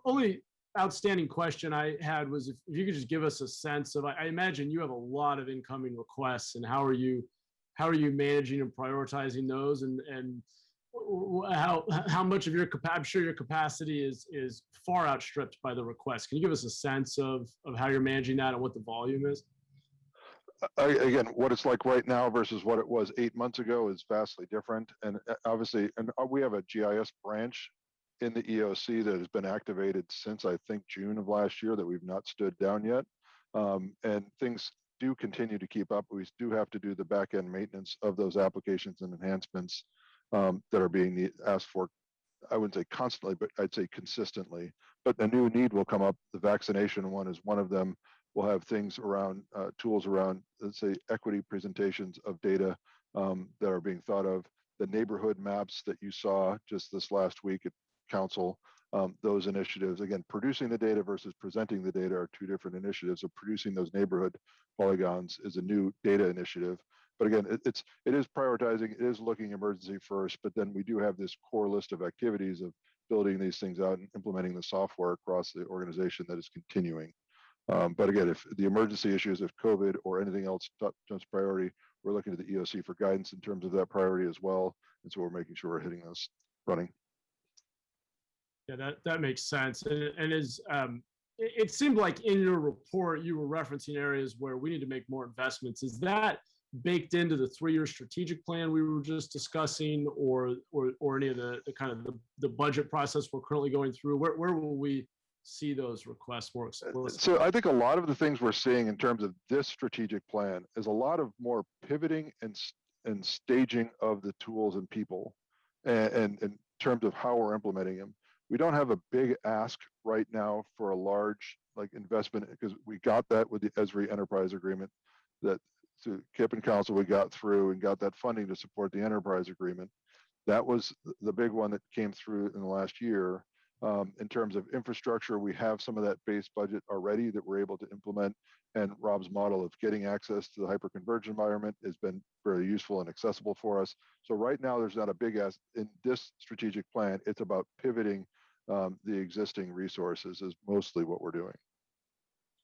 Only outstanding question I had was if you could just give us a sense of, I imagine you have a lot of incoming requests, and how are you managing and prioritizing those, and how much of I'm sure your capacity is far outstripped by the request. Can you give us a sense of how you're managing that and what the volume is? Again, what it's like right now versus what it was 8 months ago is vastly different. And obviously, we have a GIS branch in the EOC that has been activated since I think June of last year that we've not stood down yet. And things do continue to keep up. We do have to do the back end maintenance of those applications and enhancements that are being asked for. I wouldn't say constantly, but I'd say consistently. But a new need will come up. The vaccination one is one of them. We'll have things around tools around, let's say, equity presentations of data that are being thought of. The neighborhood maps that you saw just this last week at council, those initiatives, again, producing the data versus presenting the data are two different initiatives. So producing those neighborhood polygons is a new data initiative. But again, it is prioritizing, it is looking emergency first, but then we do have this core list of activities of building these things out and implementing the software across the organization that is continuing. But again, if the emergency issues, if COVID or anything else jumps priority, we're looking at the EOC for guidance in terms of that priority as well. And so we're making sure we're hitting those running. Yeah, that makes sense. And it seemed like in your report, you were referencing areas where we need to make more investments. Is that baked into the 3-year strategic plan we were just discussing, or any of the kind of the budget process we're currently going through? Where will we see those requests more explicitly? So I think a lot of the things we're seeing in terms of this strategic plan is a lot of more pivoting and staging of the tools and people, and in terms of how we're implementing them. We don't have a big ask right now for a large like investment, because we got that with the Esri enterprise agreement that to Kip and Council we got through and got that funding to support the enterprise agreement. That was the big one that came through in the last year. In terms of infrastructure, we have some of that base budget already that we're able to implement. And Rob's model of getting access to the hyperconverged environment has been very useful and accessible for us. So right now, there's not a big ask in this strategic plan. It's about pivoting the existing resources is mostly what we're doing.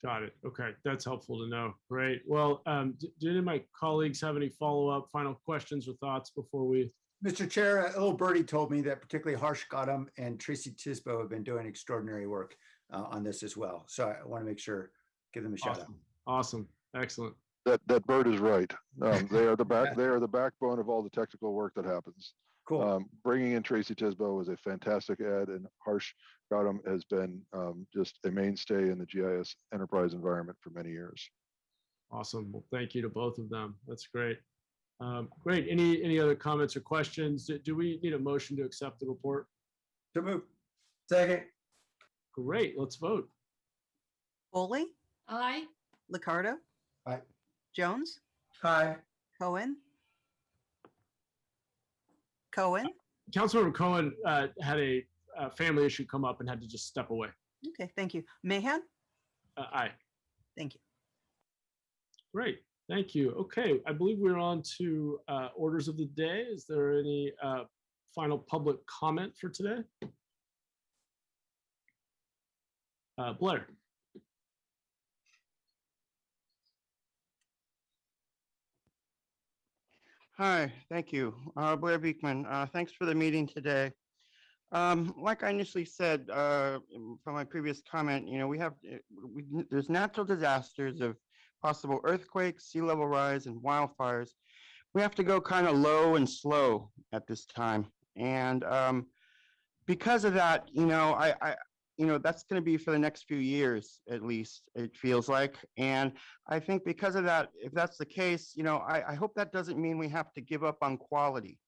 Got it. Okay, that's helpful to know. Great. Well, do any of my colleagues have any follow-up, final questions or thoughts before we? Mr. Chair, a little birdie told me that particularly Harsh Gadam and Tracy Tisbo have been doing extraordinary work on this as well. So I want to make sure, give them a shout out. Awesome. Excellent. That bird is right. They are the back. They are the backbone of all the technical work that happens. Cool. Bringing in Tracy Tisbo was a fantastic add, and Harsh Gadam has been just a mainstay in the GIS enterprise environment for many years. Awesome. Well, thank you to both of them. That's great. Great. Any other comments or questions? Do we need a motion to accept the report? So move. Second. Great. Let's vote. Foley, Aye. Liccardo. Aye. Jones, Aye. Cohen. Cohen. Councilmember Cohen had a family issue come up and had to just step away. Okay, thank you. Mahan. Aye. Thank you. Great. Thank you. Okay, I believe we're on to orders of the day. Is there any final public comment for today? Blair. Hi, thank you. Blair Beekman, thanks for the meeting today. Like I initially said from my previous comment, you know, there's natural disasters of possible earthquakes, sea level rise, and wildfires. We have to go kind of low and slow at this time. And because of that, you know, that's going to be for the next few years, at least, it feels like. And I think because of that, if that's the case, you know, I hope that doesn't mean we have to give up on quality.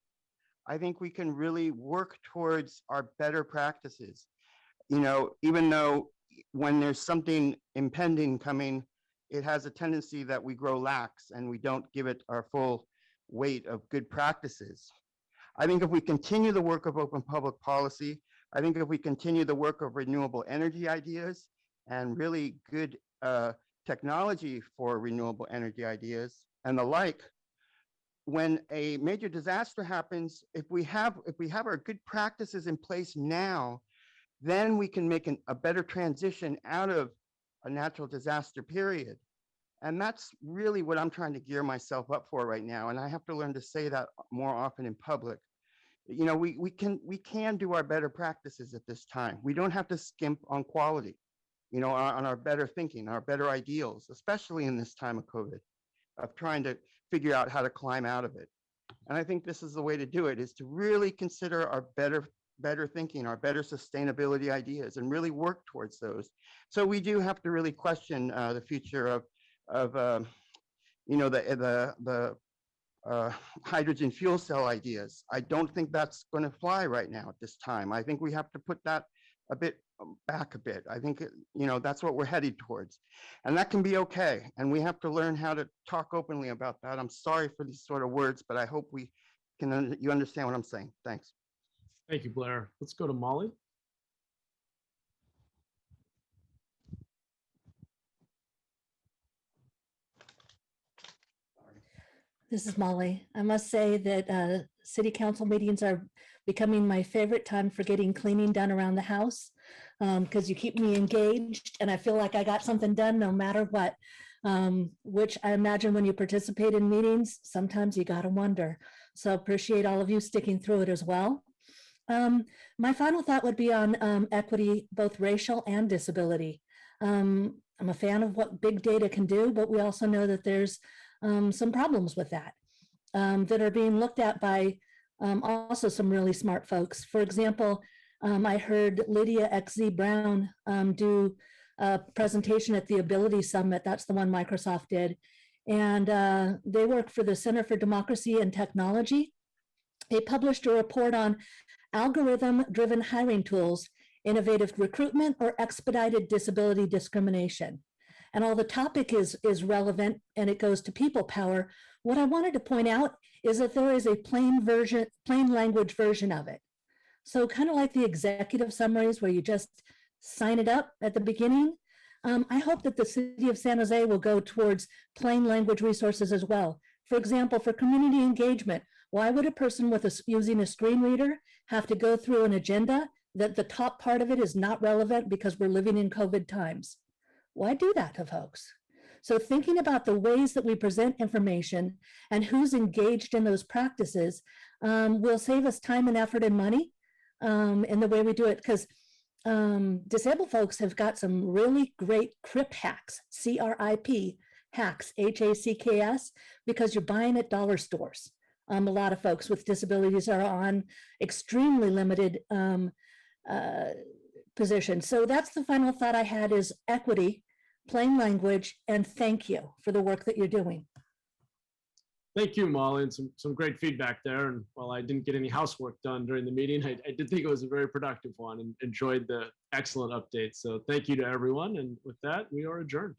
I think we can really work towards our better practices. You know, even though when there's something impending coming, it has a tendency that we grow lax and we don't give it our full weight of good practices. I think if we continue the work of open public policy, I think if we continue the work of renewable energy ideas and really good technology for renewable energy ideas and the like, when a major disaster happens, if we have our good practices in place now, then we can make a better transition out of a natural disaster period. And that's really what I'm trying to gear myself up for right now. And I have to learn to say that more often in public. You know, we can do our better practices at this time. We don't have to skimp on quality, you know, on our better thinking, our better ideals, especially in this time of COVID, of trying to figure out how to climb out of it. And I think this is the way to do it, is to really consider our better thinking, our better sustainability ideas, and really work towards those. So we do have to really question the future of you know, the hydrogen fuel cell ideas. I don't think that's going to fly right now at this time. I think we have to put that a bit back a bit. I think, you know, that's what we're headed towards. And that can be okay. And we have to learn how to talk openly about that. I'm sorry for these sort of words, but I hope you understand what I'm saying. Thanks. Thank you, Blair. Let's go to Molly. This is Molly. I must say that city council meetings are becoming my favorite time for getting cleaning done around the house, because you keep me engaged and I feel like I got something done no matter what, which I imagine when you participate in meetings, sometimes you got to wonder. So appreciate all of you sticking through it as well. My final thought would be on equity, both racial and disability. I'm a fan of what big data can do, but we also know that there's some problems with that that are being looked at by also some really smart folks. For example, I heard Lydia XZ Brown do a presentation at the Ability Summit. That's the one Microsoft did. And they work for the Center for Democracy and Technology. They published a report on algorithm-driven hiring tools, innovative recruitment, or expedited disability discrimination. And all the topic is relevant and it goes to people power. What I wanted to point out is that there is a plain language version of it. So kind of like the executive summaries where you just sign it up at the beginning. I hope that the city of San Jose will go towards plain language resources as well. For example, for community engagement, why would a person using a screen reader have to go through an agenda that the top part of it is not relevant because we're living in COVID times? Why do that to folks? So thinking about the ways that we present information and who's engaged in those practices will save us time and effort and money in the way we do it. Because disabled folks have got some really great CRIP hacks, C-R-I-P hacks, H-A-C-K-S, because you're buying at dollar stores. A lot of folks with disabilities are on extremely limited positions. So that's the final thought I had is equity, plain language, and thank you for the work that you're doing. Thank you, Molly, and some great feedback there. And while I didn't get any housework done during the meeting, I did think it was a very productive one and enjoyed the excellent updates. So thank you to everyone. And with that, we are adjourned.